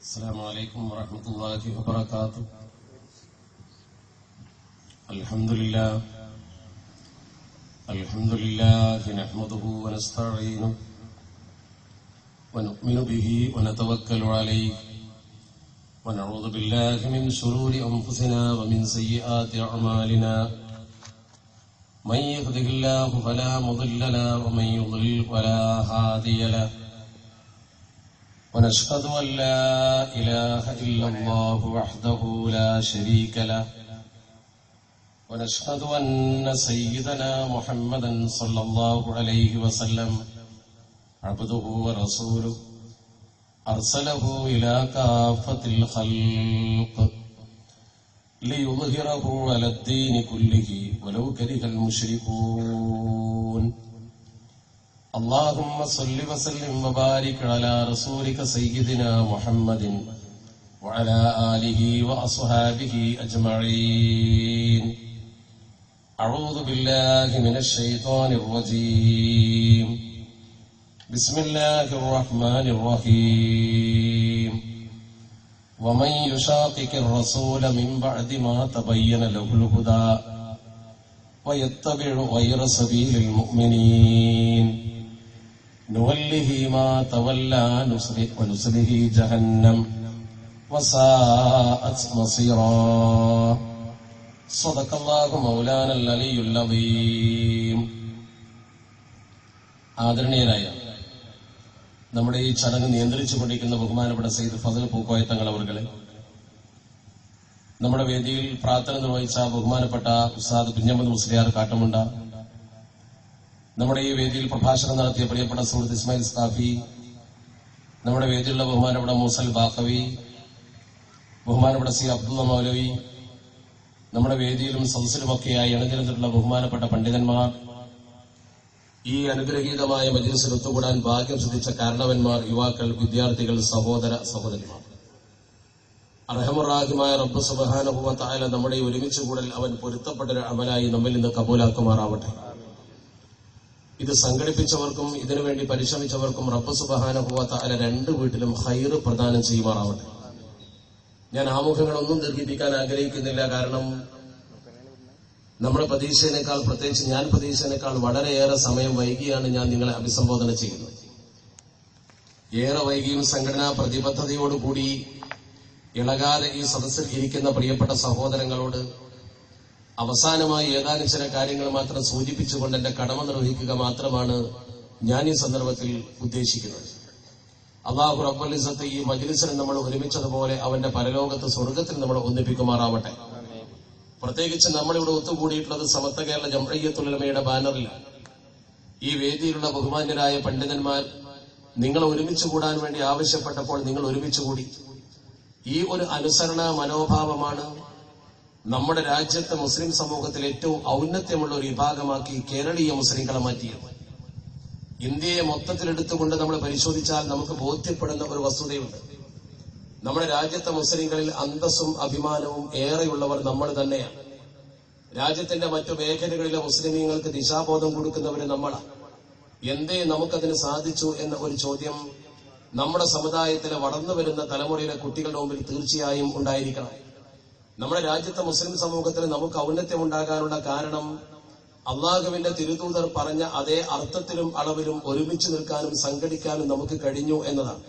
السلام عليكم ورحمة الله وبركاته. الحمد لله نحمده ونستعينه ونؤمن به ونتوكل عليه ونعوذ بالله من شرور أنفسنا ومن سيئات أعمالنا. من يهده الله فلا مضل له ومن يضلل فلا هادي له. ونشهد أن لا إله إلا الله وحده لا شريك له. ونشهد أن سيدنا محمدا صلى الله عليه وسلم عبده ورسوله أرسله إلى كافة الخلق ليظهره على الدين كله ولو كره المشركون. اللهم صل وسلم وبارك على رسولك سيدنا محمد وعلى آله وأصحابه أجمعين. أعوذ بالله من الشيطان الرجيم. بسم الله الرحمن الرحيم. ومن يشاقق الرسول من بعد ما تبين له الهدى ويتبع غير سبيل المؤمنين نوله ما تولى ونصله جهنم وساءت مصيرا. صدق الله مولانا العلي العظيم. ആദരണീയരായ നമ്മുടെ ഈ ചടങ്ങ് നിയന്ത്രിച്ചുകൊണ്ടിരിക്കുന്ന ബഹുമാനപ്പെട്ട സയ്യിദ് ഫസൽ പൂക്കോയ തങ്ങൾ അവർകളെ, നമ്മുടെ വേദിയിൽ പ്രാർത്ഥന നിർവഹിച്ച ബഹുമാനപ്പെട്ട ഉസ്താദ് കുഞ്ഞമ്മദ് മുസ്ലിയാർ കാട്ടമുണ്ട, നമ്മുടെ ഈ വേദിയിൽ പ്രഭാഷണം നടത്തിയ പ്രിയപ്പെട്ട സുഹൃത്ത് ഇസ്മായിൽ സ്കാഫി, നമ്മുടെ വേദിയിലുള്ള ബഹുമാനപ്പെട്ട മൂസൽ ബാഖവി, ബഹുമാനപ്പെട്ട സി അബ്ദുള്ള മൗലവി, നമ്മുടെ വേദിയിലും സദസ്സിലുമൊക്കെയായി അണിനിരന്നിട്ടുള്ള ബഹുമാനപ്പെട്ട പണ്ഡിതന്മാർ, ഈ അനുഗ്രഹീതമായ മജ്‌ലിസിൽ ഒത്തുകൂടാൻ ഭാഗ്യം സിദ്ധിച്ച കാരണവന്മാർ, യുവാക്കൾ, വിദ്യാർത്ഥികൾ, സഹോദര സഹോദരിമാർ, അർഹമുറാഹിമായ റബ്ബ് സുബ്ഹാനഹു വ തആല നമ്മുടെ ഈ ഒരുമിച്ച് കൂടൽ അവൻ പൊരുത്തപ്പെട്ട ഒരു അമലായി നമ്മിൽ നിന്ന് കബൂലാക്കുമാറാവട്ടെ. ഇത് സംഘടിപ്പിച്ചവർക്കും ഇതിനുവേണ്ടി പരിശ്രമിച്ചവർക്കും റബ്ബ് സുബ്ഹാനഹു വ തആല രണ്ട് വീട്ടിലും ഖൈർ പ്രദാനം ചെയ്യുമാറാവട്ടെ. ഞാൻ ആമുഖങ്ങളൊന്നും ദീർഘിപ്പിക്കാൻ ആഗ്രഹിക്കുന്നില്ല. കാരണം നമ്മുടെ പ്രതീക്ഷയേക്കാൾ, പ്രത്യേകിച്ച് ഞാൻ പ്രതീക്ഷയേക്കാൾ വളരെയേറെ സമയം വൈകിയാണ് ഞാൻ നിങ്ങളെ അഭിസംബോധന ചെയ്യുന്നത്. ഏറെ വൈകിയും സംഘടനാ പ്രതിബദ്ധതയോടുകൂടി ഇളകാതെ ഈ സദസ്സിൽ ഇരിക്കുന്ന പ്രിയപ്പെട്ട സഹോദരങ്ങളോട് അവസാനമായി ഏതാനും ചില കാര്യങ്ങൾ മാത്രം സൂചിപ്പിച്ചുകൊണ്ട് എന്റെ കടമ നിർവഹിക്കുക മാത്രമാണ് ഞാൻ ഈ സന്ദർഭത്തിൽ ഉദ്ദേശിക്കുന്നത്. അല്ലാഹു റബ്ബുൽ ഇസ്സത്ത് ഈ മജ്‌ലിസിൽ നമ്മൾ ഒരുമിച്ചതുപോലെ അവന്റെ പരലോകത്ത് സ്വർഗത്തിൽ നമ്മൾ ഒന്നിപ്പിക്കുമാറാവട്ടെ. പ്രത്യേകിച്ച് നമ്മളിവിടെ ഒത്തുകൂടിയിട്ടുള്ളത് സമസ്ത കേരള ജംഇയ്യത്തുൽ ഉലമയുടെ ബാനറിലാണ്. ഈ വേദിയിലുള്ള ബഹുമാന്യരായ പണ്ഡിതന്മാർ നിങ്ങൾ ഒരുമിച്ച് കൂടാൻ വേണ്ടി ആവശ്യപ്പെട്ടപ്പോൾ നിങ്ങൾ ഒരുമിച്ച് കൂടി. ഈ ഒരു അനുസരണ മനോഭാവമാണ് നമ്മുടെ രാജ്യത്തെ മുസ്ലിം സമൂഹത്തിൽ ഏറ്റവും ഔന്നത്യമുള്ള ഒരു വിഭാഗമാക്കി കേരളീയ മുസ്ലിങ്ങളെ മാറ്റിയത്. ഇന്ത്യയെ മൊത്തത്തിലെടുത്തുകൊണ്ട് നമ്മൾ പരിശോധിച്ചാൽ നമുക്ക് ബോധ്യപ്പെടുന്ന ഒരു വസ്തുതയുണ്ട്. നമ്മുടെ രാജ്യത്തെ മുസ്ലിങ്ങളിൽ അന്തസ്സും അഭിമാനവും ഏറെയുള്ളവർ നമ്മൾ തന്നെയാണ്. രാജ്യത്തിന്റെ മറ്റു മേഖലകളിലെ മുസ്ലിമീങ്ങൾക്ക് ദിശാബോധം കൊടുക്കുന്നവര് നമ്മളാണ്. എന്തേ നമുക്കതിന് സാധിച്ചു എന്ന ഒരു ചോദ്യം നമ്മുടെ സമുദായത്തിലെ വളർന്നു വരുന്ന തലമുറയിലെ കുട്ടികളുടെ മുമ്പിൽ തീർച്ചയായും ഉണ്ടായിരിക്കണം. നമ്മുടെ രാജ്യത്തെ മുസ്ലിം സമൂഹത്തിന് നമുക്ക് ഔന്നത്യം ഉണ്ടാകാനുള്ള കാരണം അള്ളാഹുവിന്റെ തിരുദൂതർ പറഞ്ഞ അതേ അർത്ഥത്തിലും അളവിലും ഒരുമിച്ച് നിൽക്കാനും സംഘടിക്കാനും നമുക്ക് കഴിഞ്ഞു എന്നതാണ്.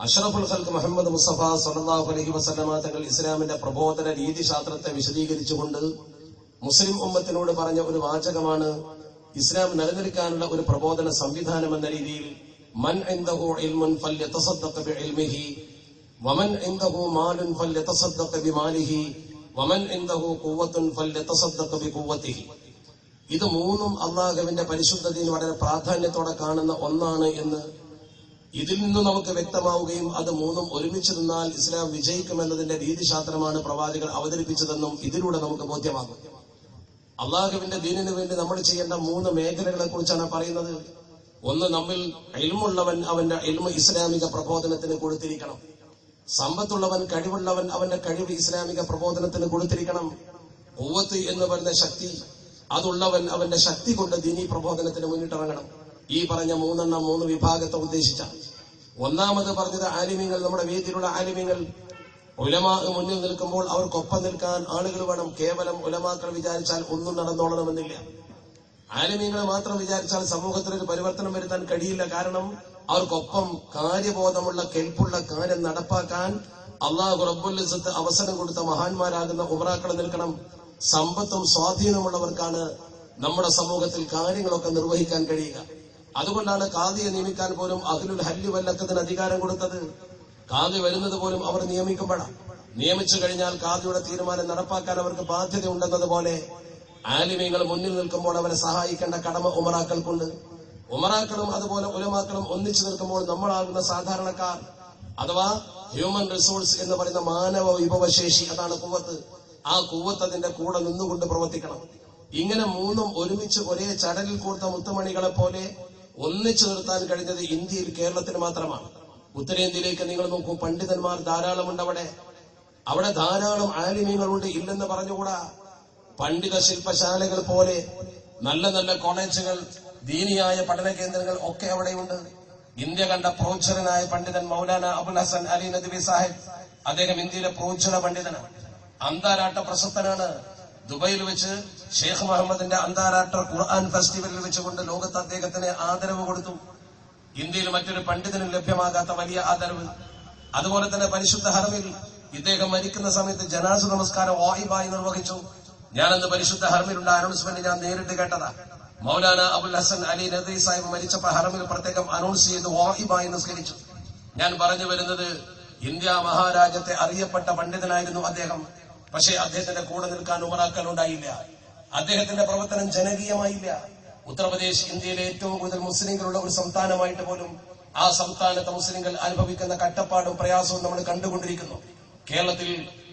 അഷ്റഫുൽ ഖൽഖ് മുഹമ്മദ് മുസ്തഫ സ്വല്ലല്ലാഹു അലൈഹി വസല്ലമ തങ്ങൾ ഇസ്ലാമിന്റെ പ്രബോധന രീതിശാസ്ത്രത്തെ വിശദീകരിച്ചുകൊണ്ട് മുസ്ലിം ഉമ്മത്തിനോട് പറഞ്ഞ ഒരു വാചകമാണ് ഇസ്ലാം നിലനിൽക്കാനുള്ള ഒരു പ്രബോധന സംവിധാനം എന്ന രീതിയിൽ മൻ ഇൻദഹു ഇൽമുൻ ഫല്യതസദ്ദഖ ബിഇൽമിഹി വമൻ ഇൻദഹു മാലുൻ ഫല്യതസദ്ദഖ ബിമാലിഹി വമൻ ഇൻദഹു ഖുവ്വത്തുൻ ഫല്യതസദ്ദഖ ബിഖുവ്വതിഹി. ഇത് മൂന്നും അല്ലാഹുവിന്റെ പരിശുദ്ധ ദീൻ വളരെ പ്രാധാന്യത്തോടെ കാണുന്ന ഒന്നാണ് എന്ന് ഇതിൽ നിന്ന് നമുക്ക് വ്യക്തമാവുകയും അത് മൂന്നും ഒരുമിച്ച് നിന്നാൽ ഇസ്ലാം വിജയിക്കുമെന്നതിന്റെ രീതിശാസ്ത്രമാണ് പ്രവാചകർ അവതരിപ്പിച്ചതെന്നും ഇതിലൂടെ നമുക്ക് ബോധ്യമാകും. അള്ളാഹുവിന്റെ ദീനിനു വേണ്ടി നമ്മൾ ചെയ്യേണ്ട മൂന്ന് മേഖലകളെ കുറിച്ചാണ് പറയുന്നത്. ഒന്ന്, നമ്മിൽ ഇൽമുള്ളവൻ അവന്റെ ഇൽമ് ഇസ്ലാമിക പ്രബോധനത്തിന് കൊടുത്തിരിക്കണം. സമ്പത്തുള്ളവൻ, കഴിവുള്ളവൻ അവന്റെ കഴിവ് ഇസ്ലാമിക പ്രബോധനത്തിന് കൊടുത്തിരിക്കണം. ഖുവ്വത്ത് എന്ന് പറയുന്ന ശക്തി, അതുള്ളവൻ അവന്റെ ശക്തി കൊണ്ട് ദീനീ പ്രബോധനത്തിന് മുന്നിട്ടിറങ്ങണം. ഈ പറഞ്ഞ മൂന്ന് വിഭാഗത്തെ ഉദ്ദേശിച്ച ഒന്നാമത് പറഞ്ഞത് ആലിമീങ്ങൾ, നമ്മുടെ വേദിയിലുള്ള ആലിമീങ്ങൾ, ഉലമാ മുന്നിൽ നിൽക്കുമ്പോൾ അവർക്കൊപ്പം നിൽക്കാൻ ആളുകൾ വേണം. കേവലം ഉലമാക്കൾ വിചാരിച്ചാൽ ഒന്നും നടന്നോളണമെന്നില്ല. ആലിമീങ്ങളെ മാത്രം വിചാരിച്ചാൽ സമൂഹത്തിനൊരു പരിവർത്തനം വരുത്താൻ കഴിയില്ല. കാരണം അവർക്കൊപ്പം കാര്യബോധമുള്ള കെൽപ്പുള്ള കാര്യം നടപ്പാക്കാൻ അള്ളാഹു റബ്ബുൽ ഇസ്സത്ത് അവസരം കൊടുത്ത മഹാന്മാരാകുന്ന ഉമറാക്കൾ നിൽക്കണം. സമ്പത്തും സ്വാധീനമുള്ളവർക്കാണ് നമ്മുടെ സമൂഹത്തിൽ കാര്യങ്ങളൊക്കെ നിർവഹിക്കാൻ കഴിയുക. അതുകൊണ്ടാണ് ഖാദിയെ നിയമിക്കാൻ പോലും അഹ്ലുൽ ഹല്ല് വല്ലക്കത്തിന് അധികാരം കൊടുത്തത്. ഖാദി വരുന്നത് പോലും അവർ നിയമിക്കുമ്പോഴാണ്. നിയമിച്ചു കഴിഞ്ഞാൽ ഖാദിയുടെ തീരുമാനം നടപ്പാക്കാൻ അവർക്ക് ബാധ്യതയുണ്ടെന്നതുപോലെ ആലിമീങ്ങൾ മുന്നിൽ നിൽക്കുമ്പോൾ അവരെ സഹായിക്കേണ്ട കടമ ഉമറാക്കൾക്കുണ്ട്. ഉമറാക്കളും അതുപോലെ ഉലമാക്കളും ഒന്നിച്ചു നിൽക്കുമ്പോൾ നമ്മളാകുന്ന സാധാരണക്കാർ, അഥവാ ഹ്യൂമൻ റിസോഴ്സ് എന്ന് പറയുന്ന മാനവ വിഭവശേഷി, അതാണ് കുവ്വത്ത്. ആ കുവ്വത്ത് അതിന്റെ കൂടെ നിന്നുകൊണ്ട് പ്രവർത്തിക്കണം. ഇങ്ങനെ മൂന്നും ഒരുമിച്ച് ഒരേ ചടലിൽ കോർത്ത മുത്തുമണികളെ പോലെ ഒന്നിച്ചു നിർത്താൻ കഴിഞ്ഞത് ഇന്ത്യയിൽ കേരളത്തിന് മാത്രമാണ്. ഉത്തരേന്ത്യയിലേക്ക് നിങ്ങൾ നോക്കൂ, പണ്ഡിതന്മാർ ധാരാളമുണ്ട്. അവിടെ ധാരാളം ആലിമീങ്ങളുണ്ട്, ഇല്ലെന്ന് പറഞ്ഞുകൂടാ. പണ്ഡിത ശില്പശാലകൾ പോലെ നല്ല നല്ല കോളേജുകൾ, ദീനിയായ പഠന കേന്ദ്രങ്ങൾ ഒക്കെ അവിടെയുണ്ട്. ഇന്ത്യ കണ്ട പ്രോജ്വലനായ പണ്ഡിതൻ മൗലാന അബുൽ ഹസൻ അലി നദ്വി സാഹിബ്, അദ്ദേഹം ഇന്ത്യയിലെ പ്രോജ്വല പണ്ഡിതനാണ്, അന്താരാഷ്ട്ര പ്രശസ്തനാണ്. ദുബൈയിൽ വെച്ച് ഷെയ്ഖ് മുഹമ്മദിന്റെ അന്താരാഷ്ട്ര ഖുർആൻ ഫെസ്റ്റിവലിൽ വെച്ചുകൊണ്ട് ലോകത്ത് അദ്ദേഹത്തിന് ആദരവ് കൊടുത്തു. ഇന്ത്യയിൽ മറ്റൊരു പണ്ഡിതനും ലഭ്യമാകാത്ത വലിയ ആദരവ്. അതുപോലെ തന്നെ പരിശുദ്ധ ഹറമിൽ ഇദ്ദേഹം മരിക്കുന്ന സമയത്ത് ജനാസ നമസ്കാരം വാഹിബായി നിർവഹിച്ചു. ഞാനന്ന് പരിശുദ്ധ ഹറമിലുള്ള അനൗൺസ്മെന്റ് ഞാൻ നേരിട്ട് കേട്ടതാ. മൗലാന അബുൽ ഹസൻ അലി നദ്വി സാഹിബ് മരിച്ചപ്പോ ഹറമിൽ പ്രത്യേകം അനൗൺസ് ചെയ്ത് വാഹിബായി നിസ്കരിച്ചു. ഞാൻ പറഞ്ഞു വരുന്നത്, ഇന്ത്യ മഹാരാജ്യത്തെ അറിയപ്പെട്ട പണ്ഡിതനായിരുന്നു അദ്ദേഹം. പക്ഷേ അദ്ദേഹത്തിന്റെ കൂടെ നിൽക്കാൻ ഉമറാക്കൾ ഉണ്ടായില്ല. അദ്ദേഹത്തിന്റെ പ്രവർത്തനം ജനകീയമായില്ല. ഉത്തർപ്രദേശ് ഇന്ത്യയിലെ ഏറ്റവും കൂടുതൽ മുസ്ലിങ്ങളുള്ള ഒരു സംസ്ഥാനമായിട്ട് പോലും ആ സംസ്ഥാനത്തെ മുസ്ലിങ്ങൾ അനുഭവിക്കുന്ന കട്ടപ്പാടും പ്രയാസവും നമ്മൾ കണ്ടുകൊണ്ടിരിക്കുന്നു. കേരളത്തിൽ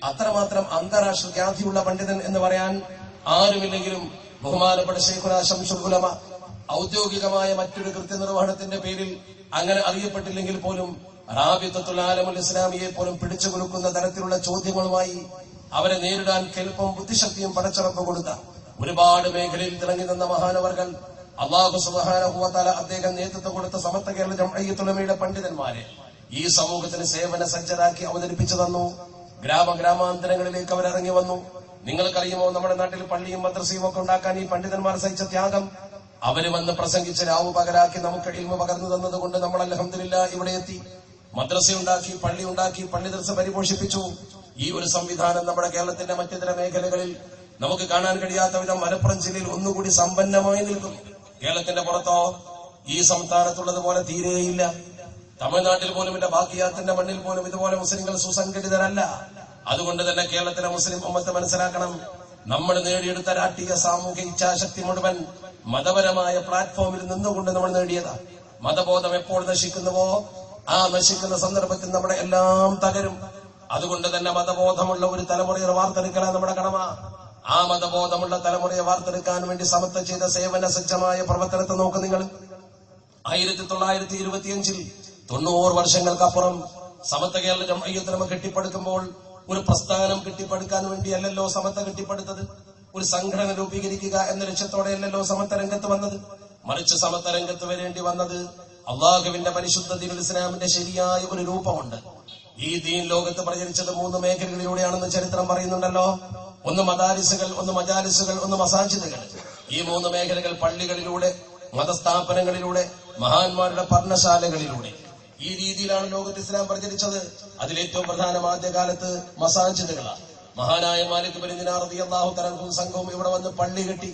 അത്രമാത്രം അന്താരാഷ്ട്ര ഖ്യാതിയുള്ള പണ്ഡിതൻ എന്ന് പറയാൻ ആരുമില്ലെങ്കിലും ബഹുമാനപ്പെട്ട ശൈഖുനാ ശംസുൽ ഉലമ ഔദ്യോഗികമായ മറ്റൊരു കൃത്യനിർവഹണത്തിന്റെ പേരിൽ അങ്ങനെ അറിയപ്പെട്ടില്ലെങ്കിൽ പോലും റാബിത്തത്തുൽ ആലമുൽ ഇസ്ലാമിയെ പോലും പിടിച്ചു കുലുക്കുന്ന തരത്തിലുള്ള ചോദ്യങ്ങളുമായി അവരെ നേരിടാൻ കെൽപ്പും ബുദ്ധിശക്തിയും പടച്ചുറപ്പ് കൊടുത്ത ഒരുപാട് മേഖലയിൽ തിളങ്ങി നിന്ന മഹാനവർകൾ, അല്ലാഹു സുബ്ഹാനഹു വ തആല അദ്ദേഹം നേതൃത്വം കൊടുത്ത സമസ്ത കേരള ജംഇയ്യത്തുൽ ഉലമയുടെ പണ്ഡിതന്മാരെ ഈ സമൂഹത്തിന് സേവന സജ്ജരാക്കി അവതരിപ്പിച്ചു തന്നു. ഗ്രാമാന്തരങ്ങളിലേക്ക് അവരിറങ്ങി വന്നു. നിങ്ങൾക്കറിയുമോ, നമ്മുടെ നാട്ടിൽ പള്ളിയും മദ്രസയും ഒക്കെ ഉണ്ടാക്കാൻ ഈ പണ്ഡിതന്മാർ സഹിച്ച ത്യാഗം. അവര് വന്ന് പ്രസംഗിച്ച് രാവ് പകരാക്കി നമുക്ക് ഇൽമ പകർന്നു തന്നതുകൊണ്ട് നമ്മൾ അൽഹംദുലില്ലാഹ് ഇവിടെ എത്തി. മദ്രസയുണ്ടാക്കി, പള്ളി ദർസ പരിപോഷിപ്പിച്ചു. ഈ ഒരു സംവിധാനം നമ്മുടെ കേരളത്തിന്റെ മറ്റിതര മേഖലകളിൽ നമുക്ക് കാണാൻ കഴിയാത്ത വിധം മലപ്പുറം ജില്ലയിൽ ഒന്നുകൂടി സമ്പന്നമായി നിൽക്കുന്നു. കേരളത്തിന്റെ പുറത്തോ ഈ സംസ്ഥാനത്തുള്ളതുപോലെ തീരെയില്ല. തമിഴ്നാട്ടിൽ പോലും ഇല്ല. ബാക്കിയാത്തിന്റെ മണ്ണിൽ പോലും ഇതുപോലെ മുസ്ലിങ്ങൾ സുസംഘടിതരല്ല. അതുകൊണ്ട് തന്നെ കേരളത്തിലെ മുസ്ലിം ഉമ്മത്ത് മനസ്സിലാക്കണം, നമ്മൾ നേടിയെടുത്ത രാഷ്ട്രീയ സാമൂഹ്യ ഇച്ഛാശക്തി മുഴുവൻ മതപരമായ പ്ലാറ്റ്ഫോമിൽ നിന്നുകൊണ്ട് നമ്മൾ നേടിയതാണ്. മതബോധം എപ്പോൾ നശിക്കുന്നുവോ ആ നശിക്കുന്ന സന്ദർഭത്തിൽ നമ്മുടെ എല്ലാം തകരും. അതുകൊണ്ട് തന്നെ മതബോധമുള്ള ഒരു തലമുറയെ വാർത്തെടുക്കലാണ് നമ്മുടെ കടമ. ആ മതബോധമുള്ള തലമുറയെ വാർത്തെടുക്കാൻ വേണ്ടി സമത്വം ചെയ്ത സേവന സജ്ജമായ പ്രവർത്തനത്തെ നോക്ക് നിങ്ങൾ. 1925 90 വർഷങ്ങൾക്കപ്പുറം സമത്വ കേരള ജംഇയ്യത്തുൽ ഉലമ കെട്ടിപ്പടുക്കുമ്പോൾ ഒരു പ്രസ്ഥാനം കെട്ടിപ്പടുക്കാൻ വേണ്ടിയല്ലല്ലോ സമത്വ കെട്ടിപ്പടുത്തത്. ഒരു സംഘടന രൂപീകരിക്കുക എന്ന ലക്ഷ്യത്തോടെയല്ലല്ലോ സമത്വ രംഗത്ത് വന്നത്. മറിച്ച് സമത്വ രംഗത്ത് വരേണ്ടി വന്നത് അള്ളാഹുവിന്റെ പരിശുദ്ധ ദീനുൽ ഇസ്ലാമിന്റെ ശരിയായ ഒരു രൂപമുണ്ട്. ഈ ദീൻ ലോകത്ത് പ്രചരിച്ചത് 3 മേഖലകളിലൂടെയാണെന്ന് ചരിത്രം പറയുന്നുണ്ടല്ലോ. ഒന്ന് മദാരിസുകൾ, ഒന്ന് മജാലിസുകൾ, ഒന്ന് മസാജിദുകൾ. ഈ 3 മേഖലകൾ പള്ളികളിലൂടെ, മതസ്ഥാപനങ്ങളിലൂടെ, മഹാന്മാരുടെ പർണശാലകളിലൂടെ, ഈ രീതിയിലാണ് ലോകത്ത് ഇസ്ലാം പ്രചരിച്ചത്. അതിലേറ്റവും പ്രധാനം ആദ്യകാലത്ത് മസാജിദുകളാണ്. മഹാനായ മാലിക് ബിൻ ദിനാർ റളിയല്ലാഹു തആല അൻഹു സംഘവും ഇവിടെ വന്ന് പള്ളി കെട്ടി.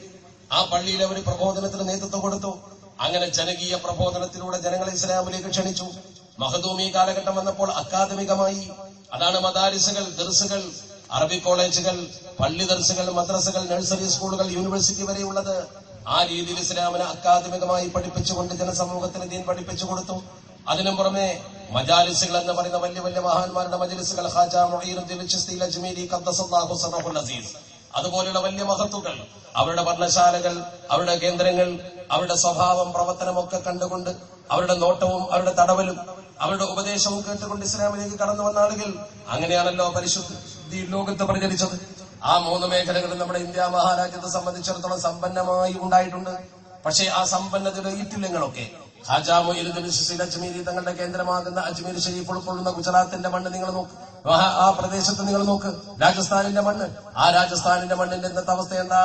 ആ പള്ളിയിൽ അവർ പ്രബോധനത്തിന് നേതൃത്വം കൊടുത്തു. അങ്ങനെ ജനകീയ പ്രബോധനത്തിലൂടെ ജനങ്ങളെ ഇസ്ലാമിലേക്ക് ക്ഷണിച്ചു. മഖദൂമി കാലഘട്ടം വന്നപ്പോൾ അക്കാദമികമായി, അതാണ് മദാരിസുകൾ, ദർസുകൾ, അറബി കോളേജുകൾ, പള്ളി ദർസുകൾ, മദ്രസകൾ, നഴ്സറി സ്കൂളുകൾ, യൂണിവേഴ്സിറ്റി വരെയുള്ളത്. ആ രീതിയിൽ ഇസ്ലാമിനെ അക്കാദമികമായി പഠിപ്പിച്ചുകൊണ്ട് ജനസമൂഹത്തിന് ദീൻ പഠിപ്പിച്ചു കൊടുത്തു. അതിനും പുറമെ മജാലിസുകൾ എന്ന് പറയുന്ന വലിയ വലിയ മഹാന്മാരുടെ മജലിസുകൾ, ഖാജ മുഈനുദ്ദീൻ ചിശ്തി അജ്മീരി ഖദ്ദസല്ലാഹു സറഹുൽ അസീസ്, അതുപോലെയുള്ള വലിയ മഹത്തുക്കൾ, അവരുടെ വർണ്ണശാലകൾ, അവരുടെ കേന്ദ്രങ്ങൾ, അവരുടെ സ്വഭാവം, പ്രവർത്തനമൊക്കെ കണ്ടുകൊണ്ട് അവരുടെ നോട്ടവും അവരുടെ തടവലും അവരുടെ ഉപദേശവും കേട്ടുകൊണ്ട് ഇസ്ലാമിലേക്ക് കടന്നു വന്ന ആളുകൾ. അങ്ങനെയാണല്ലോ പരിശുദ്ധ ലോകത്ത് പ്രചരിച്ചത്. ആ 3 മേഖലകളും നമ്മുടെ ഇന്ത്യ മഹാരാജ്യത്തെ സംബന്ധിച്ചിടത്തോളം സമ്പന്നമായി ഉണ്ടായിട്ടുണ്ട്. പക്ഷേ ആ സമ്പന്നതയുടെ ഈറ്റില്ലങ്ങളൊക്കെ ഖാജാ മൊയ്നുദ്ദീൻ ചിശ്തി അജ്മീരി തങ്ങളുടെ കേന്ദ്രമാകുന്ന അജ്മീർ ഷരീഫ് ഉൾക്കൊള്ളുന്ന ഗുജറാത്തിന്റെ മണ്ണ് നിങ്ങൾ നോക്ക്, ആ പ്രദേശത്ത് നിങ്ങൾ നോക്ക്. രാജസ്ഥാനിന്റെ മണ്ണ്, ആ രാജസ്ഥാനിന്റെ മണ്ണിന്റെ ഇന്നത്തെ അവസ്ഥ എന്താ?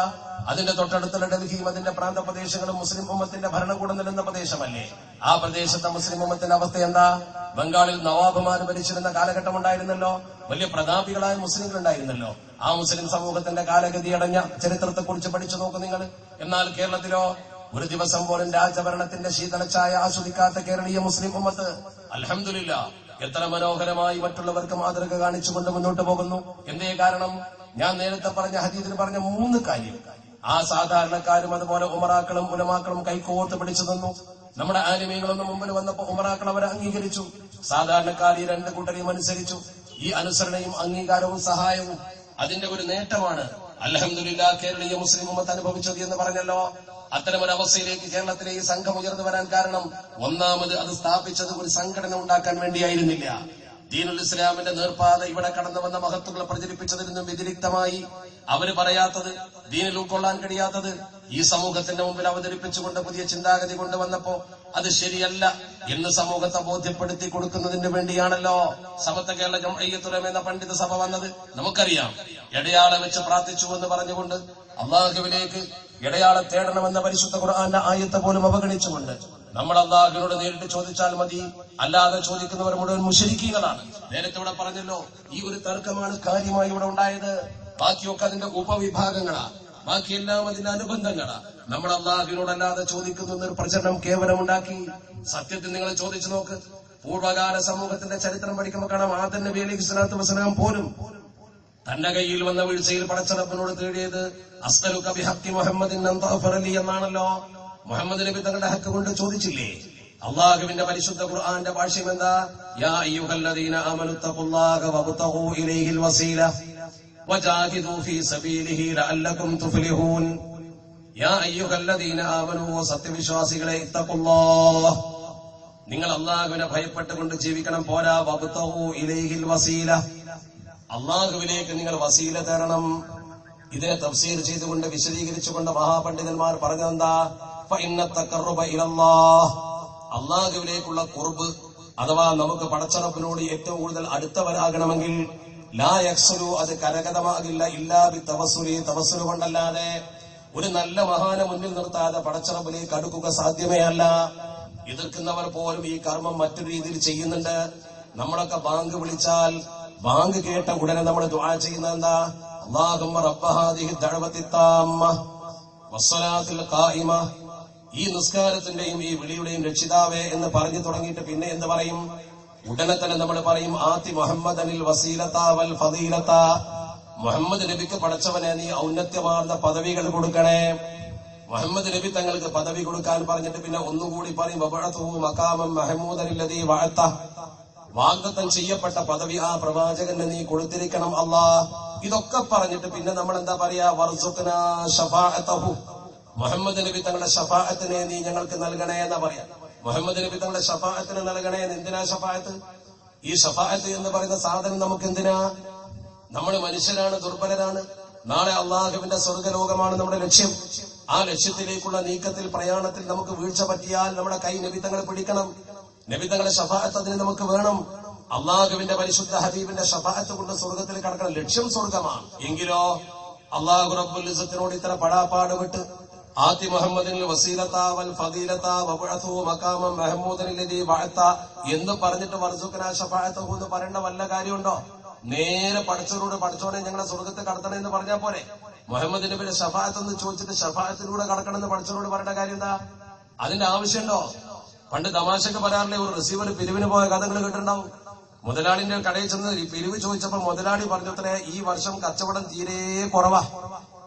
അതിന്റെ തൊട്ടടുത്തുള്ള ഡൽഹിയും അതിന്റെ പ്രാന്തപ്രദേശങ്ങളും മുസ്ലിം ഉമ്മത്തിന്റെ ഭരണകൂടം നിലനിന്ന പ്രദേശമല്ലേ? ആ പ്രദേശത്തെ മുസ്ലിം ഉമ്മത്തിന്റെ അവസ്ഥ എന്താ? ബംഗാളിൽ നവാബുമാർ ഭരിച്ചിരുന്ന കാലഘട്ടം ഉണ്ടായിരുന്നല്ലോ, വലിയ പ്രതാപികളായ മുസ്ലിങ്ങൾ ഉണ്ടായിരുന്നല്ലോ. ആ മുസ്ലിം സമൂഹത്തിന്റെ കാലഗതി അടഞ്ഞ ചരിത്രത്തെക്കുറിച്ച് പഠിച്ചു നോക്ക് നിങ്ങൾ. എന്നാൽ കേരളത്തിലോ ഒരു ദിവസം പോലും രാജഭരണത്തിന്റെ ശീതളച്ചായ ആസ്വദിക്കാത്ത കേരളീയ മുസ്ലിം ഉമ്മത്ത് അൽഹംദുലില്ലാ എത്ര മനോഹരമായി മറ്റുള്ളവർക്ക് മാതൃക കാണിച്ചുകൊണ്ട് മുന്നോട്ട് പോകുന്നു. എന്തേ കാരണം? ഞാൻ നേരത്തെ പറഞ്ഞ ഹദീസിൽ പറഞ്ഞ 3 കാര്യം ആ സാധാരണക്കാരും അതുപോലെ ഉമറാക്കളും ഉലമാക്കളും കൈകോർത്ത് പിടിച്ചു നിന്നു. നമ്മുടെ ആലിമീങ്ങളൊന്നും മുമ്പിൽ വന്നപ്പോ ഉമറാക്കൾ അവരെ അംഗീകരിച്ചു, സാധാരണക്കാർ ഈ 2 കൂട്ടരെയും അനുസരിച്ചു. ഈ അനുസരണയും അംഗീകാരവും സഹായവും അതിന്റെ ഒരു നേട്ടമാണ് അൽഹംദുലില്ലാ കേരളീയ മുസ്ലിം ഉമ്മത്ത് അനുഭവിച്ചത് എന്ന് പറഞ്ഞല്ലോ. അത്തരമൊരവസ്ഥയിലേക്ക് കേരളത്തിലെ ഈ സംഘം ഉയർന്നു വരാൻ കാരണം ഒന്നാമത് അത് സ്ഥാപിച്ചത് ഒരു സംഘടന ഉണ്ടാക്കാൻ വേണ്ടിയായിരുന്നില്ല. ദീനുൽ ഇസ്ലാമിന്റെ നേർപ്പാത ഇവിടെ കടന്നു വന്ന മഹത്തുക്കളെ പ്രചരിപ്പിച്ചതിൽ നിന്നും വ്യതിരിക്തമായി അവര് പറയാത്തത്, ദീനിൽ ഉൾക്കൊള്ളാൻ കഴിയാത്തത് ഈ സമൂഹത്തിന്റെ മുമ്പിൽ അവതരിപ്പിച്ചുകൊണ്ട് പുതിയ ചിന്താഗതി കൊണ്ടുവന്നപ്പോ അത് ശരിയല്ല എന്ന് സമൂഹത്തെ ബോധ്യപ്പെടുത്തി കൊടുക്കുന്നതിന് വേണ്ടിയാണല്ലോ സമത്വ കേരള ജംഇയ്യത്തുൽ ഉലമ എന്ന പണ്ഡിത സഭ വന്നത്. നമുക്കറിയാം, ഇടയാളെ വെച്ച് പ്രാർത്ഥിച്ചു എന്ന് പറഞ്ഞുകൊണ്ട് അള്ളാഹുവിലേക്ക് ഇടയാളെ തേടണമെന്ന പരിശുദ്ധ ഖുർആന്റെ ആയത്തെ പോലും അവഗണിച്ചുകൊണ്ട് നമ്മൾ അള്ളാഹുവിനോട് നേരിട്ട് ചോദിച്ചാൽ മതി, അല്ലാതെ ചോദിക്കുന്നവർ മുഴുവൻ മുശ്രിക്കീങ്ങളാണ്. നേരത്തെ ഇവിടെ പറഞ്ഞല്ലോ, ഈ ഒരു തർക്കമാണ് കാര്യമായി ഇവിടെ ഉണ്ടായത്. ബാക്കിയൊക്കെ അതിന്റെ ഉപവിഭാഗങ്ങളാ, ബാക്കിയെല്ലാം അതിന്റെ അനുബന്ധങ്ങളാ. നമ്മൾ അള്ളാഹുവിനോടല്ലാതെ ചോദിക്കുന്ന ഒരു പ്രചരണം കേവലമുണ്ടാക്കി. സത്യത്തിൽ നിങ്ങൾ ചോദിച്ചു നോക്ക്, പൂർവ്വകാല സമൂഹത്തിന്റെ ചരിത്രം പഠിക്കുമ്പോൾ കാണാം, ആദം നബി അലൈഹി സ്വലാത്തു വസ്സലാം പോലും തന്റെ കയ്യിൽ വന്ന വീഴ്ചയിൽ പടച്ചറപ്പിനോട് തേടിയത് അസ്അലുക ബിഹഖി മുഹമ്മദിൻ അൻ തഗ്ഫിറ ലി എന്നാണല്ലോ. മുഹമ്മദ് നബി തങ്ങളുടെ ഹക്ക് കൊണ്ട് ചോദിച്ചില്ലേ? അള്ളാഹുവിന്റെ പരിശുദ്ധ ഖുർആന്റെ ഭാഷ്യം എന്താ? യാ അയ്യുഹല്ലദീന ആമനു തഖുല്ലാഹ വബ്തഗൂ ഇലൈഹിൽ വസീല വജാഹിദൂ ഫീ സബീലിഹി ലഅല്ലകും തുഫ്ലിഹൂൻ. യാ അയ്യുഹല്ലദീന ആമനു, സത്യവിശ്വാസികളെ, ഇത്തഖുല്ലാഹ്, നിങ്ങൾ അള്ളാഹുവിനെ ഭയപ്പെട്ടുകൊണ്ട് ജീവിക്കണം. പോരാ, വബ്തഗൂ ഇലൈഹിൽ വസീല, അള്ളാഹുവിലേക്ക് നിങ്ങൾ വസീല തേടണം. ഇതിനെ തഫ്സീർ ചെയ്തുകൊണ്ട് വിശദീകരിച്ചുകൊണ്ട് മഹാപണ്ഡിതന്മാർ പറഞ്ഞതെന്താ? ഫഇന്ന തഖർറുബ ഇലല്ലാഹ്, അള്ളാഹുവിലേക്കുള്ള ഖുർബ് അഥവാ നമുക്ക് പടച്ചറപ്പിനോട് ഏറ്റവും കൂടുതൽ അടുത്തവരാകണമെങ്കിൽ ലാ യഹ്സുലു, അത് കരഗതമാകില്ല, ഇല്ലാ ബി തവസ്സുലി, തവസ്സുൽ കൊണ്ടല്ലാതെ. ഒരു നല്ല മഹാനെ മുന്നിൽ നിർത്താതെ പടച്ചറപ്പിലേക്ക് അടുക്കുക സാധ്യമേ അല്ല. എതിർക്കുന്നവർ പോലും ഈ കർമ്മം മറ്റൊരു രീതിയിൽ ചെയ്യുന്നുണ്ട്. നമ്മളൊക്കെ ബാങ്ക് വിളിച്ചാൽ ബാങ്ക് കേട്ട ഉടനെ നമ്മൾ ദുആ ചെയ്യുന്നത് എന്താ? അല്ലാഹുമ്മ റബ്ബ ഹാദിഹി ദഅവത്തി താമ്മ വസ്സലാത്തിൽ ഖായിമ, ഈ നിസ്കാരത്തിന്റെയും ഈ വിളിയുടെയും രക്ഷിതാവേ എന്ന് പറഞ്ഞു തുടങ്ങിയിട്ട് പിന്നെ എന്ത് പറയും? ഉടനെ തന്നെ നമ്മൾ പറയും ആതി മുഹമ്മദനിൽ വസീലത വൽ ഫദീലത, മുഹമ്മദ് നബിക്ക് പടച്ചവനെ നീ ഔന്നത്യമാർന്ന പദവികൾ കൊടുക്കണേ. മുഹമ്മദ് നബി തങ്ങൾക്ക് പദവി കൊടുക്കാൻ പറഞ്ഞിട്ട് പിന്നെ ഒന്നുകൂടി പറയും വബഅതുഹു മഖാമൻ മഹ്മൂദനില്ലദീ വഅത, വാഗ്ദത്തം ചെയ്യപ്പെട്ട പദവി ആ പ്രവാചകന് നീ കൊടുത്തിരിക്കണം അല്ലാ. ഇതൊക്കെ പറഞ്ഞിട്ട് പിന്നെ നമ്മൾ എന്താ പറയാ? വർസുഖ്നാ ശഫാഅതഹു, മുഹമ്മദ് നബി തങ്ങളുടെ ഷഫാഅത്തിനെ നീ ഞങ്ങൾക്ക് നൽകണേ എന്നാ പറയാ. മുഹമ്മദ് നബി തങ്ങളുടെ ഷഫാഅത്തിന് നൽകണേ. എന്തിനാ ഷഫാഅത്ത്? ഈ ഷഫാഅത്ത് എന്ന് പറയുന്ന സാധനം നമുക്ക് എന്തിനാ? നമ്മൾ മനുഷ്യരാണ്, ദുർബലരാണ്. നാളെ അള്ളാഹുവിന്റെ സ്വർഗ്ഗലോകമാണ് നമ്മുടെ ലക്ഷ്യം. ആ ലക്ഷ്യത്തിലേക്കുള്ള നീക്കത്തിൽ, പ്രയാണത്തിൽ നമുക്ക് വീഴ്ച പറ്റിയാൽ നമ്മുടെ കൈ നബി തങ്ങളെ പിടിക്കണം. നബി തങ്ങളുടെ ഷഫാഅത്ത് അതിന് നമുക്ക് വേണം. അള്ളാഹുവിന്റെ പരിശുദ്ധ ഹബീബിന്റെ ഷഫാഅത്ത് കൊണ്ട് സ്വർഗത്തിൽ കടക്കണം. ലക്ഷ്യം സ്വർഗമാണ്. എങ്കിലോ അള്ളാഹു റബ്ബുൽ ഇസ്സത്തിനോട് ഇത്ര പടാപ്പാട് വിട്ട് ആതി മുഹമ്മദിനിൽ വസീലത വൽ ഫദീലത വബഅതുഹു മഖാമൻ മഹ്മൂദനില്ലദീ വഅത എന്ന് പറഞ്ഞിട്ട് വർസുഖനാ ശഫാഅതഹു എന്ന് പറയേണ്ട വല്ല കാര്യമുണ്ടോ? നേരെ പഠിച്ചവരോട് പഠിച്ചോനെ ഞങ്ങളെ സ്വർഗത്തിൽ കടത്തണം എന്ന് പറഞ്ഞാൽ പോരെ? മുഹമ്മദ് നബിയുടെ ഷഫാഅത്ത് എന്ന് ചോദിച്ചിട്ട് ഷഫാഅത്തിലൂടെ കടക്കണം എന്ന് പഠിച്ചവരോട് പറയേണ്ട കാര്യം എന്താ? അതിന്റെ ആവശ്യമുണ്ടോ? പണ്ട് തമാശക്ക് പറയാറില്ലേ, ഒരു റിസീവർ പിരിവിന് പോയ കഥകൾ കേട്ടിട്ടുണ്ടാവും. മുതലാളിന്റെ കടയിൽ ചെന്ന് പിരിവ് ചോദിച്ചപ്പോ മുതലാളി പറഞ്ഞത്രേ, ഈ വർഷം കച്ചവടം തീരെ കുറവാ,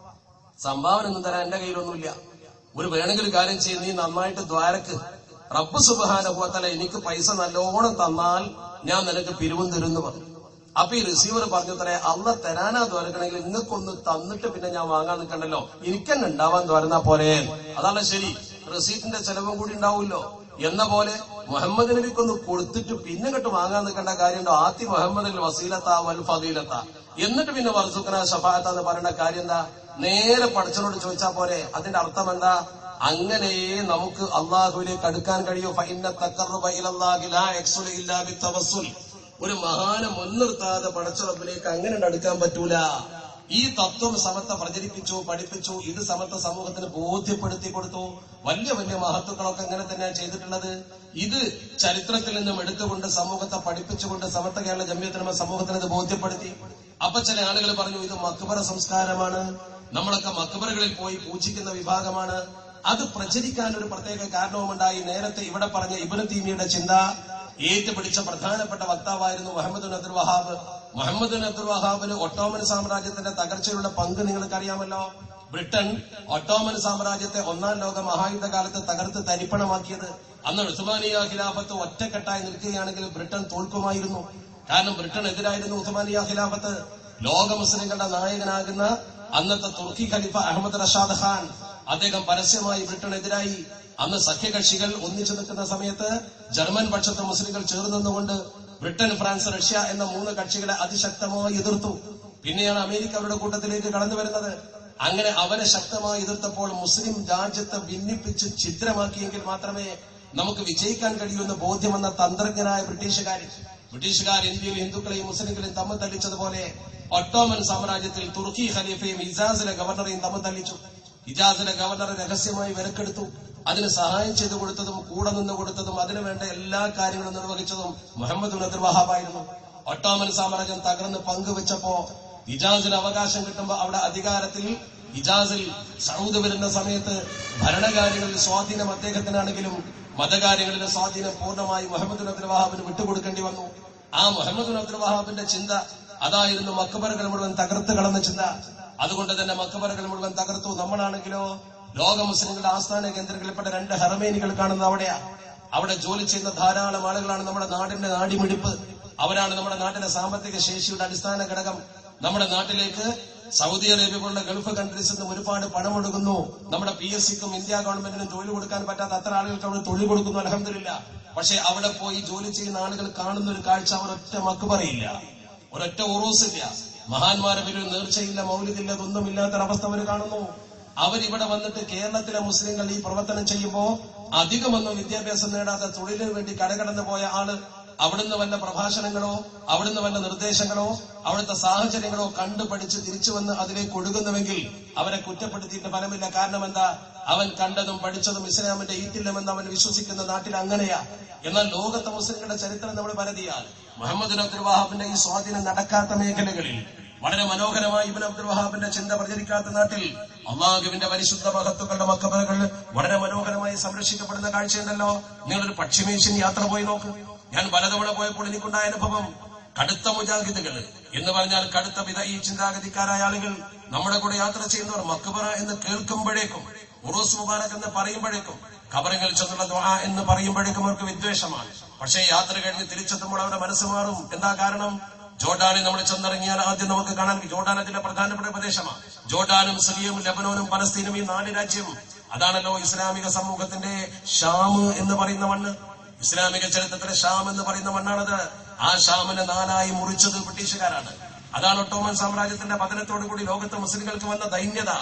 സംഭാവന ഒന്നും തരാൻ എന്റെ കയ്യിലൊന്നുമില്ല. ഒരു വേണമെങ്കിൽ കാര്യം ചെയ്ത് നീ നന്നായിട്ട് ദ്വാരക്ക്, റബ്ബ് സുബ്ഹാനഹു വ തആല എനിക്ക് പൈസ നല്ലോണം തന്നാൽ ഞാൻ നിനക്ക് പിരിവും തരുമെന്ന് പറഞ്ഞു. അപ്പൊ ഈ റിസീവർ പറഞ്ഞത്രേ, അള്ളാഹ് തരാനാ ദ്വാരക്കണമെങ്കിൽ നിങ്ങൾക്കൊന്ന് തന്നിട്ട് പിന്നെ ഞാൻ വാങ്ങാൻ നിൽക്കണ്ടല്ലോ, എനിക്കെന്നെ ഉണ്ടാവാൻ ദ്വാരന്നാ പോരെ. അതാണ് ശരി, റസീറ്റിന്റെ ചെലവും കൂടി ഉണ്ടാവുമല്ലോ. എന്ന പോലെ മുഹമ്മദ് നബിക്കൊന്ന് കൊടുത്തിട്ട് പിന്നെ ഇങ്ങോട്ട് വാങ്ങാൻ നിൽക്കേണ്ട കാര്യമുണ്ടോ? ആത്തി മുഹമ്മദിൽ വസീലത്ത വൽ ഫദീലത്ത എന്നിട്ട് പിന്നെ വർസുഖനാ ഷഫാഅത്ത് എന്ന് പറയുന്ന കാര്യം എന്താ? നേരെ പഠിച്ചവരോട് ചോദിച്ചാൽ പോരെ. അതിന്റെ അർത്ഥം എന്താ? അങ്ങനെ നമുക്ക് അള്ളാഹുവിലേക്ക് അടുക്കാൻ കഴിയൂ. ഫഇന്ന തഖറബ ഇലല്ലാഹി ലാ യഹ്സുലു ഇല്ലാ ബിത്തവസ്സുൽ. ഒരു മഹാനെ മുൻനിർത്താതെ പടച്ച റബ്ബിലേക്ക് അങ്ങനെ അടുക്കാൻ പറ്റൂല. ഈ തത്വം സമത്ത പ്രചരിപ്പിച്ചു, പഠിപ്പിച്ചു. ഇത് സമത്ത സമൂഹത്തിന് ബോധ്യപ്പെടുത്തി കൊടുത്തു. വലിയ വലിയ മഹത്തുക്കളൊക്കെ ഇങ്ങനെ തന്നെയാണ് ചെയ്തിട്ടുള്ളത്. ഇത് ചരിത്രത്തിൽ നിന്നും എടുത്തുകൊണ്ട് സമൂഹത്തെ പഠിപ്പിച്ചുകൊണ്ട് സമത്ത കേരള ജംഇയ്യത്തുൽ സമൂഹത്തിന് ഇത് ബോധ്യപ്പെടുത്തി. അപ്പൊ ചില ആളുകൾ പറഞ്ഞു ഇത് മക്ബറ സംസ്കാരമാണ്, നമ്മളൊക്കെ മക്ബറകളിൽ പോയി പൂജിക്കുന്ന വിഭാഗമാണ്. അത് പ്രചരിക്കാൻ ഒരു പ്രത്യേക കാരണവുമുണ്ടായി. നേരത്തെ ഇവിടെ പറഞ്ഞ ഇബ്നു തൈമിയുടെ ചിന്ത ഏറ്റുപിടിച്ച പ്രധാനപ്പെട്ട വക്താവായിരുന്നു Muhammad bin Abdul Wahhab. Muhammad bin Abdul വഹാബിന് ഒട്ടോമൻ സാമ്രാജ്യത്തിന്റെ തകർച്ചയിലുള്ള പങ്ക് നിങ്ങൾക്കറിയാമല്ലോ. ബ്രിട്ടൻ ഒട്ടോമൻ സാമ്രാജ്യത്തെ ഒന്നാം ലോക മഹായുദ്ധ കാലത്ത് തകർത്ത് തരിപ്പണമാക്കിയത്. അന്ന് ഉസ്മാനിയ ഖിലാഫത്ത് ഒറ്റക്കെട്ടായി നിൽക്കുകയാണെങ്കിൽ ബ്രിട്ടൻ തോൽക്കുമായിരുന്നു. കാരണം ബ്രിട്ടൻ എതിരായിരുന്നു ഉസ്മാനിയ ഖിലാഫത്ത്. ലോക മുസ്ലിങ്ങളുടെ നായകനാകുന്ന അന്നത്തെ തുർക്കി ഖലീഫ അഹമ്മദ് റഷാദ് ഖാൻ അദ്ദേഹം പരസ്യമായി ബ്രിട്ടനെതിരായി. അന്ന് സഖ്യകക്ഷികൾ ഒന്നിച്ചു നിൽക്കുന്ന സമയത്ത് ജർമ്മൻ പക്ഷത്ത് മുസ്ലിങ്ങൾ ചേർന്നുകൊണ്ട് ബ്രിട്ടൻ, ഫ്രാൻസ്, റഷ്യ എന്ന 3 കക്ഷികളെ അതിശക്തമായി എതിർത്തു. പിന്നെയാണ് അമേരിക്ക അവരുടെ കൂട്ടത്തിലേക്ക് കടന്നു വരുന്നത്. അങ്ങനെ അവരെ ശക്തമായി എതിർത്തപ്പോൾ മുസ്ലിം രാജ്യത്തെ ഭിന്നിപ്പിച്ച് ഛിദ്രമാക്കിയെങ്കിൽ മാത്രമേ നമുക്ക് വിജയിക്കാൻ കഴിയൂന്ന് ബോധ്യമെന്ന തന്ത്രജ്ഞനായ ബ്രിട്ടീഷുകാർ ഇന്ത്യയിൽ ഹിന്ദുക്കളെയും മുസ്ലിങ്ങളെയും തമ്മിൽ തല്ലിച്ചതുപോലെ ഒട്ടോമൻ സാമ്രാജ്യത്തിൽ തുർക്കി ഖലീഫയും ഇജാസിലെ ഗവർണറെയും തമ്മിൽ തല്ലിച്ചു. ഇജാസിലെ ഗവർണറെ രഹസ്യമായി വിലക്കെടുത്തു. അതിന് സഹായം ചെയ്തു കൊടുത്തതും കൂടെ നിന്ന് കൊടുത്തതും അതിനുവേണ്ട എല്ലാ കാര്യങ്ങളും നിർവഹിച്ചതും മുഹമ്മദ് ബിൻ അബ്ദുൽ വഹാബായിരുന്നു. ഒട്ടോമൻ സാമ്രാജ്യം തകർന്ന് പങ്കുവെച്ചപ്പോ ഇജാസിന് അവകാശം കിട്ടുമ്പോ അവിടെ അധികാരത്തിൽ ഇജാസിൽ സൗദ് വരുന്ന സമയത്ത് ഭരണകാര്യങ്ങളിൽ സ്വാധീനം അദ്ദേഹത്തിനാണെങ്കിലും മതകാര്യങ്ങളിലെ സ്വാധീനം പൂർണ്ണമായി മുഹമ്മദ് ബിൻ അബ്ദുൽ വഹാബിന് വിട്ടുകൊടുക്കേണ്ടി വന്നു. ആ മുഹമ്മദ് ബിൻ അബ്ദുൽ വഹാബിന്റെ ചിന്ത അതായിരുന്നു മക്ബറകൾ മുഴുവൻ തകർത്ത് കളന്ന ചിന്ത. അതുകൊണ്ട് തന്നെ മക്ബറകൾ മുഴുവൻ തകർത്തു. നമ്മളാണെങ്കിലോ ലോക മുസ്ലിങ്ങളുടെ ആസ്ഥാന കേന്ദ്രങ്ങളിൽപ്പെട്ട 2 ഹറമേനികൾ കാണുന്നത് അവിടെയാ. അവിടെ ജോലി ചെയ്യുന്ന ധാരാളം ആളുകളാണ് നമ്മുടെ നാടിന്റെ നാടിമിടിപ്പ്. അവരാണ് നമ്മുടെ നാട്ടിലെ സാമ്പത്തിക ശേഷിയുടെ അടിസ്ഥാന ഘടകം. നമ്മുടെ നാട്ടിലേക്ക് സൗദി അറേബ്യ പോലുള്ള ഗൾഫ് കൺട്രീസിൽ നിന്നും ഒരുപാട് പണം ഒഴുകുന്നു. നമ്മുടെ PSCക്കും ഇന്ത്യ ഗവൺമെന്റിനും തൊഴിൽ കൊടുക്കാൻ പറ്റാത്ത അത്ര ആളുകൾക്ക് അവിടെ തൊഴിൽ കൊടുക്കുന്നു, അൽഹംദുലില്ലാ. പക്ഷെ അവിടെ പോയി ജോലി ചെയ്യുന്ന ആളുകൾ കാണുന്ന ഒരു കാഴ്ച ഒരൊറ്റ മക്ബറയില്ല, ഒരൊറ്റ ഉറൂസില്ല, മഹാന്മാരെ പേരിൽ നേർച്ചയില്ല, മൗലിദില്ല, ഇതൊന്നുമില്ലാത്തൊരവസ്ഥ അവർ കാണുന്നു. അവരിവിടെ വന്നിട്ട് കേരളത്തിലെ മുസ്ലിങ്ങൾ ഈ പ്രവർത്തനം ചെയ്യുമ്പോ അധികമൊന്നും വിദ്യാഭ്യാസം നേടാതെ തൊഴിലിന് വേണ്ടി കടകടന്നു പോയ ആള് അവിടുന്ന് വല്ല പ്രഭാഷണങ്ങളോ അവിടുന്ന് വല്ല നിർദ്ദേശങ്ങളോ അവിടുത്തെ സാഹചര്യങ്ങളോ കണ്ടുപഠിച്ച് തിരിച്ചു വന്ന് അതിലേക്ക് ഒഴുകുന്നുവെങ്കിൽ അവരെ കുറ്റപ്പെടുത്തിയിട്ട് ഫലമില്ല. കാരണം എന്താ? അവൻ കണ്ടതും പഠിച്ചതും ഇസ്ലാമിന്റെ ഈറ്റില്ലമെന്ന് അവൻ വിശ്വസിക്കുന്ന നാട്ടിൽ അങ്ങനെയാ. എന്നാൽ ലോകത്തെ മുസ്ലിങ്ങളുടെ ചരിത്രം നമ്മൾ പരതിയാൽ മുഹമ്മദ് ബിൻ അബ്ദുൽ വഹാബിന്റെ ഈ സ്വാധീനം നടക്കാത്ത മേഖലകളിൽ വളരെ മനോഹരമായി ഇബ്നു അബ്ദുൽ വഹാബിന്റെ ചിന്ത പ്രചരിക്കാത്ത നാട്ടിൽ അള്ളാഹുവിന്റെ പരിശുദ്ധ മഹത്തുക്കളുടെ മക്ബറകൾ വളരെ മനോഹരമായി സംരക്ഷിക്കപ്പെടുന്ന കാഴ്ചയുണ്ടല്ലോ. നിങ്ങളൊരു പക്ഷിമേശൻ യാത്ര പോയി നോക്ക്. ഞാൻ പലതവണ പോയപ്പോൾ എനിക്കുണ്ടായ അനുഭവം, കടുത്ത മുജാഹിദുകൾ എന്ന് പറഞ്ഞാൽ കടുത്ത ഈ ചിന്താഗതിക്കാരായ ആളുകൾ നമ്മുടെ കൂടെ യാത്ര ചെയ്യുന്നവർ മക്ബറ എന്ന് കേൾക്കുമ്പോഴേക്കും, ഉറൂസ് മുബാറക് എന്ന് പറയുമ്പോഴേക്കും, ഖബറുകൾ ചെന്നുള്ള ദുആ എന്ന് പറയുമ്പോഴേക്കും അവർക്ക് വിദ്വേഷമാണ്. പക്ഷേ യാത്ര കഴിഞ്ഞ് തിരിച്ചെത്തുമ്പോൾ അവരുടെ മനസ്സ് മാറും. എന്താ കാരണം? ജോർഡാനിൽ നമ്മൾ ചെന്നിറങ്ങിയാൽ ആദ്യം നമുക്ക് കാണാൻ, ജോർഡാൻ അതിന്റെ പ്രധാനപ്പെട്ട പ്രദേശമാണ്. ജോർഡാനും സിറിയയും ലബനോനും പലസ്തീനും ഈ 4 രാജ്യം, അതാണല്ലോ ഇസ്ലാമിക സമൂഹത്തിന്റെ ഷാം എന്ന് പറയുന്ന മണ്ണ്. ഇസ്ലാമിക ചരിത്രത്തിലെ ഷാം എന്ന് പറയുന്ന മണ്ണാണത്. ആ ഷാമിനെ 4ആയി മുറിച്ചത് ബ്രിട്ടീഷുകാരാണ്. അതാണ് ഒട്ടോമൻ സാമ്രാജ്യത്തിന്റെ പതനത്തോടുകൂടി ലോകത്തെ മുസ്ലിങ്ങൾക്ക് വന്ന ദൈന്യത.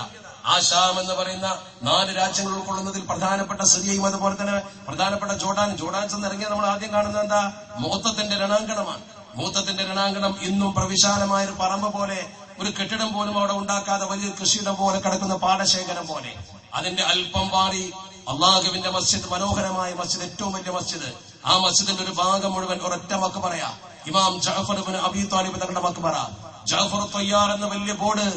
ആ ഷാം എന്ന് പറയുന്ന 4 രാജ്യങ്ങൾ ഉൾക്കൊള്ളുന്നതിൽ പ്രധാനപ്പെട്ട സിറിയയും അതുപോലെ തന്നെ പ്രധാനപ്പെട്ട ജോർഡാൻ ചെന്നിറങ്ങിയാൽ നമ്മൾ ആദ്യം കാണുന്നത് എന്താ? മുഹത്തത്തിന്റെ രണാങ്കണമാണ്. മുഹത്തത്തിന്റെ രണാങ്കണം ഇന്നും പ്രവിശാലമായ ഒരു പറമ്പ് പോലെ, ഒരു കെട്ടിടം പോലും അവിടെ ഉണ്ടാക്കാതെ വലിയൊരു കൃഷിയിടം പോലെ കിടക്കുന്ന പാടശേഖരം പോലെ. അതിന്റെ അല്പം മാറി അള്ളാഹുവിന്റെ മസ്ജിദ്, മനോഹരമായ മസ്ജിദ്, ഏറ്റവും വലിയ മസ്ജിദ്. ആ മസ്ജിദിന്റെ ഒരു ഭാഗം മുഴുവൻ ഒരൊറ്റ മക്ബറയാ. ഇമാം ജഅഫർ ഇബ്നു അബീ താലിബ് തങ്ങളുടെ മക്ബറ. ജഅഫർ തയ്യാർ എന്ന വലിയ ബോർഡ്,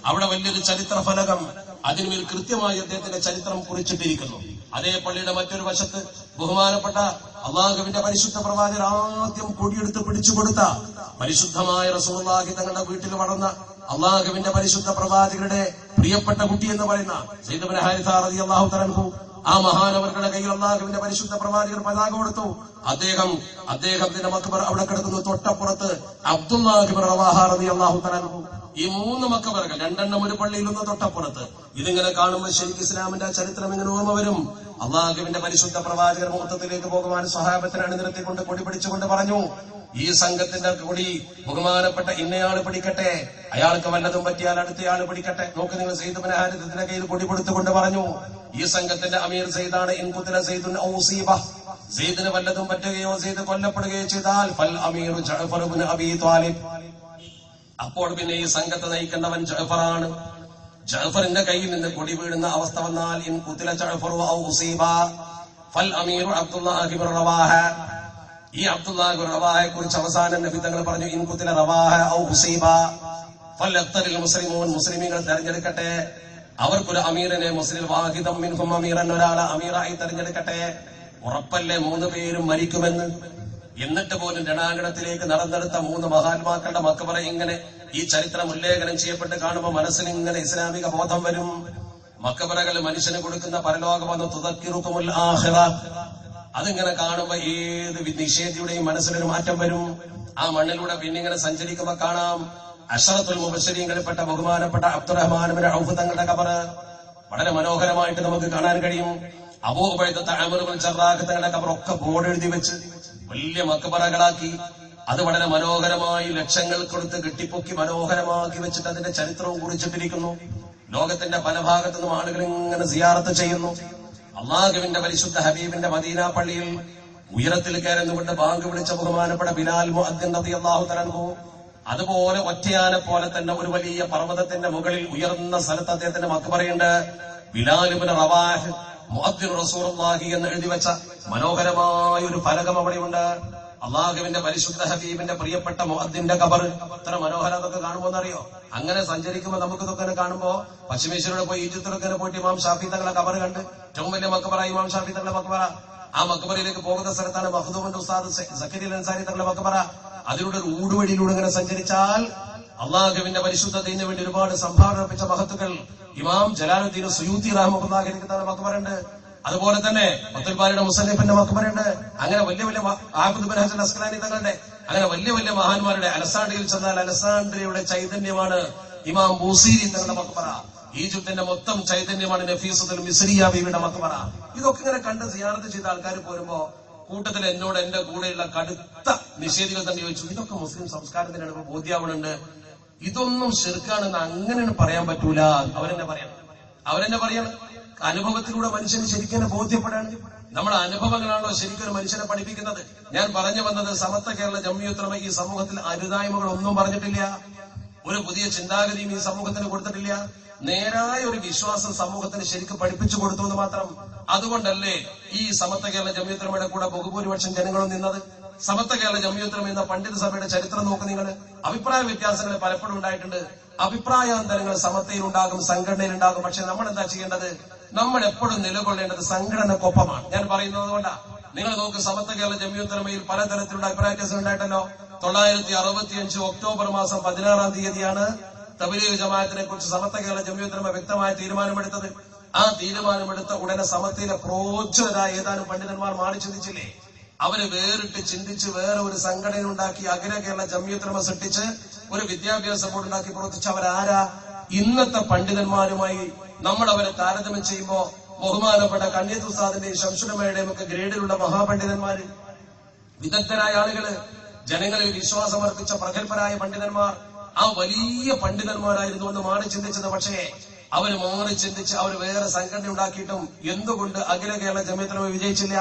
അവിടെ വലിയൊരു ചരിത്ര ഫലകം, അതിനുമേൽ കൃത്യമായി അദ്ദേഹത്തിന്റെ ചരിത്രം കുറിച്ചിട്ടിരിക്കുന്നു. അതേ പള്ളിയുടെ മറ്റൊരു വശത്ത് ബഹുമാനപ്പെട്ട അള്ളാഹുവിന്റെ പരിശുദ്ധ പ്രവാചകർ ആദ്യം കൊടിയെടുത്ത് പിടിച്ചുകൊടുത്ത പരിശുദ്ധമായ റസൂലുള്ളാഹി തങ്ങളുടെ വീട്ടിൽ വളർന്ന അള്ളാഹുവിന്റെ പരിശുദ്ധ പ്രവാചകരുടെ പ്രിയപ്പെട്ട കുട്ടി എന്ന് പറയുന്ന സയ്യിദ് ഇബ്നു ഹാരിസ റളിയല്ലാഹു തആല അൻഹു, ആ മഹാനവറുകളുടെ കയ്യിൽ അള്ളാഹുവിന്റെ പരിശുദ്ധ പ്രവാചകർ പതാക കൊടുത്തു. അദ്ദേഹത്തിന്റെ മക്ബറ അവിടെ കിടക്കുന്നു. തൊട്ടപ്പുറത്ത് അബ്ദുല്ലാഹി ഇബ്നു റവാഹ റളിയല്ലാഹു തആല അൻഹു. ഈ 3 മക്ബറകൾ, 2 ഒരു പള്ളിയിലൊന്ന് തൊട്ടപ്പുറത്ത്. ഇതിങ്ങനെ കാണുമ്പോൾ ശരിക്കും ഇസ്ലാമിന്റെ ചരിത്രം ഇങ്ങനെ ഓർമ്മ വരും. അള്ളാഹുവിന്റെ പരിശുദ്ധ പ്രവാചകർ മുഹത്തത്തിലേക്ക് പോകുവാൻ സ്വഹാബത്തിനെ അണിനിരത്തിക്കൊണ്ട് കൊടി പിടിച്ചുകൊണ്ട് പറഞ്ഞു, ഈ സംഘത്തിന്റെ കൊടി ബഹുമാനപ്പെട്ട ഇന്നയാള് പിടിക്കട്ടെ, അയാൾക്ക് വല്ലതും പറ്റിയാൽ അടുത്തയാള് പിടിക്കട്ടെ. നോക്ക് നിങ്ങൾ, സയ്യിദ് ഇബ്നു ഹാരിസയുടെ കയ്യിൽ കൊടി കൊടുത്തുകൊണ്ട് പറഞ്ഞു, ഈ സംഘത്തിന്റെ അമീർ സെയ്ദാണ്. ഇൻ ഖുതില സെയ്ദുൻ ഔ ഉസീബ, സെയ്ദിന് വല്ലതും പറ്റുകയോ സെയ്ദ് കൊല്ലപ്പെടുകയോ ചെയ്താൽ ഫൽ അമീറു ജഅഫർ ഇബ്നു അബീ ത്വാലിബ്, അപ്പോൾ പിന്നെ ഈ സംഘത്തെ നയിക്കേണ്ടവൻ ജഅഫറാണ്. ജഅഫറിന്റെ കയ്യിൽ നിന്ന് കൊടി വീഴുന്ന അവസ്ഥ വന്നാൽ ഇൻ ഖുതില ജഅഫർ ഔ ഉസീബ ഫൽ അമീറു അബ്ദുല്ലാഹി ഇബ്നു റവാഹ. ഈ അബ്ദുല്ലാഹി ഇബ്നു റവാഹയെ കുറിച്ച് അവസാനം നബി തങ്ങൾ പറഞ്ഞു ഇൻ ഖുതില റവാഹ ഔ ഉസീബ ഫലഖ്തറിൽ മുസ്ലിമൂൻ, മുസ്ലിമീങ്ങൾ തെരഞ്ഞെടുക്കട്ടെ അവർക്കൊരു അമീറിനെ, മുസ്ലിം വാഹിദം മിൻഹും അമീറൻ, ഒരാളെ അമീറായി തെരഞ്ഞെടുക്കട്ടെ. ഉറപ്പല്ലേ 3 പേരും മരിക്കുമെന്ന്? എന്നിട്ട് പോലും രണാങ്കണത്തിലേക്ക് നടന്നെടുത്ത 3 മഹാത്മാക്കളുടെ മക്ബറ ഇങ്ങനെ ഈ ചരിത്രം ഉല്ലേഖനം ചെയ്യപ്പെട്ട് കാണുമ്പോൾ മനസ്സിന് ഇങ്ങനെ ഇസ്ലാമിക ബോധം വരും. മക്ബറകൾ മനുഷ്യന് കൊടുക്കുന്ന പരലോകമെന്ന് തുദക്കിറുക്കുമുൽ ആഖിറ, അതിങ്ങനെ കാണുമ്പോ ഏത് നിഷേധിയുടെയും മനസ്സിലൊരു മാറ്റം വരും. ആ മണ്ണിലൂടെ പിന്നിങ്ങനെ സഞ്ചരിക്കുമ്പോ കാണാം അശറത്തുൽ മുബശ്ശരീങ്ങളിൽപ്പെട്ട ബഹുമാനപ്പെട്ട അബ്ദുറഹ്മാൻ ഇബ്നു ഔഫ് തങ്ങളുടെ ഖബർ വളരെ മനോഹരമായിട്ട് നമുക്ക് കാണാൻ കഴിയും. അബൂ ഉബൈദത്ത് അമർ ഇബ്നു ജറാഹ് തങ്ങളുടെ ഖബർ ഒക്കെ ബോർഡ് എഴുതി വെച്ച് വലിയ മക്ബറകളാക്കി അത് വളരെ മനോഹരമായി ലക്ഷങ്ങൾ കൊടുത്ത് കെട്ടിപ്പൊക്കി മനോഹരമാക്കി വെച്ചിട്ട് അതിന്റെ ചരിത്രവും കുറിച്ചിട്ടിരിക്കുന്നു. ലോകത്തിന്റെ പല ഭാഗത്തു നിന്നും ആളുകൾ ഇങ്ങനെ സിയാറത്ത് ചെയ്യുന്നു. അള്ളാഹുവിന്റെ പരിശുദ്ധ ഹബീബിന്റെ മദീന പള്ളിയിൽ ഉയരത്തിൽ കയറുന്നുകൊണ്ട് ബാങ്ക് വിളിച്ച ബഹുമാനപ്പെട്ട ബിലാൽ മുഅദ്ദിൻ റളിയല്ലാഹു തആല അൻഹു, അതുപോലെ ഒറ്റയാനെ പോലെ തന്നെ ഒരു വലിയ പർവ്വതത്തിന്റെ മുകളിൽ ഉയർന്ന സ്ഥലത്ത് അദ്ദേഹത്തിന്റെ മക്ബറയുണ്ട്. ബിലാൽ ഇബ്നു റവാഹ് മുഅദ്ദിൻ റസൂലുള്ളാഹി എന്ന് എഴുതി വെച്ച മനോഹരമായ ഒരു ഫലകം അവിടെയുണ്ട്. അള്ളാഹുവിന്റെ പരിശുദ്ധ ഹബീബിന്റെ പ്രിയപ്പെട്ട മുഅദ്ദിന്റെ ഖബർ എത്ര മനോഹരതൊക്കെ കാണുമ്പോന്നറിയോ? അങ്ങനെ സഞ്ചരിക്കുമ്പോ നമുക്ക് ഇതൊക്കെ കാണുമ്പോ പശ്ചിമേശ്വരയുടെ പോയി ഈജിപ്തിലൊക്കെ പോയിട്ട് ഇമാം ഷാഫി തങ്ങളുടെ ഖബർ കണ്ട്, ഏറ്റവും വലിയ മക്ബറ ഇമാം ഷാഫി തങ്ങളുടെ മക്ബറ. ആ മക്ബറയിലേക്ക് പോകുന്ന സ്ഥലത്താണ് മഖ്ദൂമിന്റെ ഉസ്താദ് സക്കരിയ അൻസാരി തങ്ങളുടെ മക്ബറ. അതിലൂടെ ഒരു ഊടുവഴിയിലൂടെ ഇങ്ങനെ സഞ്ചരിച്ചാൽ അള്ളാഹുവിന്റെ പരിശുദ്ധ ദീനിന് വേണ്ടി ഒരുപാട് സംഭാവന അർപ്പിച്ച മഹത്തുക്കൾ ഇമാം ജലാലുദ്ദീൻ സുയൂത്തി റഹ്മത്തുള്ളാഹി തങ്ങളുടെ മക്ബറുണ്ട്. അതുപോലെ തന്നെ അബ്ദുൽ ബാരിയുടെ മുസന്നിഫിന്റെ മക്ബറുണ്ട്. അങ്ങനെ വലിയ വലിയ ആഫിദ് ഇബ്നു ഹജർ അസ്ഖലാനി തങ്ങളുടെ അങ്ങനെ വലിയ വലിയ മഹാന്മാരുടെ അലസാൻഡ്രിയയിൽ ചെന്നാൽ അലസാൻഡ്രിയയുടെ ചൈതന്യമാണ് ഇമാം ബൂസീരി തങ്ങളുടെ മക്ബറ. ഈജിപ്തിന്റെ മൊത്തം ചൈതന്യമാണ് നഫീസത്തുൽ മിസ്രിയ ബീവിയുടെ മക്ബറ. ഇതൊക്കെ ഇങ്ങനെ കണ്ട് സിയാറത്ത് ചെയ്ത ആൾക്കാർ പോരുമ്പോ കൂട്ടത്തിൽ എന്നോട് എന്റെ കൂടെയുള്ള കടുത്ത നിഷേധികൾ തന്നെ ചോദിച്ചു, ഇതൊക്കെ മുസ്ലിം സംസ്കാരത്തിനാണ് ഇപ്പൊ ബോധ്യാവണുണ്ട്, ഇതൊന്നും ശിർക്കാണെന്ന് അങ്ങനെ പറയാൻ പറ്റൂല. അവരെന്നെ പറയണം. അനുഭവത്തിലൂടെ മനുഷ്യന് ശരിക്കും ബോധ്യപ്പെടാണ്. നമ്മുടെ അനുഭവങ്ങളാണല്ലോ ശരിക്കും ഒരു മനുഷ്യനെ പഠിപ്പിക്കുന്നത്. ഞാൻ പറഞ്ഞു വന്നത് സമസ്ത കേരള ജംഇയ്യത്തുൽ ഉലമ ഈ സമൂഹത്തിൽ അരുതായ്മകൾ ഒന്നും പറഞ്ഞിട്ടില്ല, ഒരു പുതിയ ചിന്താഗതിയും ഈ സമൂഹത്തിന് കൊടുത്തിട്ടില്ല. നേരായ ഒരു വിശ്വാസം സമൂഹത്തിന് ശരിക്കും പഠിപ്പിച്ചു കൊടുത്തു എന്ന് മാത്രം. അതുകൊണ്ടല്ലേ ഈ സമസ്ത കേരള ജംഇയ്യത്തുൽ ഉലമയുടെ കൂടെ ബഹുഭൂരിപക്ഷം ജനങ്ങളും നിന്നത്. സമസ്ത കേരള ജംഇയ്യത്തുൽ ഉലമ എന്ന പണ്ഡിത സഭയുടെ ചരിത്രം നോക്ക് നിങ്ങൾ. അഭിപ്രായ വ്യത്യാസങ്ങൾ പലപ്പോഴും ഉണ്ടായിട്ടുണ്ട്. അഭിപ്രായാന്തരങ്ങൾ സമസ്തയിൽ ഉണ്ടാകും, സംഘടനയിൽ ഉണ്ടാകും. പക്ഷെ നമ്മൾ എന്താ ചെയ്യേണ്ടത്? നമ്മൾ എപ്പോഴും നിലകൊള്ളേണ്ടത് സംഘടനക്കൊപ്പമാണ്. ഞാൻ പറയുന്നത് കൊണ്ടാ. നിങ്ങൾ നോക്ക്, സമസ്ത കേരള ജംഇയ്യത്തുൽ ഉലമയിൽ പലതരത്തിലുള്ള അഭിപ്രായ വ്യത്യാസം ഉണ്ടായിട്ടല്ലോ. 1965 ഒക്ടോബർ മാസം 16-ാം തീയതിയാണ് തബ്ലീഗ് ജമാഅത്തിനെ കുറിച്ച് സമസ്ത കേരള ജംഇയ്യത്തുൽ ഉലമ വ്യക്തമായ തീരുമാനമെടുത്തത്. ആ തീരുമാനമെടുത്ത ഉടനെ സമസ്തയിലെ പ്രോജ്വലരായ ഏതാനും പണ്ഡിതന്മാർ മാറി ചിന്തിച്ചില്ലേ? അവര് വേറിട്ട് ചിന്തിച്ച് വേറെ ഒരു സംഘടന ഉണ്ടാക്കി അഖില കേരള ജംഇയ്യത്തുൽ ഉലമ സൃഷ്ടിച്ച് ഒരു വിദ്യാഭ്യാസ ബോർഡ് ഉണ്ടാക്കി പ്രവർത്തിച്ച് അവരാരാ? ഇന്നത്തെ പണ്ഡിതന്മാരുമായി നമ്മൾ അവരെ താരതമ്യം ചെയ്യുമ്പോ ബഹുമാനപ്പെട്ട കണ്ണിയത്ത് ഉസ്താദിന്റെയും ശംസുലമയുടെയും ഒക്കെ ഗ്രേഡിലുള്ള മഹാപണ്ഡിതന്മാര്, വിദഗ്ധരായ ആളുകള്, ജനങ്ങളിൽ വിശ്വാസമർപ്പിച്ച പ്രഗത്ഭരായ പണ്ഡിതന്മാർ, ആ വലിയ പണ്ഡിതന്മാരായിരുന്നു എന്ന് മാറി ചിന്തിച്ചത്. പക്ഷേ അവര് മാറി ചിന്തിച്ച് അവർ വേറെ സംഘടന ഉണ്ടാക്കിയിട്ടും എന്തുകൊണ്ട് അഖില കേരള ജംഇയ്യത്തുൽ ഉലമ വിജയിച്ചില്ല?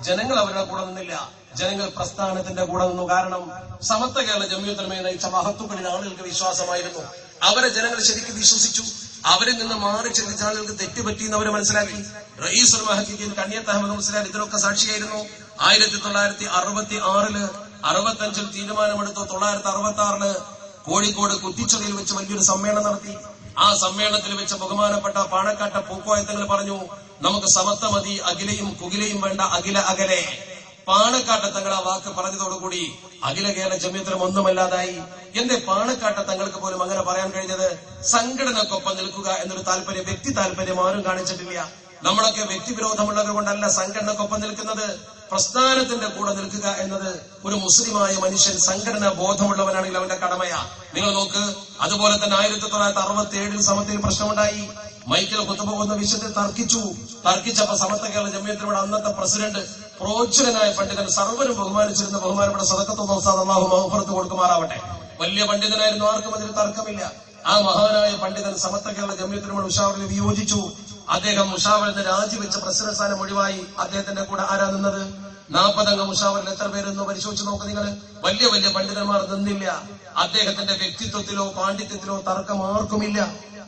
ജനങ്ങൾ അവരുടെ കൂടെ നിന്നില്ല, ജനങ്ങൾ പ്രസ്ഥാനത്തിന്റെ കൂടെ നിന്നു. കാരണം സമസ്ത കേരള ജംഇയ്യത്തുൽ ഉലമയെ നയിച്ച മഹത്തുക്കളിൽ ആളുകൾക്ക് വിശ്വാസമായിരുന്നു. അവരെ ജനങ്ങൾ ശരിക്കും വിശ്വസിച്ചു. അവരിൽ നിന്ന് മാറി ചിന്തിച്ച ആളുകൾക്ക് തെറ്റുപറ്റിയെന്ന് അവര് മനസ്സിലാക്കി. റഈസുൽ മുഹഖഖീൻ കണ്ണിയത്ത് അഹമ്മദ് മുസ്ലിയാർ ഇതിനൊക്കെ സാക്ഷിയായിരുന്നു. 1966 65 തീരുമാനമെടുത്തു. 1966 കോഴിക്കോട് കുറ്റിച്ചൊടിയിൽ വെച്ച് വലിയൊരു സമ്മേളനം നടത്തി. ആ സമ്മേളനത്തിൽ വെച്ച് ബഹുമാനപ്പെട്ട പാണക്കാട്ട പൂക്കോയത്തങ്ങൾ പറഞ്ഞു, നമുക്ക് സമസ്ത മതി, അഖിലയും കുകിലയും വേണ്ട, അഖില അകലെ. പാണക്കാട്ട തങ്ങൾ ആ വാക്ക് പറഞ്ഞതോടുകൂടി അഖില കേരള ജംഇയ്യത്തുൽ ഉലമ ഒന്നുമല്ലാതായി. എന്റെ പാണക്കാട്ട തങ്ങൾക്ക് പോലും അങ്ങനെ പറയാൻ കഴിഞ്ഞത്? സംഘടനക്കൊപ്പം നിൽക്കുക എന്നൊരു താല്പര്യം, വ്യക്തി താല്പര്യം ആരും കാണിച്ചിട്ടില്ല. നമ്മളൊക്കെ വ്യക്തിവിരോധമുള്ളത് കൊണ്ടല്ല സംഘടനക്കൊപ്പം നിൽക്കുന്നത്. പ്രസ്ഥാനത്തിന്റെ കൂടെ നിൽക്കുക എന്നത് ഒരു മുസ്ലിമായ മനുഷ്യൻ സംഘടന ബോധമുള്ളവനാണെങ്കിൽ അവന്റെ കടമയാ. നിങ്ങൾ നോക്ക്, അതുപോലെ തന്നെ 1967 സമസ്തയിൽ പ്രശ്നമുണ്ടായി. മൈക്കിൽ ഖുതുബ എന്ന വിഷയത്തിൽ തർക്കിച്ചപ്പോ സമസ്ത കേരള ജംഇയ്യത്തുൽ ഉലമയുടെ അന്നത്തെ പ്രസിഡന്റ്, പ്രോജ്വലനായ പണ്ഡിതൻ, സർവ്വരും ബഹുമാനിച്ചിരുന്ന ബഹുമാനപ്പെട്ട സദഖത്തുൽ ഉസ്താദ്, അല്ലാഹു മഗ്ഫിറത്ത് കൊടുക്കുമാറാവട്ടെ, വലിയ പണ്ഡിതനായിരുന്നു, ആർക്കും അതിൽ തർക്കമില്ല. ആ മഹാനായ പണ്ഡിതൻ സമസ്ത കേരള ജംഇയ്യത്തുൽ ഉലമയുടെ ഉഷാവറിൽ വിയോജിച്ചു. അദ്ദേഹം മുഷാവറിന് രാജിവെച്ച പ്രസിഡന്റ് സ്ഥാനം ഒഴിവായി. അദ്ദേഹത്തിന്റെ കൂടെ ആരാ നിന്നത്? 40 അംഗ മുഷാവറിൽ എത്ര പേരെന്ന് പരിശോധിച്ച് നോക്ക് നിങ്ങൾ. വലിയ വലിയ പണ്ഡിതന്മാർ നിന്നില്ല. അദ്ദേഹത്തിന്റെ വ്യക്തിത്വത്തിലോ പാണ്ഡിത്യത്തിലോ തർക്കം ആർക്കുമില്ല.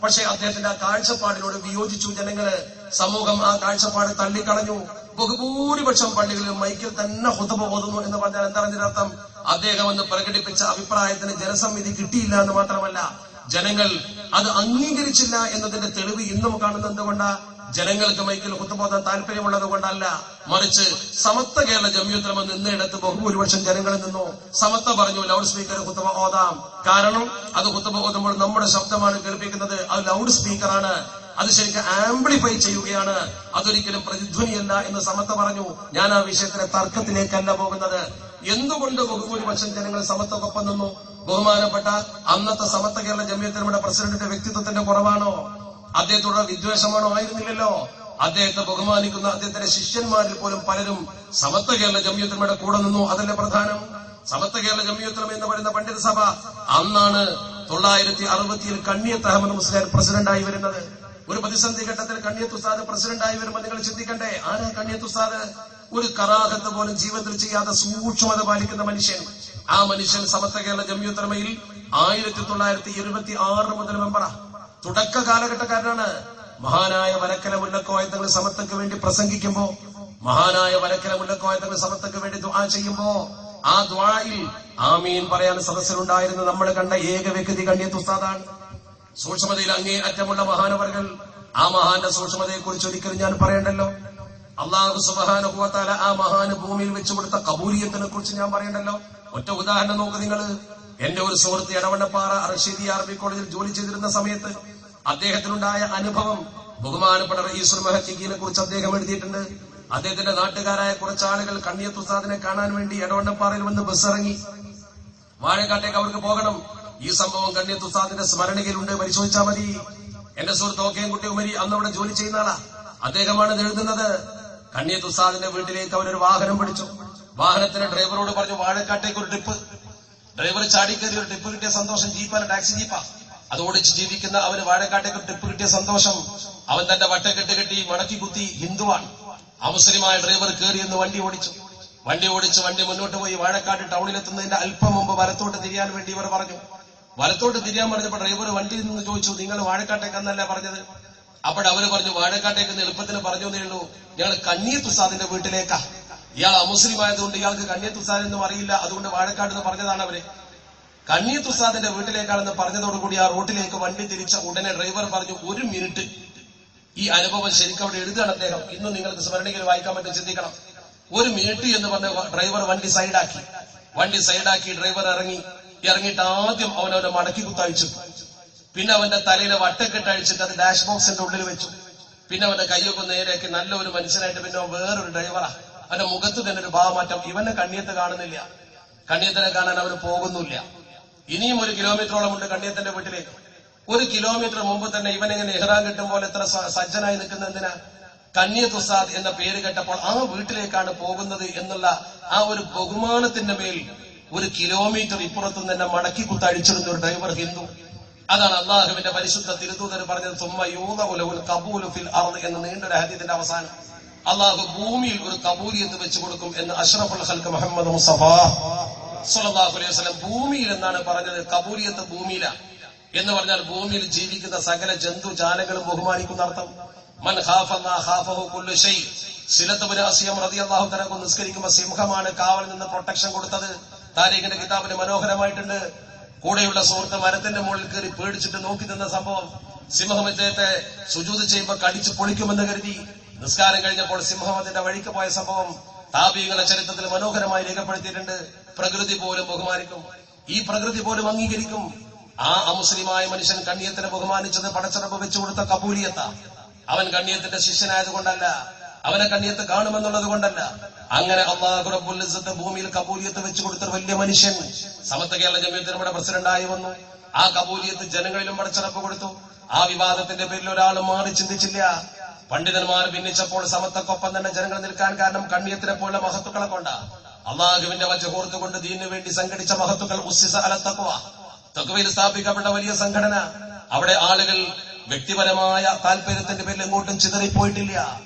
പക്ഷെ അദ്ദേഹത്തിന്റെ ആ കാഴ്ചപ്പാടിനോട് വിയോജിച്ചു ജനങ്ങള്. സമൂഹം ആ കാഴ്ചപ്പാട് തള്ളിക്കളഞ്ഞു. ബഹുഭൂരിപക്ഷം പള്ളികളിലും മൈക്കിൽ തന്നെ ഖുതുബ ഓതുന്നു എന്ന് പറഞ്ഞാൽ എന്താണ് അർത്ഥം? അദ്ദേഹം എന്ന് പ്രകടിപ്പിച്ച അഭിപ്രായത്തിന് ജനസമ്മതി കിട്ടിയില്ല എന്ന് മാത്രമല്ല, ജനങ്ങൾ അത് അംഗീകരിച്ചില്ല എന്നതിന്റെ തെളിവ് ഇന്നും കാണുന്നത് എന്തുകൊണ്ടാ? ജനങ്ങൾക്ക് മൈക്കിൽ ഖുതുബ ഓതാൻ താല്പര്യമുള്ളത് കൊണ്ടല്ല, മറിച്ച് സമത്വ കേരള ജംഇയ്യത്തുൽ ഉലമ നിന്നിടത്ത് ബഹുഭൂരിപക്ഷം ജനങ്ങളിൽ നിന്നു സമത്വ പറഞ്ഞു ലൗഡ് സ്പീക്കർ ഖുതുബ ഓതാം. കാരണം അത് ഖുതുബ ഓതുമ്പോൾ നമ്മുടെ ശബ്ദമാണ് കേൾപ്പിക്കുന്നത്. അത് ലൗഡ് സ്പീക്കറാണ്, അത് ശരിക്കും ആംപ്ലിഫൈ ചെയ്യുകയാണ്, അതൊരിക്കലും പ്രതിധ്വനിയല്ല എന്ന് സമത്വ പറഞ്ഞു. ഞാൻ ആ വിഷയത്തിലെ തർക്കത്തിലേക്കല്ല പോകുന്നത്. എന്തുകൊണ്ട് ബഹുഭൂരിപക്ഷം ജനങ്ങൾ സമത്വക്കൊപ്പം നിന്നു? ബഹുമാനപ്പെട്ട അന്നത്തെ സമത്വ കേരള ജംഇയ്യത്തുൽ ഉലമയുടെ പ്രസിഡന്റിന്റെ വ്യക്തിത്വത്തിന്റെ കുറവാണോ? അദ്ദേഹത്തോടുള്ള വിദ്വേഷമാണോ? ആയിരുന്നില്ലല്ലോ. അദ്ദേഹത്തെ ബഹുമാനിക്കുന്ന അദ്ദേഹത്തിന്റെ ശിഷ്യന്മാരിൽ പോലും പലരും സമത്വ കേരള ജംഇയ്യത്തുൽ ഉലമയുടെ കൂടെ നിന്നു. അതല്ലേ പ്രധാനം. സമത്വ കേരള ജംഇയ്യത്തുൽ ഉലമ എന്ന് പറയുന്ന പണ്ഡിത സഭ അന്നാണ് 960-ൽ കണ്ണിയത്ത് അഹമ്മദ് മുസ്ലിയാർ പ്രസിഡന്റായി വരുന്നത്. ഒരു പ്രതിസന്ധി ഘട്ടത്തിൽ കണ്ണിയത്ത് ഉസ്താദ് പ്രസിഡന്റായി വരുമ്പോൾ നിങ്ങൾ ചിന്തിക്കണ്ടേ, ആരാ കണ്ണിയത്ത് ഉസ്താദ്? ഒരു കറാഹത്ത് പോലും ജീവിതത്തിൽ ചെയ്യാതെ സൂക്ഷ്മത പാലിക്കുന്ന മനുഷ്യൻ. ആ മനുഷ്യൻ സമത്വ കേരള ജംഇയ്യത്തുൽ ഉലമയിൽ 1926 മുതൽ മെമ്പറാ. തുടക്ക കാലഘട്ടക്കാരനാണ്. മഹാനായ വരക്കല മുല്ലക്കോയ തങ്ങൾ സമത്വക്ക് വേണ്ടി പ്രസംഗിക്കുമ്പോ, മഹാനായ വരക്കല മുല്ലക്കോയ തങ്ങൾ സമത്വക്ക് വേണ്ടി ദുആ ചെയ്യുമ്പോ, ആ ദുആയിൽ ആമീൻ പറയാൻ സദസ്സിലുണ്ടായിരുന്ന നമ്മൾ കണ്ട ഏക വ്യക്തി കണ്ണിയത്ത് ഉസ്താദാണ്. സൂക്ഷ്മതയിൽ അങ്ങേ അറ്റമുള്ള മഹാനവർകൾ. ആ മഹാന്റെ സൂക്ഷ്മതയെ കുറിച്ച് ഒരിക്കലും ഞാൻ പറയണ്ടല്ലോ. അല്ലാഹു സുബ്ഹാനഹു വ തആല ആ മഹാന് ഭൂമിയിൽ വെച്ചു കൊടുത്ത കബൂലിയത്തിനെ കുറിച്ച് ഞാൻ പറയണ്ടല്ലോ. ഒറ്റ ഉദാഹരണം നോക്ക് നിങ്ങൾ. എന്റെ ഒരു സുഹൃത്ത് എടവണ്ണപ്പാറ റഷീദി അറബി കോളേജിൽ ജോലി ചെയ്തിരുന്ന സമയത്ത് അദ്ദേഹത്തിനുണ്ടായ അനുഭവം ബഹുമാനപ്പെട്ട റഈസുൽ മുഹഖഖീനെ കുറിച്ച് അദ്ദേഹം എഴുതിയിട്ടുണ്ട്. അദ്ദേഹത്തിന്റെ നാട്ടുകാരായ കുറച്ചാളുകൾ കണ്ണിയത്ത് ഉസ്താദിനെ കാണാൻ വേണ്ടി എടവണ്ണപ്പാറയിൽ വന്ന് ബസ് ഇറങ്ങി. വാഴക്കാട്ടേക്ക് അവർക്ക് പോകണം. ഈ സംഭവം കണ്ണിയത്ത് ഉസ്താദിന്റെ സ്മരണയിലുണ്ട്, പരിശോധിച്ചാൽ മതി. എന്റെ സുഹൃത്ത് ഓക്കേൻകുട്ടി ഉമരി അന്ന് അവിടെ ജോലി ചെയ്യുന്ന ആളാ. അദ്ദേഹമാണ് ഇത് എഴുതുന്നത്. കണ്ണിയത്ത് ഉസ്താദിന്റെ വീട്ടിലേക്ക് അവരൊരു വാഹനം പിടിച്ചു. വാഹനത്തിന് ഡ്രൈവറോട് പറഞ്ഞു വാഴക്കാട്ടേക്ക് ഒരു ട്രിപ്പ്. ഡ്രൈവർ ചാടിക്കയറി. ഒരു ട്രിപ്പ് കിട്ടിയ സന്തോഷം. ജീപ്പാണ്, ടാക്സി ജീപ്പാ. അത് ഓടിച്ച് ജീവിക്കുന്ന അവന് വാഴക്കാട്ടേക്ക് ട്രിപ്പ് കിട്ടിയ സന്തോഷം. അവൻ തന്റെ വട്ടക്കെട്ട് കെട്ടി മടക്കി കുത്തി. ഹിന്ദുവാണ്. അമുസ്ലിമായ ഡ്രൈവർ കയറി എന്ന് വണ്ടി ഓടിച്ചു. വണ്ടി മുന്നോട്ട് പോയി. വാഴക്കാട് ടൗണിലെത്തുന്നതിന്റെ അല്പം മുമ്പ് വലത്തോട്ട് തിരിയാൻ വേണ്ടി ഇവർ പറഞ്ഞു. വലത്തോട്ട് തിരിയാൻ പറഞ്ഞപ്പോ ഡ്രൈവർ വണ്ടിയിൽ നിന്ന് ചോദിച്ചു, നിങ്ങൾ വാഴക്കാട്ടേക്ക് എന്നല്ല പറഞ്ഞത്? അപ്പോഴവര് പറഞ്ഞു, വാഴക്കാട്ടേക്ക് എളുപ്പത്തിന് പറഞ്ഞേ ഉള്ളൂ, ഞങ്ങൾ കണ്ണിയത്ത് ഉസ്താദിന്റെ വീട്ടിലേക്കാ. ഇയാൾ അമുസ്ലിമായതുകൊണ്ട് ഇയാൾക്ക് കണ്ണിയത്ത് ഉസ്താദ് എന്നും അറിയില്ല, അതുകൊണ്ട് വാഴക്കാട് എന്ന് പറഞ്ഞതാണ് അവര്. കണ്ണിയത്ത് ഉസ്താദിന്റെ വീട്ടിലേക്കാണെന്ന് പറഞ്ഞതോടുകൂടി ആ റോട്ടിലേക്ക് വണ്ടി തിരിച്ച ഉടനെ ഡ്രൈവർ പറഞ്ഞു, 1 മിനിറ്റ്. ഈ അനുഭവം ശരിക്കും അവിടെ എഴുതുകയാണ് അദ്ദേഹം. ഇന്നും നിങ്ങൾക്ക് സ്മരണയിൽ വായിക്കാൻ പറ്റും, ചിന്തിക്കണം. 1 മിനിറ്റ് എന്ന് പറഞ്ഞ ഡ്രൈവർ വണ്ടി സൈഡാക്കി ഡ്രൈവർ ഇറങ്ങിയിട്ട് ആദ്യം അവനവന്റെ മടക്കി കുത്തഴിച്ചു. പിന്നെ അവന്റെ തലയിലെ വട്ടക്കെട്ട് അഴിച്ചിട്ട് അത് ഡാഷ് ബോക്സിന്റെ ഉള്ളിൽ വെച്ചു. പിന്നെ അവന്റെ കൈയൊക്കെ നേരെയാക്കി നല്ലൊരു മനുഷ്യനായിട്ട് പിന്നെ വേറൊരു ഡ്രൈവറാ. അവന്റെ മുഖത്ത് തന്നെ ഒരു ഭാവമാറ്റം. ഇവന്റെ കണ്ണിയത്ത് കാണുന്നില്ല, കണ്ണിയത്തിനെ കാണാൻ അവന് പോകുന്നില്ല. ഇനിയും 1 കിലോമീറ്ററോളം ഉണ്ട് കണ്ണിയത്തിന്റെ വീട്ടിലേക്ക്. 1 കിലോമീറ്റർ മുമ്പ് തന്നെ ഇവനെങ്ങനെ ഇഹ്റാം കിട്ടുമ്പോൾ എത്ര സജ്ജനായി നിൽക്കുന്ന എന്തിനാ? കണ്ണിയത്ത് ഉസ്താദ് എന്ന പേര് കേട്ടപ്പോൾ ആ വീട്ടിലേക്കാണ് പോകുന്നത് എന്നുള്ള ആ ഒരു ബഹുമാനത്തിന്റെ മേൽ 1 കിലോമീറ്റർ ഇപ്പുറത്തും തന്നെ മടക്കി കുത്തഴിച്ചിടുന്ന ഒരു ഡ്രൈവർ ഹിന്ദു. അതാണ് അള്ളാഹുവിന്റെ പരിശുദ്ധ തിരുദൂതർ പറഞ്ഞത്, സുമ്മ യൂദഉ ലഹുൽ ഖബൂലു ഫിൽ അർദ് എന്ന നീണ്ടൊരു ഹദീസിന്റെ അവസാനം അള്ളാഹു ഭൂമിയിൽ ഒരു കബൂലിയത്ത് വെച്ചു കൊടുക്കും എന്ന് അഷ്റഫുൽ ഖൽഖ് മുഹമ്മദ് മുസ്തഫ സ്വല്ലല്ലാഹു അലൈഹി വസല്ലം. ഭൂമിയിൽ എന്നാണ് പറഞ്ഞത്, കബൂലിയത്ത് ഭൂമിയില എന്ന് പറഞ്ഞാൽ ഭൂമിയിൽ ജീവിക്കുന്ന സകല ജന്തുജാലങ്ങളും ബഹുമാനിക്കുന്ന അർത്ഥം. മൻ ഖാഫല്ലാഹ ഖാഫഹു കുല്ലു ഷൈ. സിലത്ത് ബിൻ അസ്യം റളിയല്ലാഹു തആല നിസ്കരിക്കുമ്പോൾ സിംഹമാണ് കാവൽ നിന്ന് പ്രൊട്ടക്ഷൻ കൊടുത്തത്. താരീഖിന്റെ കിതാബിന് മനോഹരമായിട്ടുണ്ട്. കൂടെയുള്ള സുഹൃത്ത് മരത്തിന്റെ മുകളിൽ കയറി പേടിച്ചിട്ട് നോക്കി നിന്ന സംഭവം. സിംഹം ഇദ്ദേഹത്തെ സുജൂദ് ചെയ്യുമ്പോൾ കടിച്ചു പൊളിക്കുമെന്ന് കരുതി നിസ്കാരം കഴിഞ്ഞപ്പോൾ സിംഹം അതിന്റെ വഴിക്ക് പോയ സംഭവം താബീങ്ങളുടെ ചരിത്രത്തിൽ മനോഹരമായി രേഖപ്പെടുത്തിയിട്ടുണ്ട്. പ്രകൃതി പോലും ബഹുമാനിക്കും, ഈ പ്രകൃതി പോലും അംഗീകരിക്കും. ആ അമുസ്ലിമായ മനുഷ്യൻ കണ്ണിയത്തിനെ ബഹുമാനിച്ചത് പടച്ചറപ്പ് വെച്ചു കൊടുത്ത കബൂലിയത്ത. അവൻ കണ്ണിയത്തിന്റെ ശിഷ്യനായതുകൊണ്ടല്ല, അവനെ കണ്ണിയത്ത് കാണുമെന്നുള്ളത് കൊണ്ടല്ല. അങ്ങനെ അല്ലാഹു റബ്ബുൽ ഇസ്സത്ത് ഭൂമിയിൽ കബൂലിയത്ത് വെച്ചു കൊടുത്ത വലിയ മനുഷ്യൻ സമത്വ കേരള ജംഇയ്യത്ത് നമ്മുടെ പ്രസിഡന്റായി വന്നു. ആ കബൂലിയത്ത് ജനങ്ങളിലും പടച്ചറപ്പ് കൊടുത്തു. ആ വിവാദത്തിന്റെ പേരിൽ ഒരാൾ മാറി ചിന്തിച്ചില്ല. പണ്ഡിതന്മാർ ഭിന്നിച്ചപ്പോൾ സമത്വക്കൊപ്പം തന്നെ ജനങ്ങൾ നിൽക്കാൻ കാരണം കണ്ണിയത്തിനെ പോലെ മഹത്തുക്കളെ കൊണ്ട അള്ളാഹുവിന്റെ വജ് ഓർത്തുകൊണ്ട് ദീനു വേണ്ടി സംഘടിച്ച മഹത്തുക്കൾ ഉസ്സിസ അല തഖ്വ, തഖ്വയിൽ സ്ഥാപിക്കപ്പെട്ട വലിയ സംഘടന. അവിടെ ആളുകൾ വ്യക്തിപരമായ താല്പര്യത്തിന്റെ പേരിൽ എങ്ങോട്ടും ചിതറിപ്പോയിട്ടില്ല.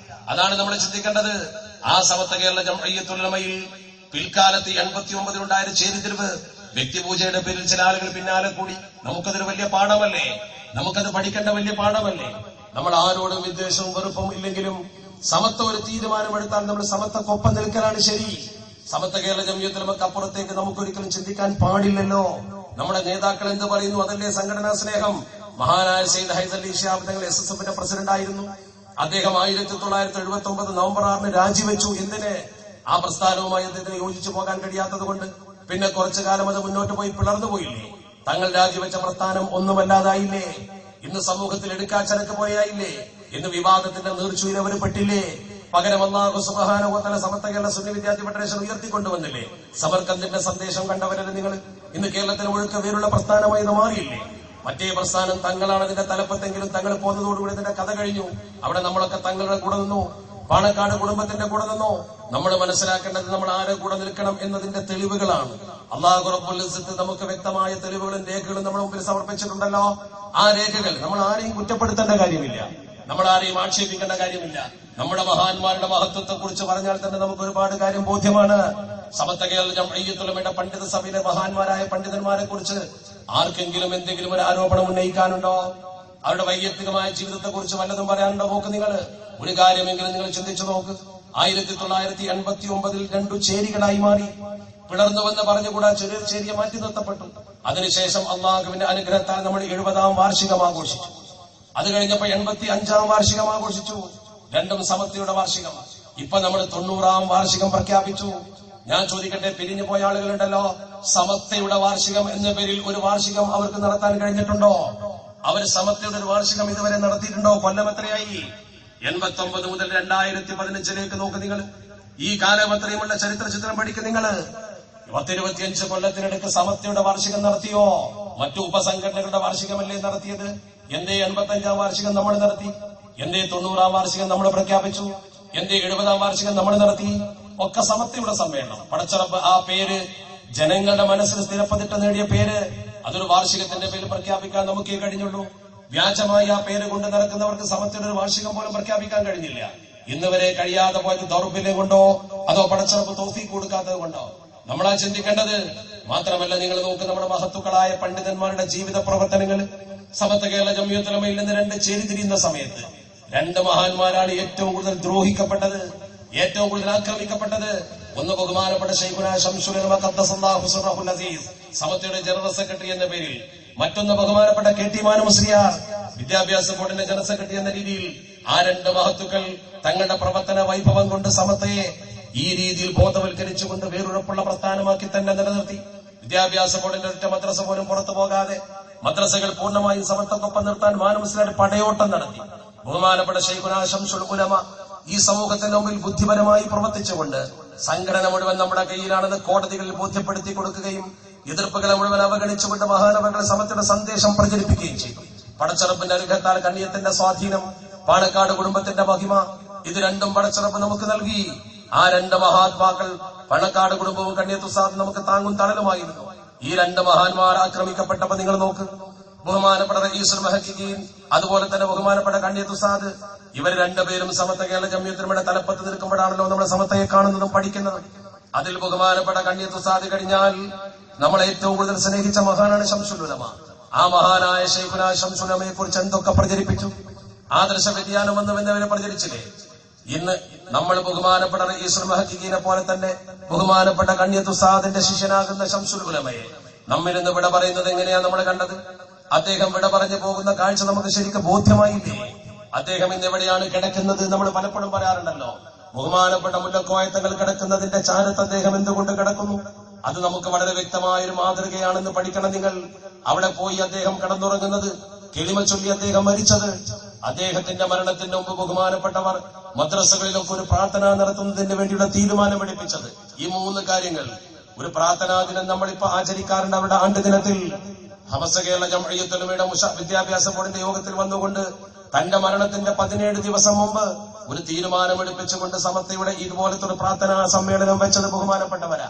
അതാണ് നമ്മൾ ചിന്തിക്കേണ്ടത്. ആ സമത്വ കേരള ജംഇയ്യത്തുൽ ഉലമയിൽ പിൽക്കാലത്ത് 89-ലുണ്ടായ ചേരിതിരിവ് വ്യക്തിപൂജയുടെ പേരിൽ ചില ആളുകൾ പിന്നാലെ കൂടി. നമുക്കതൊരു വലിയ പാഠമല്ലേ? നമുക്കത് പഠിക്കേണ്ട വലിയ പാഠമല്ലേ? നമ്മൾ ആരോടും വിദ്വേഷവും വെറുപ്പും ഇല്ലെങ്കിലും സമത്വം ഒരു തീരുമാനമെടുത്താൽ നമ്മൾ സമത്വക്കൊപ്പം നിൽക്കലാണ് ശരി. സമത്വ കേരള ജംഇയ്യത്തുൽ ഉലമക്ക് അപ്പുറത്തേക്ക് നമുക്കൊരിക്കലും ചിന്തിക്കാൻ പാടില്ലല്ലോ. നമ്മുടെ നേതാക്കൾ എന്ത് പറയുന്നു? അതല്ലേ സംഘടനാ സ്നേഹം. മഹാനായ സയ്യിദ് ഹൈദരലി ശിഹാബ് തങ്ങൾ SSFന്റെ പ്രസിഡന്റ് ആയിരുന്നു. അദ്ദേഹം 1979 നവംബർ 6 രാജിവെച്ചു. എന്തിന്? ആ പ്രസ്ഥാനവുമായി അദ്ദേഹത്തിന് യോജിച്ചു പോകാൻ കഴിയാത്തത് കൊണ്ട്. പിന്നെ കുറച്ചു കാലം അത് മുന്നോട്ട് പോയി പിളർന്നു പോയില്ലേ? തങ്ങൾ രാജിവെച്ച പ്രസ്ഥാനം ഒന്നുമല്ലാതായില്ലേ? ഇന്ന് സമൂഹത്തിൽ എടുക്കാച്ചരക്ക് പോയായില്ലേ? ഇന്ന് വിവാദത്തിന്റെ നീർച്ചൂരിൽ അവർ പെട്ടില്ലേ? പകരം അല്ലാഹു സുബ്ഹാനഹു വ തആല സമത്വ കേരള സുന്നി വിദ്യാർത്ഥി ഫെഡറേഷൻ ഉയർത്തിക്കൊണ്ടുവന്നില്ലേ? സമർക്കന്ദിന്റെ സന്ദേശം കണ്ടവരല്ലേ നിങ്ങൾ? ഇന്ന് കേരളത്തിൽ മുഴുക്ക വേറുള്ള പ്രസ്ഥാനമായി ഇത് മാറിയില്ലേ? മറ്റേ പ്രസ്ഥാനം തങ്ങളാണ് അതിന്റെ തലപ്പത്തെങ്കിലും തങ്ങൾ പോന്നതോടുകൂടി ഇതിന്റെ കഥ കഴിഞ്ഞു. അവിടെ നമ്മളൊക്കെ തങ്ങളുടെ കൂടെ നിന്നു. പാണക്കാട് കുടുംബത്തിന്റെ കൂടെ നിന്നോ? നമ്മൾ മനസ്സിലാക്കേണ്ടത് നമ്മൾ ആരെ കൂടെ നിൽക്കണം എന്നതിന്റെ തെളിവുകളാണ്. അല്ലാഹു റബ്ബുൽ ഇസ്സത്ത് നമുക്ക് വ്യക്തമായ തെളിവുകളും രേഖകളും നമ്മുടെ മുമ്പിൽ സമർപ്പിച്ചിട്ടുണ്ടല്ലോ. ആ രേഖകൾ നമ്മൾ ആരെയും കുറ്റപ്പെടുത്തേണ്ട കാര്യമില്ല, നമ്മൾ ആരെയും ആക്ഷേപിക്കേണ്ട കാര്യമില്ല. നമ്മുടെ മഹാന്മാരുടെ മഹത്വത്തെ കുറിച്ച് പറഞ്ഞാൽ തന്നെ നമുക്ക് ഒരുപാട് കാര്യം ബോധ്യമാണ്. സമത്വ കേരള ജംഇയ്യത്തുൽ ഉലമയുടെ പണ്ഡിത സഭയിലെ മഹാന്മാരായ പണ്ഡിതന്മാരെ കുറിച്ച് ആർക്കെങ്കിലും എന്തെങ്കിലും ഒരു ആരോപണം ഉന്നയിക്കാനുണ്ടോ? അവരുടെ വൈയക്തികമായ ജീവിതത്തെ കുറിച്ച് വല്ലതും പറയാനുണ്ടോ? നോക്ക് നിങ്ങൾ ഒരു കാര്യമെങ്കിലും നിങ്ങൾ ചിന്തിച്ചു നോക്ക്. 1989 രണ്ടു ചേരികളായി മാറി. പിളർന്നുവെന്ന് പറഞ്ഞുകൂടാ, ചെറിയൊരു ചേരിയെ മാറ്റി നിർത്തപ്പെട്ടു. അതിനുശേഷം അള്ളാഹുവിന്റെ അനുഗ്രഹത്താൽ നമ്മൾ 70-ാം വാർഷികം ആഘോഷിച്ചു. അത് കഴിഞ്ഞപ്പോ 85-ാം വാർഷികം ആഘോഷിച്ചു. രണ്ടും സമത്വയുടെ വാർഷികം. ഇപ്പൊ നമ്മൾ 90-ാം വാർഷികം പ്രഖ്യാപിച്ചു. ഞാൻ ചോദിക്കട്ടെ, പിരിഞ്ഞു പോയ ആളുകളുണ്ടല്ലോ, സമത്വയുടെ വാർഷികം എന്ന പേരിൽ ഒരു വാർഷികം അവർക്ക് നടത്താൻ കഴിഞ്ഞിട്ടുണ്ടോ? അവർ സമത്വയുടെ ഒരു വാർഷികം ഇതുവരെ നടത്തിയിട്ടുണ്ടോ? കൊല്ലം എത്രയായി? 89 മുതൽ 2015 നോക്ക് നിങ്ങൾ. ഈ കാലം അത്രയുമുള്ള ചരിത്ര ചിത്രം പഠിക്കും നിങ്ങൾ. 25 കൊല്ലത്തിനിടയ്ക്ക് സമത്വയുടെ വാർഷികം നടത്തിയോ? മറ്റു ഉപസംഘടനകളുടെ വാർഷികമല്ലേ നടത്തിയത്? എന്തേ 85-ാം വാർഷികം നമ്മൾ നടത്തി? എന്തേ 90-ാം വാർഷികം നമ്മൾ പ്രഖ്യാപിച്ചു? എന്തേ 70-ാം വാർഷികം നമ്മൾ നടത്തി? ഒക്കെ സമത്വയുടെ സമ്മേളനം. പടച്ചുറപ്പ് ആ പേര് ജനങ്ങളുടെ മനസ്സിൽ സ്ഥിരപ്പതിട്ട് നേടിയ പേര്, അതൊരു വാർഷികത്തിന്റെ പേര് പ്രഖ്യാപിക്കാൻ നമുക്കേ കഴിഞ്ഞുള്ളൂ. വ്യാജമായി ആ പേര് കൊണ്ട് നടക്കുന്നവർക്ക് സമത്വയുടെ ഒരു വാർഷികം പോലും പ്രഖ്യാപിക്കാൻ കഴിഞ്ഞില്ല. ഇന്ന് വരെ കഴിയാതെ പോയത് ദൗർബല്യം കൊണ്ടോ അതോ പടച്ചുറപ്പ് തൗഫീഖ് കൊടുക്കാത്തത് കൊണ്ടോ? നമ്മളാ ചിന്തിക്കേണ്ടത്. മാത്രമല്ല, നിങ്ങൾ നോക്ക്, നമ്മുടെ മഹത്തുക്കളായ പണ്ഡിതന്മാരുടെ ജീവിത പ്രവർത്തനങ്ങൾ. സമത്വ കേരള ജംഇയ്യത്തുൽ ഉലമയിൽ നിന്ന് രണ്ട് ചേരിതിരിയുന്ന സമയത്ത് രണ്ട് മഹാന്മാരാണ് ഏറ്റവും കൂടുതൽ ദ്രോഹിക്കപ്പെട്ടത്, ഏറ്റവും കൂടുതൽ ആക്രമിക്കപ്പെട്ടത്. ഒന്ന് ബഹുമാനപ്പെട്ട ശൈഖുനാ ശംസുൽ ഉലമ ഖദ്ദസല്ലാഹു സിർറഹുൽ അസീസ്, സമത്വയുടെ ജനറൽ സെക്രട്ടറി എന്ന പേരിൽ. മറ്റൊന്ന് ബഹുമാനപ്പെട്ട KT മാനു മുസ്ലിയാർ, വിദ്യാഭ്യാസ ബോർഡിന്റെ ജനറൽ സെക്രട്ടറി എന്ന രീതിയിൽ. ആ രണ്ട് മഹത്തുക്കൾ തങ്ങളുടെ പ്രവർത്തന വൈഭവം കൊണ്ട് സമത്വയെ ഈ രീതിയിൽ ബോധവൽക്കരിച്ചുകൊണ്ട് വേറുറപ്പുള്ള പ്രസ്ഥാനമാക്കി തന്നെ നിലനിർത്തി. വിദ്യാഭ്യാസ ബോർഡിന്റെ ഒറ്റ മദ്രസ പോലും പുറത്തു പോകാതെ മദ്രസകൾ പൂർണ്ണമായും സമത്വക്കൊപ്പം നിർത്താൻ മാനു മുസ്ലിയാർ പടയോട്ടം നടത്തി. ബഹുമാനപ്പെട്ട ശൈഖുനാ ശംസുൽ ഉലമ ഈ സമൂഹത്തിന്റെ മുമ്പിൽ ബുദ്ധിപരമായി പ്രവർത്തിച്ചുകൊണ്ട് സംഘടന മുഴുവൻ നമ്മുടെ കയ്യിലാണെന്ന് കോടതികളിൽ ബോധ്യപ്പെടുത്തി കൊടുക്കുകയും എതിർപ്പുകളെ മുഴുവൻ അവഗണിച്ചുകൊണ്ട് മഹാനവരുടെ സമത്വയുടെ സന്ദേശം പ്രചരിപ്പിക്കുകയും ചെയ്തു. പടച്ചുറപ്പിന്റെ അനുഗ്രഹത്താൽ കണ്ണിയത്തിന്റെ സ്വാധീനം, പാണക്കാട് കുടുംബത്തിന്റെ മഹിമ, ഇത് രണ്ടും പടച്ചുറപ്പ് നമുക്ക് നൽകി. ആ രണ്ട് മഹാത്മാക്കൾ, പാണക്കാട് കുടുംബവും കണ്ണിയത്ത് ഉസ്താദും നമുക്ക് താങ്ങും തണലുമായിരുന്നു. ഈ രണ്ട് മഹാന്മാർ ആക്രമിക്കപ്പെട്ടപ്പോ നിങ്ങൾ നോക്ക്, ബഹുമാനപ്പെട്ട റഈസുൽ മുഹഖഖീൻ അതുപോലെ തന്നെ ബഹുമാനപ്പെട്ട കണ്ണിയത്ത് ഉസ്താദ്, ഇവർ രണ്ടുപേരും സമത്വ കേരള ജംഇയ്യത്തുൽ ഉലമയുടെ തലപ്പത്ത് നിൽക്കുമ്പോഴാണല്ലോ നമ്മൾ സമത്വയെ കാണുന്നതും പഠിക്കുന്നതും. അതിൽ ബഹുമാനപ്പെട്ട കണ്ണിയത്ത് ഉസ്താദ് കഴിഞ്ഞാൽ നമ്മളെ ഏറ്റവും കൂടുതൽ സ്നേഹിച്ച മഹാനാണ് ശംസുൽ ഉലമ. ആ മഹാനായ ശൈഖുനാ ശംസുൽ ഉലമയെ കുറിച്ച് എന്തൊക്കെ പ്രചരിപ്പിച്ചു. ആദർശ വ്യതിയാനം വന്നുവെന്നവരെ പ്രചരിച്ചില്ലേ? ഇന്ന് നമ്മൾ ബഹുമാനപ്പെട്ട റഈസുൽ മുഹഖഖീനെ പോലെ തന്നെ ബഹുമാനപ്പെട്ട കണ്ണിയത്ത് ഉസ്താദിന്റെ ശിഷ്യനാകുന്ന ശംസുൽ ഉലമയെ നമ്മിരുന്ന് വിട പറയുന്നത് എങ്ങനെയാ നമ്മൾ കണ്ടത്? അദ്ദേഹം വിട പറഞ്ഞു പോകുന്ന കാഴ്ച നമുക്ക് ശരിക്കും ബോധ്യമായില്ലേ? അദ്ദേഹം ഇന്ന് എവിടെയാണ് കിടക്കുന്നത്? നമ്മൾ പലപ്പോഴും പറയാറുണ്ടല്ലോ, ബഹുമാനപ്പെട്ട മുല്ലക്കോയത്തങ്ങൾ കിടക്കുന്നതിന്റെ ചാരത്ത് അദ്ദേഹം എന്തുകൊണ്ട് കിടക്കുന്നു? അത് നമുക്ക് വളരെ വ്യക്തമായൊരു മാതൃകയാണെന്ന് പഠിക്കണം നിങ്ങൾ. അവിടെ പോയി അദ്ദേഹം കിടന്നുറങ്ങുന്നത്, കെളിമ ചൊല്ലി അദ്ദേഹം മരിച്ചത്. അദ്ദേഹത്തിന്റെ മരണത്തിന്റെ മുമ്പ് ബഹുമാനപ്പെട്ടവർ മദ്രസകളിലൊക്കെ ഒരു പ്രാർത്ഥന നടത്തുന്നതിന് വേണ്ടിയുള്ള തീരുമാനമെടുപ്പിച്ചത് ഈ മൂന്ന് കാര്യങ്ങൾ. ഒരു പ്രാർത്ഥനാ ദിനം നമ്മളിപ്പോ ആചരിക്കാറുണ്ട്. അവരുടെ ആണ്ടുദിനത്തിൽ ഹമസ കേരള ജംഇയ്യത്തുൽ ഉലമയുടെ വിദ്യാഭ്യാസ ബോർഡിന്റെ യോഗത്തിൽ വന്നുകൊണ്ട് തന്റെ മരണത്തിന്റെ 17 ദിവസം മുമ്പ് ഒരു തീരുമാനമെടുപ്പിച്ചുകൊണ്ട് സമത്വയുടെ ഇതുപോലത്തെ ഒരു പ്രാർത്ഥനാ സമ്മേളനം വെച്ചത് ബഹുമാനപ്പെട്ടവരാ.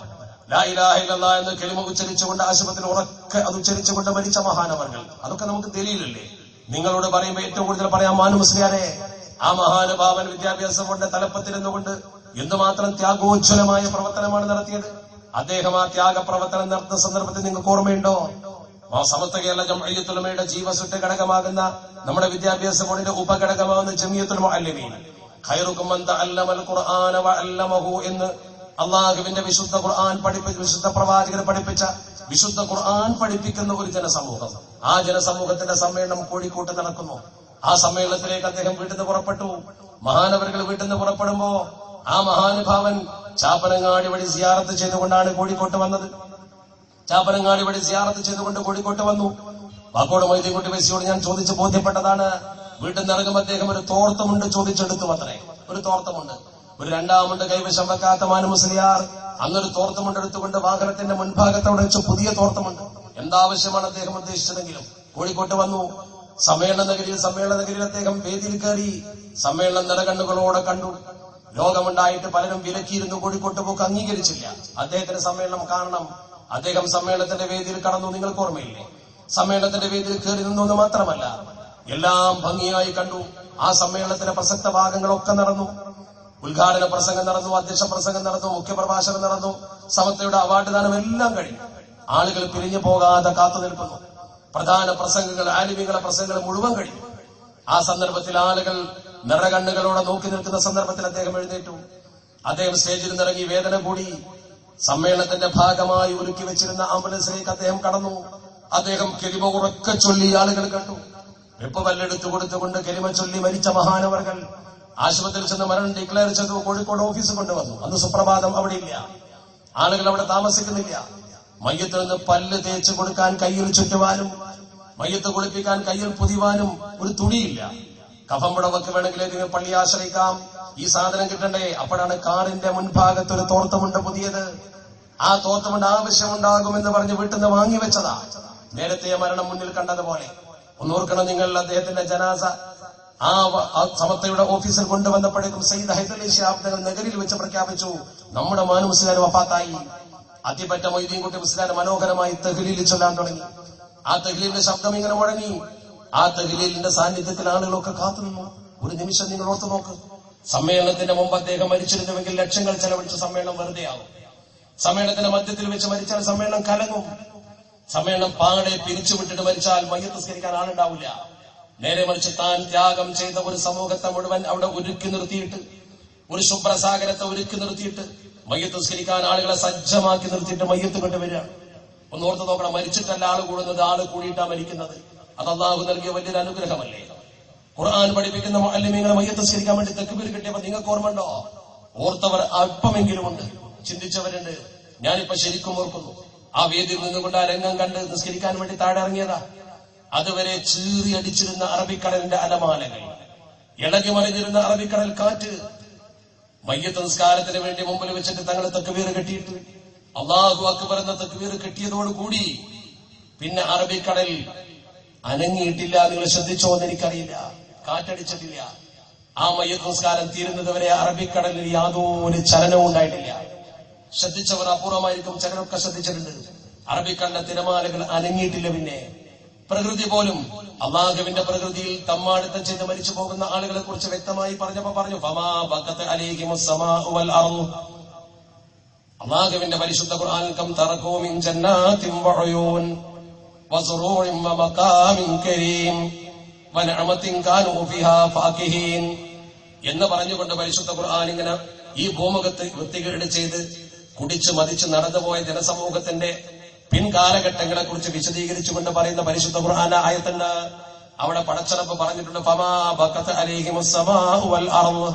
ലാ ഇലാഹ ഇല്ലല്ലാഹ് എന്ന് കലിമ ഉച്ചരിച്ചുകൊണ്ട് ആശുപത്രിയിൽ ഉറക്കെ അത് ഉച്ചരിച്ചുകൊണ്ട് മരിച്ച മഹാനവർകൾ. അതൊക്കെ നമുക്ക് ദലീലല്ലേ? നിങ്ങളോട് പറയുമ്പോൾ ഏറ്റവും കൂടുതൽ പറയാം മാനു മുസ്ലിയാരെ, ആ മഹാനുഭാവൻ വിദ്യാഭ്യാസം കൊണ്ട് തലപ്പത്തിരുന്നുകൊണ്ട് എന്തുമാത്രം ത്യാഗോജ്വലമായ പ്രവർത്തനമാണ് നടത്തിയത്. അദ്ദേഹം ആ ത്യാഗ പ്രവർത്തനം നടത്തുന്ന സന്ദർഭത്തിൽ നിങ്ങൾക്ക് ഓർമ്മയുണ്ടോ? സമസ്ത കേരള ജംഇയ്യത്തുൽ ഉലമയുടെ ജീവസുറ്റ ഘടകമാകുന്ന നമ്മുടെ വിദ്യാഭ്യാസ ബോർഡിന്റെ ഉപഘടകമാകുന്ന ജംഇയ്യത്തുൽ മുഅല്ലിമീൻ ഖൈറുകും മൻ തഅല്ലമൽ ഖുർആന വഅല്ലമഹു എന്ന് അല്ലാഹുവിന്റെ വിശുദ്ധ ഖുർആൻ പഠിപ്പിച്ച, വിശുദ്ധ പ്രവാചകർ പഠിപ്പിച്ച വിശുദ്ധ ഖുർആൻ പഠിപ്പിക്കുന്ന ഒരു ജനസമൂഹം. ആ ജനസമൂഹത്തിന്റെ സമ്മേളനം കോഴിക്കോട്ട് നടക്കുന്നു. ആ സമ്മേളനത്തിലേക്ക് അദ്ദേഹം വീട്ടിൽ നിന്ന് പുറപ്പെട്ടു. മഹാനവറുകൾ വീട്ടിൽ നിന്ന് പുറപ്പെടുമ്പോ ആ മഹാനുഭാവൻ ചാപ്പനങ്ങാടി വഴി സിയാറത്ത് ചെയ്തുകൊണ്ടാണ് കോഴിക്കോട്ട് വന്നത്. ചാപ്പനങ്ങാടി വഴി സിയാറത്ത് ചെയ്തുകൊണ്ട് കോഴിക്കോട്ട് വന്നു. വാക്കോട് മൊയ്തീൻകുട്ടി ബസ്സിയോട് ഞാൻ ചോദിച്ച് ബോധ്യപ്പെട്ടതാണ്. വീട്ടിൽ നിന്ന് ഇറങ്ങുമ്പോൾ അദ്ദേഹം ഒരു തോർത്തമുണ്ട് ചോദിച്ചെടുത്തു. അത്രേ, ഒരു തോർത്തമുണ്ട്. ഒരു രണ്ടാമുണ്ട് കൈവശം വെക്കാത്ത മാനു മുസ്ലിയാർ അന്നൊരു തോർത്തമുണ്ട് എടുത്തുകൊണ്ട് വാഹനത്തിന്റെ മുൻഭാഗത്തോടെ വെച്ച് പുതിയ തോർത്തമുണ്ട്. എന്താവശ്യമാണ് അദ്ദേഹം ഉദ്ദേശിച്ചതെങ്കിലും കോഴിക്കോട്ട് വന്നു. സമ്മേളന നഗരിയിൽ അദ്ദേഹം വേദിയിൽ കയറി. സമ്മേളനം നിറകണ്ണുകളോടെ കണ്ടു. രോഗമുണ്ടായിട്ട് പലരും വിലക്കിയിരുന്നു. കോഴിക്കോട്ട് പോക്ക് അംഗീകരിച്ചില്ല. അദ്ദേഹത്തിന് സമ്മേളനം കാണണം. അദ്ദേഹം സമ്മേളനത്തിന്റെ വേദിയിൽ കടന്നു. നിങ്ങൾക്ക് ഓർമ്മയില്ലേ? സമ്മേളനത്തിന്റെ വേദിയിൽ കയറി നിന്നു മാത്രമല്ല, എല്ലാം ഭംഗിയായി കണ്ടു. ആ സമ്മേളനത്തിന്റെ പ്രസക്ത ഭാഗങ്ങളൊക്കെ നടന്നു. ഉദ്ഘാടന പ്രസംഗം നടന്നു, അധ്യക്ഷ പ്രസംഗം നടന്നു, മുഖ്യപ്രഭാഷണം നടന്നു, സമസ്തയുടെ അവാർഡ് ദാനം എല്ലാം കഴിഞ്ഞു. ആളുകൾ പിരിഞ്ഞു പോകാതെ കാത്തു നിൽക്കുന്നു. പ്രധാന പ്രസംഗങ്ങൾ, ആലിമീങ്ങളുടെ പ്രസംഗങ്ങൾ മുഴുവൻ കഴിഞ്ഞു. ആ സന്ദർഭത്തിൽ ആളുകൾ നിറകണ്ണുകളോടെ നോക്കി നിൽക്കുന്ന സന്ദർഭത്തിൽ അദ്ദേഹം എഴുന്നേറ്റു. അദ്ദേഹം സ്റ്റേജിൽ നിന്നിറങ്ങി. വേദന കൂടി. സമ്മേളനത്തിന്റെ ഭാഗമായി ഒരുക്കി വെച്ചിരുന്ന ആംബുലൻസിലേക്ക് അദ്ദേഹം കടന്നു. അദ്ദേഹം കെലിമ ഉറക്കെ ചൊല്ലി ആളുകൾ കണ്ടു. വെപ്പ് പല്ലെടുത്തു കൊടുത്തുകൊണ്ട് കെലിമ ചൊല്ലി മരിച്ച മഹാനവർകൾ ആശുപത്രിയിൽ ചെന്ന് മരണം ഡിക്ലെയർ ചെയ്തു. കോഴിക്കോട് ഓഫീസ് കൊണ്ടുവന്നു. അന്ന് സുപ്രഭാതം അവിടെ ഇല്ല. ആളുകൾ അവിടെ താമസിക്കുന്നില്ല. മയ്യത്തിൽ നിന്ന് പല്ല് തേച്ച് കൊടുക്കാൻ കയ്യിൽ ചുറ്റുവാനും മയ്യത്ത് കുളിപ്പിക്കാൻ കയ്യിൽ പൊതിവാനും ഒരു തുണിയില്ല. കഫം പുടവൊക്കെ വേണമെങ്കിൽ നിങ്ങൾ പള്ളി ആശ്രയിക്കാം. ഈ സാധനം കിട്ടണ്ടേ? അപ്പോഴാണ് കാറിന്റെ മുൻഭാഗത്ത് ഒരു തോർത്തമുണ്ട് പുതിയത്. ആ തോർത്തമുണ്ട് ആവശ്യമുണ്ടാകുമെന്ന് പറഞ്ഞ് വീട്ടിൽ നിന്ന് വാങ്ങിവെച്ചതാ. നേരത്തെ മരണം മുന്നിൽ കണ്ടതുപോലെ. ഒന്നോർക്കണം നിങ്ങൾ, അദ്ദേഹത്തിന്റെ ജനാസ ആ സമസ്തയുടെ ഓഫീസിൽ കൊണ്ടുവന്നപ്പോഴേക്കും സയ്യിദ് ഹൈദരലി ശിഹാബ് തങ്ങൾ നഗരിയിൽ വെച്ച് പ്രഖ്യാപിച്ചു, നമ്മുടെ മാനു മുസ്ലിയാർ വഫാത്തായി. അത്തിപ്പറ്റ മൊയ്തീൻകുട്ടി മുസ്ലിയാർ മനോഹരമായി തഹ്ലീൽ ചൊല്ലാൻ തുടങ്ങി. ആ തഹ്ലീലിന്റെ ശബ്ദം ഇങ്ങനെ മുഴങ്ങി. ആ തഹ്ലീലിന്റെ സാന്നിധ്യത്തിൽ ആളുകളൊക്കെ കാത്തുനിന്നു. ഒരു നിമിഷം നിങ്ങൾ ഓർത്തു നോക്ക്. സമ്മേളനത്തിന്റെ മുമ്പ് അദ്ദേഹം മരിച്ചിരുന്നുവെങ്കിൽ ലക്ഷങ്ങൾ ചെലവഴിച്ച് സമ്മേളനം വെറുതെയാവും. സമ്മേളനത്തിന്റെ മധ്യത്തിൽ വെച്ച് മരിച്ചാൽ സമ്മേളനം കലങ്ങും. സമ്മേളനം പാടെ പിരിച്ചുവിട്ടിട്ട് മരിച്ചാൽ മയ്യത്ത് നിസ്കരിക്കാൻ ആളുണ്ടാവില്ല. നേരെ മറിച്ച് താൻ ത്യാഗം ചെയ്ത ഒരു സമൂഹത്തെ മുഴുവൻ അവിടെ ഒരുക്കി നിർത്തിയിട്ട്, ഒരു ശുഭ്രസാഗരത്തെ ഒരുക്കി നിർത്തിയിട്ട്, മയ്യത്ത് നിസ്കരിക്കാൻ ആളുകളെ സജ്ജമാക്കി നിർത്തിയിട്ട് മയ്യത്ത് കൊണ്ടുവരികയാണ്. ഒന്ന് ഓർത്ത് നോക്കണം. മരിച്ചിട്ടല്ല ആള് കൂടുന്നത്, ആള് കൂടിയിട്ടാ മരിക്കുന്നത്. അത് അള്ളാഹു നൽകിയ വലിയൊരു അനുഗ്രഹമല്ലേ? ഖുർആൻ പഠിപ്പിക്കുന്ന മുഅല്ലിമീങ്ങളെ മയ്യത്ത് നിസ്കരിക്കാൻ വേണ്ടി തക്ബീർ കിട്ടിയപ്പോ നിങ്ങൾക്ക് ഓർമ്മയുണ്ടോ? ഓർത്തവർ അല്പമെങ്കിലും ഉണ്ട്, ചിന്തിച്ചവരുണ്ട്. ഞാനിപ്പോ ശരിക്കും ഓർക്കുന്നു. ആ വേദിയിൽ നിന്നുകൊണ്ട് ആ രംഗം കണ്ട് നിസ്കരിക്കാൻ വേണ്ടി താഴെ ഇറങ്ങിയതാ. അതുവരെ ചീറി അടിച്ചിരുന്ന അറബിക്കടലിന്റെ അലമാലകൾ, ഇളകി മറിഞ്ഞിരുന്ന അറബിക്കടൽ കാറ്റ്, മയ്യത്ത് നിസ്കാരത്തിന് വേണ്ടി മുമ്പിൽ വെച്ചിട്ട് തങ്ങൾ തക്ബീർ കെട്ടിയിട്ട് അല്ലാഹു അക്ബർ എന്ന തക്ബീർ കെട്ടിയതോടുകൂടി പിന്നെ അറബിക്കടൽ അനങ്ങിയിട്ടില്ല. നിങ്ങൾ ശ്രദ്ധിച്ചോ എന്ന് എനിക്കറിയില്ല. കാറ്റടിച്ചിട്ടില്ല. ആ മയ്യത്ത് നിസ്കാരം തീരുന്നത് വരെ അറബിക്കടലിൽ യാതൊരു ചലനവും ഉണ്ടായിട്ടില്ല. ശ്രദ്ധിച്ചവർ അപൂർവമായിരിക്കും, ചിലരൊക്കെ ശ്രദ്ധിച്ചിട്ടുണ്ട്. അറബിക്കടലിന്റെ തിരമാലകൾ അനങ്ങിയിട്ടില്ല. പിന്നെ പ്രകൃതി പോലും, അള്ളാഹുവിന്റെ പ്രകൃതിയിൽ തമ്മാടിത്തം ചെയ്ത് മരിച്ചു പോകുന്ന ആളുകളെ കുറിച്ച് വ്യക്തമായി പറഞ്ഞു ഫമാ ബഖത് അലൈഹിമുസ് സമാഉ വൽ അർദ്. അള്ളാഹുവിന്റെ പരിശുദ്ധ ഖുർആനിൽ കം തറകൂ മിൻ ജന്നാതിൻ വഉയൂൻ വസുറൂഇൻ വമഖാമിൻ കരീം വനഅമത്തിൻ കാനൂ ഫിഹാ ഫാകിഹീൻ എന്ന് പറഞ്ഞുകൊണ്ട് പരിശുദ്ധ ഖുർആൻ ഇങ്ങനെ ഈ ഭൂമുഖത്ത് വൃത്തികേട് ചെയ്ത് കുടിച്ചു മതിച്ച് നടന്നുപോയ ജനസമൂഹത്തിന്റെ പിൻകാലഘട്ടങ്ങളെ കുറിച്ച് വിശദീകരിച്ചുകൊണ്ട് പറയുന്ന പരിശുദ്ധ ഖുർആൻ ആയത്തുണ്ട്. അവിടെ പടച്ചറപ്പ് പറഞ്ഞിട്ടുണ്ട് ഫമാ ബഖത് അലൈഹിമുസ് സമാഉ വൽ അർദ്.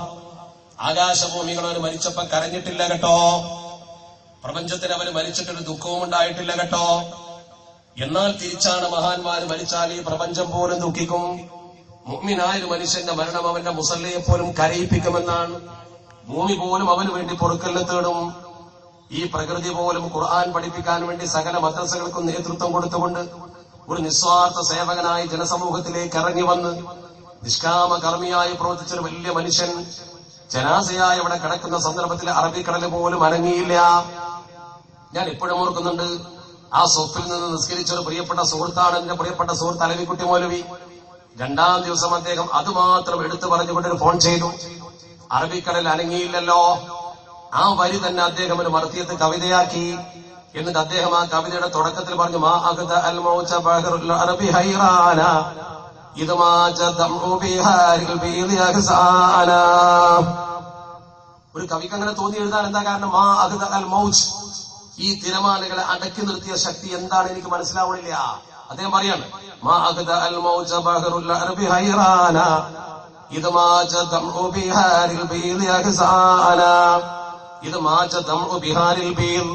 ആകാശഭൂമികൾ അവർ മരിച്ചപ്പോ കരഞ്ഞിട്ടില്ല കേട്ടോ. പ്രപഞ്ചത്തിന് അവർ മരിച്ചിട്ടൊരു ദുഃഖവും ഉണ്ടായിട്ടില്ല കേട്ടോ. എന്നാൽ തിരിച്ചാണ് മഹാന്മാര് മരിച്ചാൽ ഈ പ്രപഞ്ചം പോലും ദുഃഖിക്കും. മുഅ്മിനായ ഒരു മനുഷ്യന്റെ മരണം അവന്റെ മുസല്ലയെ പോലും കരയിപ്പിക്കുമെന്നാണ്. ഭൂമി പോലും അവന് വേണ്ടി പൊറുക്കലിനെ തേടും. ഈ പ്രകൃതി പോലും ഖുർആൻ പഠിപ്പിക്കാൻ വേണ്ടി സകല മദ്രസകൾക്കും നേതൃത്വം കൊടുത്തുകൊണ്ട് ഒരു നിസ്വാർത്ഥ സേവകനായി ജനസമൂഹത്തിലേക്ക് ഇറങ്ങി വന്ന് നിഷ്കാമ കർമ്മിയായി പ്രവർത്തിച്ചൊരു വലിയ മനുഷ്യൻ ജനാസയായി അവിടെ കിടക്കുന്ന സന്ദർഭത്തിൽ അറബിക്കടല് പോലും അനങ്ങിയില്ല. ഞാൻ ഇപ്പോഴും ഓർക്കുന്നുണ്ട്. ആ സൊഫിൽ നിന്ന് നിസ്കരിച്ച ഒരു പ്രിയപ്പെട്ട സുഹൃത്താണ് എന്റെ പ്രിയപ്പെട്ട സുഹൃത്ത് അലവിക്കുട്ടി മൗലവി. രണ്ടാം ദിവസം അദ്ദേഹം അതുമാത്രം എടുത്തു പറഞ്ഞുകൊണ്ടൊരു ഫോൺ ചെയ്തു. അറബിക്കടൽ അനങ്ങിയില്ലല്ലോ. ആ വരി തന്നെ അദ്ദേഹം ഒരു മർത്തിയത്ത് കവിതയാക്കി. എന്നിട്ട് അദ്ദേഹം ആ കവിതയുടെ തുടക്കത്തിൽ പറഞ്ഞു, മാ അഖദ അൽ മൗജ ബഹറുൽ അറബി ഹൈറാന ഇത് മാ ജദഉ ബിഹാരിൽ ബീദി അഹ്സാന. ഒരു കവിക്ക് അങ്ങനെ തോന്നി എഴുതാൻ എന്താ കാരണം? മാ അഖദ അൽ മൗജ്, ഈ തിരമാലകളെ അടക്കി നിർത്തിയ ശക്തി എന്താണ് എനിക്ക് മനസ്സിലാവണില്ല. അദ്ദേഹം പറയാണ്, മാ അഖദ അൽ മൗജ ബഹറുൽ അറബി ഹൈറാന ഇത് മാ ജദഉ ബിഹാരിൽ ബീദി അഹ്സാന. ഇത് മാ ജദഉ ബിഹാരിൽ ബീദ്,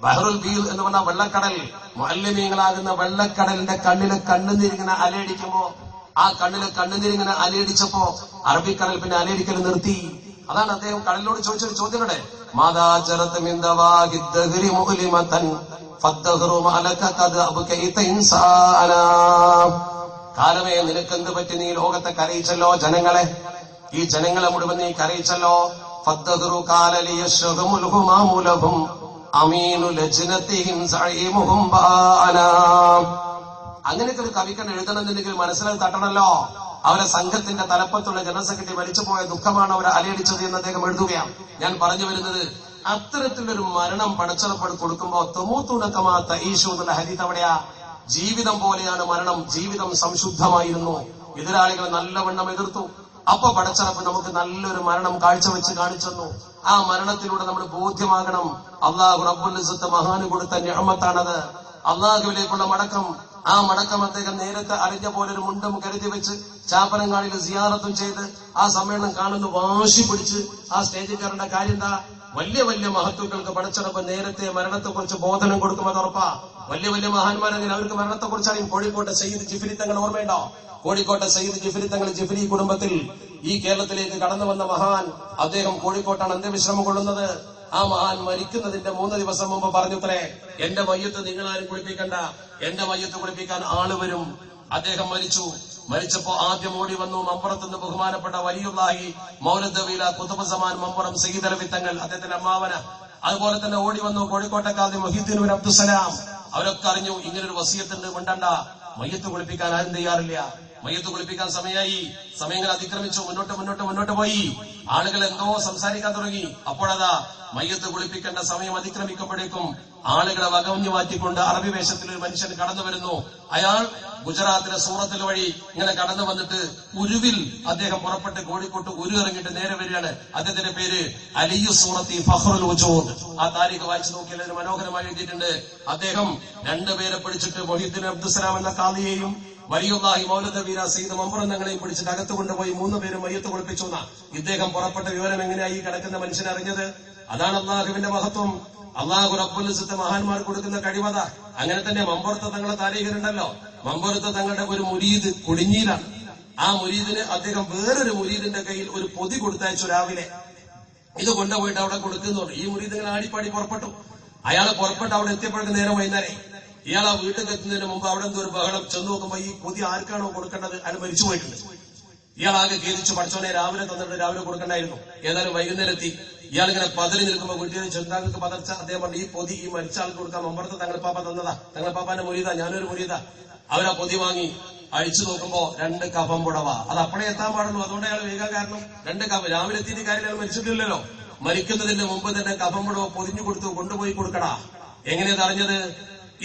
ബഹറുൽ ബീദ് എന്ന് പറഞ്ഞ വെള്ളക്കടൽ, മുഅല്ലിമീങ്ങളാകുന്ന വെള്ളക്കടലിന്റെ കണ്ണില് കണ്ണുനീരിങ്ങനെ അലയടിക്കുമ്പോ, ആ കണ്ണില് കണ്ണുനീരിങ്ങനെ അലയടിച്ചപ്പോ അറബിക്കടൽ പിന്നെ അലയടിക്കൽ നിർത്തി. അതാണ് അദ്ദേഹം കടലിനോട് ചോദിച്ചൊരു ചോദ്യം കൂടെ. മാതാ ജറത് മിൻ ദവാഗി ദഹ്രി മുഅ്ലിമതൻ ഫദ്ദഹ്റു മഅലക ഖദ് അബ്കൈത ഇൻസാനാ. കാലമേ, നിനക്കെന്ത് പറ്റി? നീ ലോകത്തെ കരയിച്ചല്ലോ, ജനങ്ങളെ, ഈ ജനങ്ങളെ മുഴുവൻ നീ കരയിച്ചല്ലോ. ഫദ്ദഹ്റു ഖാല ലിയശ്റഹുൽ ഹുമാമു ലഹും അമീനു ലജ്നതിഹിം സഈമുഹും ബാനാ. അങ്ങനെയൊക്കെ ഒരു കവിക്കൻ എഴുതണമെന്നുണ്ടെങ്കിൽ മനസ്സിലാക്കി തട്ടണല്ലോ. അവരെ സംഘത്തിന്റെ തലപ്പത്തുള്ള ജനറൽ സെക്രട്ടറി മരിച്ചുപോയ ദുഃഖമാണ് അവരെ അലയടിച്ചത് എന്ന് അദ്ദേഹം എഴുതുകയാണ്. ഞാൻ പറഞ്ഞു വരുന്നത്, അത്തരത്തിലൊരു മരണം പടച്ചറപ്പെട്ട് കൊടുക്കുമ്പോ തമൂത്തുനക്കമാ തഈശു എന്നുള്ള ഹദീസ് അവിടെയാ. ജീവിതം പോലെയാണ് മരണം. ജീവിതം സംശുദ്ധമായിരുന്നു. എതിരാളികൾ നല്ലവണ്ണം എതിർത്തു. അപ്പൊ പടച്ചറപ്പ് നമുക്ക് നല്ലൊരു മരണം കാഴ്ചവെച്ച് കാണിച്ചെന്നു. ആ മരണത്തിലൂടെ നമ്മൾ ബോധ്യമാകണം, അല്ലാഹു റബ്ബുൽ ഇസ്സത്ത് മഹാന് കൊടുത്ത നിഅമത്താണത്, അള്ളാഹുവിലേക്കുള്ള മടക്കം. ആ മടക്കം അദ്ദേഹം നേരത്തെ അറിഞ്ഞ പോലെ ഒരു മുണ്ടും കരുതി വെച്ച് ചാപ്പനങ്ങാടിയിൽ സിയാറത്തും ചെയ്ത് ആ സമ്മേളനം കാണുന്ന വാശി പിടിച്ച് ആ സ്റ്റേജിൽ കയറേണ്ട കാര്യം എന്താ? വലിയ വലിയ മഹത്തുക്കൾക്ക് പടച്ചറപ്പ് നേരത്തെ മരണത്തെക്കുറിച്ച് ബോധനം കൊടുക്കുമെന്ന് ഉറപ്പാ. വലിയ വലിയ മഹാന്മാരെങ്കിൽ അവർക്ക് മരണത്തെക്കുറിച്ച് അറിയും. കോഴിക്കോട്ടെ സയ്യിദ് ജിഫ്രി തങ്ങൾ ഓർമ്മയുണ്ടോ? കോഴിക്കോട്ടെ സയ്യിദ് ജിഫ്രി തങ്ങൾ, ജിഫ്രി കുടുംബത്തിൽ ഈ കേരളത്തിലേക്ക് കടന്നു വന്ന മഹാൻ. അദ്ദേഹം കോഴിക്കോട്ടാണ് അന്ത്യവിശ്രമം കൊള്ളുന്നത്. ആ മഹാൻ മരിക്കുന്നതിന്റെ 3 ദിവസം മുമ്പ് പറഞ്ഞുത്രേ, എന്റെ മയ്യത്ത് നിങ്ങളാരും കുളിപ്പിക്കണ്ട, എന്റെ മയ്യത്ത് കുളിപ്പിക്കാൻ ആള് വരും. അദ്ദേഹം മരിച്ചപ്പോ ആദ്യം ഓടി വന്നു മമ്പുറത്തുനിന്ന് ബഹുമാനപ്പെട്ട വലിയുള്ളാഹി മൗലദ്ദവീല കുതുബ് സമാൻ മമ്പുറം സയ്യിദ് അലവി തങ്ങൾ, അദ്ദേഹത്തിന്റെ അമ്മാവന. അതുപോലെ തന്നെ ഓടി വന്നു കോഴിക്കോട്ടെ ഖാദി മുഹീദ്ദീൻ ബിൻ അബ്ദുസ്സലാം. അവരൊക്കെ അറിഞ്ഞു ഇങ്ങനൊരു വസിയത്തുണ്ട്, മിണ്ടണ്ട. മയ്യത്ത് കുളിപ്പിക്കാൻ ആരും തയ്യാറില്ല. മയ്യത്ത് കുളിപ്പിക്കാൻ സമയങ്ങൾ അതിക്രമിച്ചു. മുന്നോട്ട് പോയി. ആളുകൾ എന്തോ സംസാരിക്കാൻ തുടങ്ങി. അപ്പോഴതാ മയ്യത്ത് കുളിപ്പിക്കേണ്ട സമയം അതിക്രമിക്കുമ്പോഴേക്കും ആളുകളെ വകവഞ്ഞു മാറ്റിക്കൊണ്ട് അറബി വേഷത്തിൽ ഒരു മനുഷ്യൻ കടന്നു വരുന്നു. അയാൾ ഗുജറാത്തിലെ സൂറത്തിൽ വഴി ഇങ്ങനെ കടന്നു വന്നിട്ട് ഉരുവിൽ അദ്ദേഹം പുറപ്പെട്ട് കോഴിക്കോട്ട് ഉരു ഇറങ്ങിയിട്ട് നേരെ വരികയാണ്. അദ്ദേഹത്തിന്റെ പേര് അലിയു സൂറത്തി ഫഖ്റുൽ വജൂദ്. ആ താരീഖ് വായിച്ചു നോക്കിയാൽ ഒരു മനോഹരമായി എഴുതിയിട്ടുണ്ട്. അദ്ദേഹം 2 പേരെ പിടിച്ചിട്ട് മുഹീദ്ദീൻ അബ്ദുസ്സലാം എന്ന ഖാദിയെയും വലിയുള്ളാഹി മൗലദ്ദവീല സയ്യിദ് മമ്പുറം തങ്ങളെയും പിടിച്ചിട്ട് അകത്ത് കൊണ്ടുപോയി 3 പേരും മയ്യത്ത് കുളിപ്പിച്ചു. ഇദ്ദേഹം പുറപ്പെട്ട വിവരം എങ്ങനെയായി കിടക്കുന്ന മനുഷ്യൻ അറിഞ്ഞത്? അതാണ് അള്ളാഹുവിന്റെ മഹത്വം. അള്ളാഹു റബ്ബുൽ ഇസ്സത്ത് മഹാന്മാർ കൊടുക്കുന്ന കഴിവത. അങ്ങനെ തന്നെ മമ്പുറത്തെ തങ്ങളെ താരീഖിലുണ്ടല്ലോ. മമ്പുറത്തെ തങ്ങളുടെ ഒരു മുരീദ് കുടിഞ്ഞിയിലാണ്. ആ മുരീദിന് അദ്ദേഹം വേറൊരു മുരീദിന്റെ കയ്യിൽ ഒരു പൊതി കൊടുത്തയച്ചു രാവിലെ. ഇത് കൊണ്ടുപോയിട്ട് അവിടെ കൊടുക്കുന്നുണ്ട്. ഈ മുരീദ് ഇങ്ങനെ ആടിപ്പാടി പുറപ്പെട്ടു. അയാളെ പുറപ്പെട്ട് അവിടെ എത്തിയപ്പോഴേക്ക് നേരം വൈകുന്നേരം. ഇയാൾ ആ വീട്ടിൽ എത്തുന്നതിന് മുമ്പ് അവിടെ എന്തോ ഒരു ബഹളം. ചെന്ന് നോക്കുമ്പോ ഈ പൊതി ആർക്കാണോ കൊടുക്കേണ്ടത് അയാൾ മരിച്ചു പോയിട്ടുണ്ട്. ഇയാളാകെ ഖേദിച്ചു, പഠിച്ചോനെ രാവിലെ തന്നിട്ട് രാവിലെ കൊടുക്കണ്ടായിരുന്നു. ഏതായാലും വൈകുന്നേരം എത്തി. ഇയാളിങ്ങനെ പതറി നിൽക്കുമ്പോ വീട്ടിൽ ചെന്താങ്ങൾക്ക് പതർച്ച. അദ്ദേഹം പറഞ്ഞു, ഈ പൊതി ഈ മരിച്ച ആൾക്ക് കൊടുക്കാൻ മമ്പുറത്ത് തങ്ങൾപ്പാപ്പ തന്നതാ, തങ്ങൾപ്പാപ്പാന്റെ മുരീതാ, ഞാനൊരു മുരീതാ. അവരാ പൊതി വാങ്ങി അഴിച്ചു നോക്കുമ്പോ 2 കഫം പുടവ. അത് അപ്പഴേ എത്താൻ പാടുള്ളൂ. അതുകൊണ്ട് അയാൾ വേഗം കാരണം 2 കഫം. രാവിലെ എത്തിയിട്ട് കാര്യം അയാൾ മരിച്ചിട്ടില്ലല്ലോ. മരിക്കുന്നതിന്റെ മുമ്പ് തന്നെ കഫം പുടവ പൊതിഞ്ഞു കൊടുത്തു കൊണ്ടുപോയി കൊടുക്കടാ. എങ്ങനെയത് അറിഞ്ഞത്?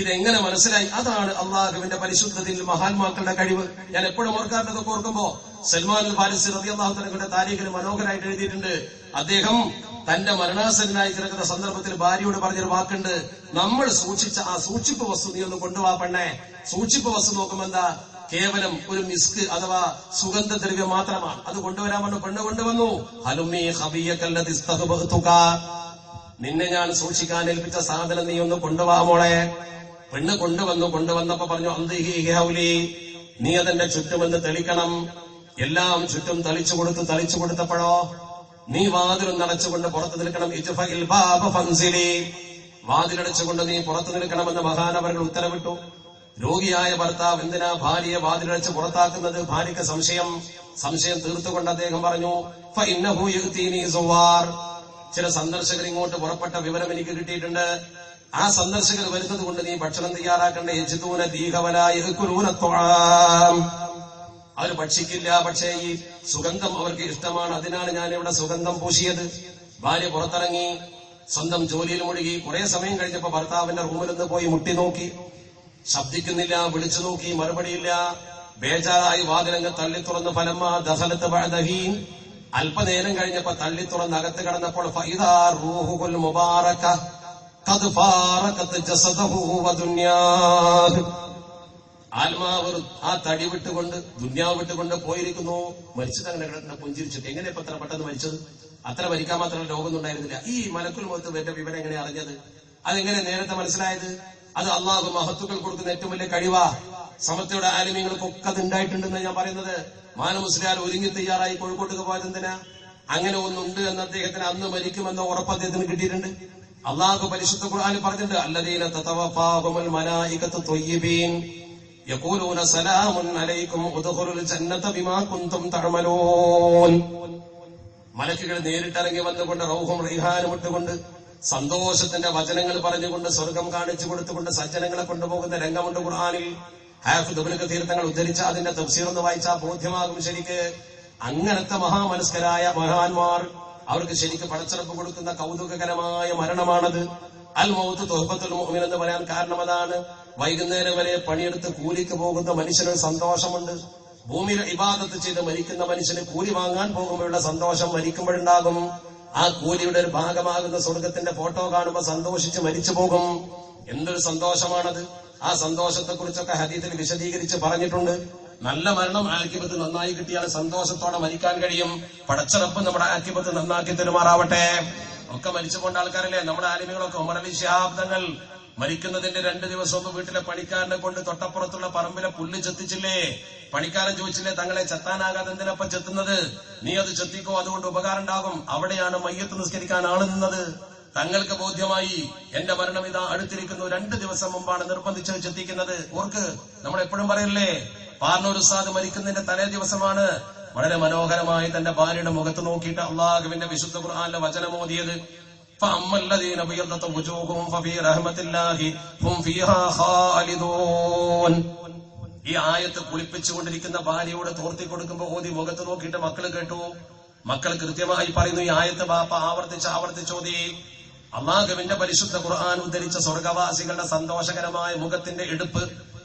ഇതെങ്ങനെ മനസ്സിലായി? അതാണ് അള്ളാഹുവിന്റെ പരിശുദ്ധതയിൽ മഹാന്മാക്കളുടെ കഴിവ്. ഞാൻ എപ്പോഴും ഓർക്കാറുണ്ടതൊക്കെ ഓർക്കുമ്പോ സൽമാൻ അൽ ഫാരിസി റളിയല്ലാഹു തആലയുടെ താരീഖിൽ മനോഹരമായിട്ട് എഴുതിയിട്ടുണ്ട്. അദ്ദേഹം തന്റെ മരണാസന്നനായി കിടക്കുന്ന സന്ദർഭത്തിൽ ഭാര്യയോട് പറഞ്ഞൊരു വാക്കുണ്ട്, നമ്മൾ സൂക്ഷിച്ച ആ സൂക്ഷിപ്പ് വസ്തു നീ ഒന്ന് കൊണ്ടുപോവാ പെണ്ണേ. സൂക്ഷിപ്പ് വസ്തു നോക്കുമ്പോ എന്താ? കേവലം ഒരു മിസ്ക് അഥവാ സുഗന്ധദ്രവ്യം മാത്രമാണ്. അത് കൊണ്ടുവരാൻ പറഞ്ഞു. പെണ്ണ് കൊണ്ടുവന്നു. ഹലുമി ഖബിയകല്ലദി ഇസ്തഖബതുക, നിന്നെ ഞാൻ സൂക്ഷിക്കാൻ ഏൽപ്പിച്ച സാധനം നീ ഒന്ന് കൊണ്ടുപോവാ മോളെ. പെണ്ണ് കൊണ്ടുവന്നപ്പോ പറഞ്ഞു, അന്തിഹി ഹൗലി, നീ അതെന്റെ ചുറ്റുമെന്ന് തെളിക്കണം. എല്ലാം ചുറ്റും തളിച്ചു കൊടുത്തപ്പോഴോ നീ വാതിലും നടച്ചുകൊണ്ട് പുറത്തു നിൽക്കണം. ഇജ്ഫഇൽ ബാബ ഫൻസിലി, വാതിലടച്ചുകൊണ്ട് നീ പുറത്തു നിൽക്കണമെന്ന് മഹാനവറുകൾ ഉത്തരവിട്ടു. രോഗിയായ ഭർത്താവ് എന്തിനാ ഭാര്യയെ വാതിലടച്ച് പുറത്താക്കുന്നത്? ഭാര്യയ്ക്ക് സംശയം തീർത്തുകൊണ്ട് അദ്ദേഹം പറഞ്ഞു, ഫഇന്നഹു യഅ്തീനി സുവാർ, ചില സന്ദർശകർ ഇങ്ങോട്ട് പുറപ്പെട്ട വിവരം എനിക്ക് കിട്ടിയിട്ടുണ്ട്. ആ സന്ദർശകർ വരുന്നത് കൊണ്ട് നീ ഭക്ഷണം തയ്യാറാക്കണ്ടേ. യജ്ദൂന ദീഹവലാ യഅ്കുലൂന ത്വആം, അവർ ഭക്ഷിക്കില്ല. പക്ഷേ ഈ സുഗന്ധം അവർക്ക് ഇഷ്ടമാണ്. അതിനാണ് ഞാൻ ഇവിടെ സുഗന്ധം പൂശിയത്. ഭാര്യ പുറത്തിറങ്ങി സ്വന്തം ജോലിയിൽ മുഴുകി. കുറെ സമയം കഴിഞ്ഞപ്പോ ഭർത്താവിന്റെ റൂമിൽ നിന്ന് പോയി മുട്ടി നോക്കി, ശബ്ദിക്കുന്നില്ല. വിളിച്ചു നോക്കി, മറുപടിയില്ല. ബേജാറായി വാതിലങ്ങ് തള്ളി തുറന്ന് ഫലമ്മ ദഖലത്ത് ബഅദഹീൻ, അല്പനേരം കഴിഞ്ഞപ്പോ തള്ളി തുറന്ന് അകത്ത് കടന്നപ്പോൾ ഫഇദാ റൂഹുൽ മുബാറക ഖദ് ഫാറഖത് ജസദഹു വദുനിയാഹു, ആത്മാവ് ആ തടി വിട്ടുകൊണ്ട് ദുന്യാവ് വിട്ടുകൊണ്ട് പോയിരിക്കുന്നു. മരിച്ചത് അങ്ങനെ കിടക്കുന്ന പുഞ്ചിരിച്ചിട്ട്. എങ്ങനെ ഇപ്പൊ അത്ര പെട്ടെന്ന് മരിച്ചത്? അത്ര മരിക്കാൻ മാത്രം രോഗമൊന്നും ഉണ്ടായിരുന്നില്ല. ഈ മലക്കുൽ മൗത്ത് വരുടെ വിവരം എങ്ങനെ അറിഞ്ഞത്? അതെങ്ങനെ നേരത്തെ മനസ്സിലായത്? അത് അള്ളാഹു മഹത്തുക്കൾ കൊടുക്കുന്ന ഏറ്റവും വലിയ കഴിവാ. സമത്തയുടെ ആലിമ്യങ്ങൾക്കൊക്കെ അത് ഉണ്ടായിട്ടുണ്ടെന്ന് ഞാൻ പറയുന്നത്. മാനമുസ്ലിയാർ ഒരുങ്ങി തയ്യാറായി കോഴിക്കോട്ടേക്ക് പോയത് എന്തിനാ? അങ്ങനെ ഒന്നുണ്ട് എന്ന് അദ്ദേഹത്തിന് അന്ന് മരിക്കുമെന്ന ഉറപ്പ് അദ്ദേഹത്തിന് കിട്ടിയിട്ടുണ്ട്. അള്ളാഹു പരിശുദ്ധ ഖുർആനിൽ പറഞ്ഞിട്ടുണ്ട്, അല്ലദീന തതവഫാഹുമുൽ മലായികത്തു ത്വയ്യിബീൻ യഖൂലൂന സലാമുൻ അലൈക്കും ഉദ്ഖുലുൽ ജന്നത ബിമാ കുൻതും തഅമലൂൻ. മലക്കുകൾ നേരിട്ടിറങ്ങി വന്നുകൊണ്ട് റൗഹും റൈഹാനും ഇട്ടുകൊണ്ട് സന്തോഷത്തിന്റെ വചനങ്ങൾ പറഞ്ഞുകൊണ്ട് സ്വർഗം കാണിച്ചു കൊടുത്തുകൊണ്ട് സജ്ജനങ്ങളെ കൊണ്ടുപോകുന്ന രംഗമുണ്ട് ഖുർആനിൽ. ഹാഫിദ് ഇബ്നു കസീർ തങ്ങൾ ഉദ്ധരിച്ച അതിന്റെ തഫ്സീർ ഒന്ന് വായിച്ചാൽ ബോധ്യമാകും ശരിക്ക്. അങ്ങനത്തെ മഹാമനസ്കരായ മഹാന്മാർ, അവർക്ക് ശരിക്ക് പടച്ചിറപ്പ് കൊടുക്കുന്ന കൗതുകകരമായ മരണമാണത്. അൽ മൗത്ത് തുഹ്ഫത്തുൽ മുഅ്മിൻ എന്ന് പറയാൻ കാരണം അതാണ്. വൈകുന്നേരം വരെ പണിയെടുത്ത് കൂലിക്ക് പോകുന്ന മനുഷ്യന് സന്തോഷമുണ്ട്. ഭൂമിയിൽ ഇബാദത്ത് ചെയ്ത് മരിക്കുന്ന മനുഷ്യന് കൂലി വാങ്ങാൻ പോകുമ്പോഴുള്ള സന്തോഷം മരിക്കുമ്പോഴുണ്ടാകും. ആ കൂലിയുടെ ഒരു ഭാഗമാകുന്ന സ്വർഗത്തിന്റെ ഫോട്ടോ കാണുമ്പോൾ സന്തോഷിച്ച് മരിച്ചു പോകും. എന്തൊരു സന്തോഷമാണത്! ആ സന്തോഷത്തെക്കുറിച്ചൊക്കെ ഹദീസിൽ വിശദീകരിച്ച് പറഞ്ഞിട്ടുണ്ട്. നല്ല മരണം ആക്കിബത്ത് നന്നായി കിട്ടിയാൽ സന്തോഷത്തോടെ മരിക്കാൻ കഴിയും. പടച്ചിറപ്പ് നമ്മുടെ ആക്കിബത്ത് നന്നാക്കി തെരുമാറാവട്ടെ. ഒക്കെ മരിച്ചുകൊണ്ട് ആൾക്കാരല്ലേ നമ്മുടെ ആലിമികളൊക്കെ. ഉമർ അലി ശിഹാബ് തങ്ങൾ മരിക്കുന്നതിന്റെ 2 ദിവസം മുമ്പ് വീട്ടിലെ പണിക്കാരനെ കൊണ്ട് തൊട്ടപ്പുറത്തുള്ള പറമ്പിലെ പുല്ല് ചെത്തിച്ചില്ലേ? പണിക്കാരൻ ചോദിച്ചില്ലേ, തങ്ങളെ ചെത്താനാകാതെ എന്തിനപ്പം ചെത്തുന്നത്? നീ അത് ചെത്തിക്കോ, അതുകൊണ്ട് ഉപകാരം ഉണ്ടാകും. അവിടെയാണ് മയ്യത്ത് നിസ്കരിക്കാൻ ആള് നിന്നത്. തങ്ങൾക്ക് ബോധ്യമായി എന്റെ മരണം ഇതാ അടുത്തിരിക്കുന്നു. 2 ദിവസം മുമ്പാണ് നിർബന്ധിച്ച് ചെത്തിക്കുന്നത്. ഓർക്ക് നമ്മൾ എപ്പോഴും പറയല്ലേ, പാർനൂർ ഉസ്താദ് മരിക്കുന്നതിന്റെ തലേ ദിവസമാണ് വളരെ മനോഹരമായി തന്റെ ഭാര്യയുടെ മുഖത്ത് നോക്കിയിട്ട് അള്ളാഹുവിന്റെ വിശുദ്ധ ഖുർആനിലെ വചനമോദിയത്. فَأَمَّا بِيَضَّتْ وُجُوهُهُمْ فَفِي رَحْمَةِ اللَّهِ هُمْ فِيهَا خَالِدُونَ. ഈ ആയത്ത് കുളിപ്പിച്ചുകൊണ്ടിരിക്കുന്ന ഭാര്യയോട് തോർത്തി കൊടുക്കുമ്പോ ഓതി മുഖത്ത് നോക്കിയിട്ട് മക്കൾ കേട്ടു. മക്കൾ കൃത്യമായി പറയുന്നു, ഈ ആയത്ത് ബാപ്പ ആവർത്തിച്ചോതി. അള്ളാഹുവിന്റെ പരിശുദ്ധ ഖുർആൻ ഉദ്ധരിച്ച സ്വർഗവാസികളുടെ സന്തോഷകരമായ മുഖത്തിന്റെ എടുപ്പ്.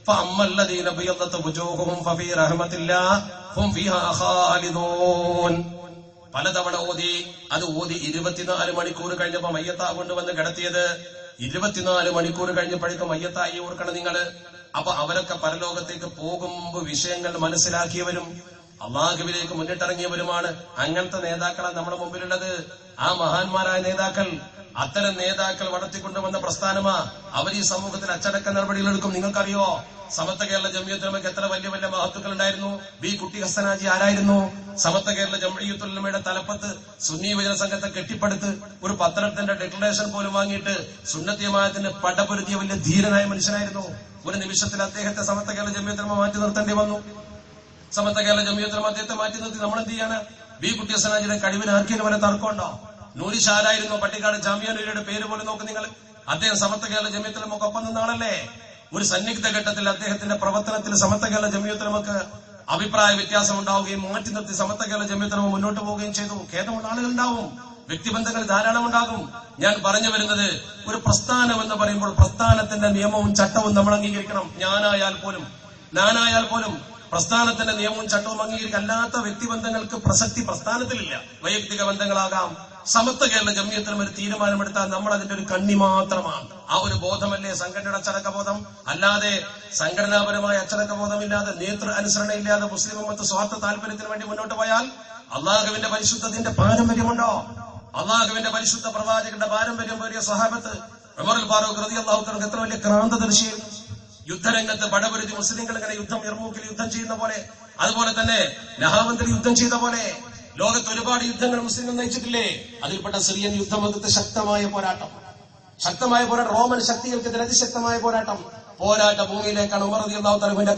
فَأَمَّا الَّذِينَ بِيَضَّتْ وُجُوهُهُمْ فَفِي رَحْمَةِ اللَّهِ هُمْ فِيهَا خَالِدُونَ. പലതവണ ഓതി. അത് ഓതി 24 മണിക്കൂർ കഴിഞ്ഞപ്പോ മയ്യത്താ കൊണ്ടുവന്ന് കിടത്തിയത്. 24 മണിക്കൂർ കഴിഞ്ഞപ്പോഴേക്കും മയ്യത്തായി. ഓർക്കണം നിങ്ങള്. അപ്പൊ അവരൊക്കെ പരലോകത്തേക്ക് പോകും മുമ്പ് വിഷയങ്ങൾ മനസ്സിലാക്കിയവരും അള്ളാഹുവിലേക്ക് മുന്നിട്ടിറങ്ങിയവരുമാണ്. അങ്ങനത്തെ നേതാക്കളാണ് നമ്മുടെ മുമ്പിലുള്ളത്. ആ മഹാന്മാരായ നേതാക്കൾ, അത്തരം നേതാക്കൾ വളർത്തിക്കൊണ്ടുവന്ന പ്രസ്ഥാനമാ. അവർ ഈ സമൂഹത്തിൽ അച്ചടക്ക നടപടികളെടുക്കും. നിങ്ങൾക്കറിയോ, സമത്വ കേരള ജംഇയ്യത്തുലമയ്ക്ക് എത്ര വലിയ വലിയ മഹത്തുക്കൾ ഉണ്ടായിരുന്നു? ബി കുട്ടി ഹസനാജി ആരായിരുന്നു? സമത്വ കേരള ജംഇയ്യത്തുലമയുടെ തലപ്പത്ത് സുന്നി യുവജന സംഘത്തെ കെട്ടിപ്പടുത്ത് ഒരു പത്രത്തിന്റെ ഡിക്ലറേഷൻ പോലും വാങ്ങിയിട്ട് സുന്നത്ത് ജമാഅത്തിന് പടപൊരുതിയ വലിയ ധീരനായ മനുഷ്യനായിരുന്നു. ഒരു നിമിഷത്തിൽ അദ്ദേഹത്തെ സമത്വ കേരള ജംഇയ്യത്തുലമ മാറ്റി നിർത്തേണ്ടി വന്നു. സമത്വ കേരള ജംഇയ്യത്തുലമ അദ്ദേഹത്തെ മാറ്റി നിർത്തി. നമ്മൾ എന്ത് ചെയ്യാണ്? ബി കുട്ടി ഹസനാജിയുടെ കഴിവിന് ആർക്കെങ്കിലും വരെ തർക്കമുണ്ടോ? നൂരിഷാരായിരുന്നു പട്ടിക്കാട് ജാമിയ നൂരിയുടെ പേര് പോലും നോക്ക് നിങ്ങൾ. അദ്ദേഹം സമത്വ കേരള ജംഇയ്യത്തുലമക്ക് ഒപ്പം നിന്നാണല്ലേ. ഒരു സന്നിഗ്ധ ഘട്ടത്തിൽ അദ്ദേഹത്തിന്റെ പ്രവർത്തനത്തിൽ സമത്വ കേരള ജംഇയ്യത്തുലമക്ക് അഭിപ്രായ വ്യത്യാസം ഉണ്ടാവുകയും മാറ്റി നിർത്തി സമത്വ കേരള ജംഇയ്യത്തുലമ മുന്നോട്ട് പോവുകയും ചെയ്തു. ഖേദമുള്ള ആളുകൾ ഉണ്ടാവും, വ്യക്തിബന്ധങ്ങൾ ധാരാളം ഉണ്ടാകും. ഞാൻ പറഞ്ഞു വരുന്നത്, ഒരു പ്രസ്ഥാനം എന്ന് പറയുമ്പോൾ പ്രസ്ഥാനത്തിന്റെ നിയമവും ചട്ടവും നമ്മൾ അംഗീകരിക്കണം. ഞാനായാൽ പോലും പ്രസ്ഥാനത്തിന്റെ നിയമവും ചട്ടവും അംഗീകരിക്കുക. അല്ലാത്ത വ്യക്തിബന്ധങ്ങൾക്ക് പ്രസക്തി പ്രസ്ഥാനത്തിലില്ല. വൈയക്തിക ബന്ധങ്ങളാകാം. സമത്വ കേരള ജംഇയ്യത്തുലമ ഒരു തീരുമാനമെടുത്താൽ നമ്മൾ അതിന്റെ ഒരു കണ്ണി മാത്രമാണ്. ആ ഒരു ബോധമല്ലേ സംഘടനയുടെ അച്ചടക്കബോധം? അല്ലാതെ സംഘടനാപരമായ അച്ചടക്കബോധമില്ലാതെ, നേതൃ അനുസരണയില്ലാതെ മുസ്ലിം ഉമ്മത്ത് സ്വാർത്ഥ താല്പര്യത്തിന് വേണ്ടി മുന്നോട്ട് പോയാൽ അള്ളാഹുവിന്റെ പരിശുദ്ധത്തിന്റെ പാരമ്പര്യമുണ്ടോ? അള്ളാഹുവിന്റെ പരിശുദ്ധ പ്രവാചകന്റെ പാരമ്പര്യം പേരിയ സ്വഹാബത്ത് ഉമറുൽ ഫാറൂഖ് റളിയല്ലാഹു തആല എത്ര വലിയ ക്രാന്തദർശിയായിരുന്നു. യുദ്ധരംഗത്ത് പടപൊരുതി മുസ്ലിങ്ങൾ ഇങ്ങനെ യർമൂക്കിൽ യുദ്ധം ചെയ്യുന്ന പോലെ, അതുപോലെ തന്നെ നഹാവന്തിൽ യുദ്ധം ചെയ്ത പോലെ ലോകത്ത് ഒരുപാട് യുദ്ധങ്ങൾ മുസ്ലിങ്ങൾ നയിച്ചിട്ടില്ലേ? അതിൽപ്പെട്ട സിറിയൻ യുദ്ധം. അതൊക്കെ ശക്തമായ പോരാട്ടം. റോമൻ ശക്തികൾക്കെതിരെ അതിശക്തമായ പോരാട്ട ഭൂമിയിലേക്കാണ് ഉമർ റളിയല്ലാഹു തആലയുടെ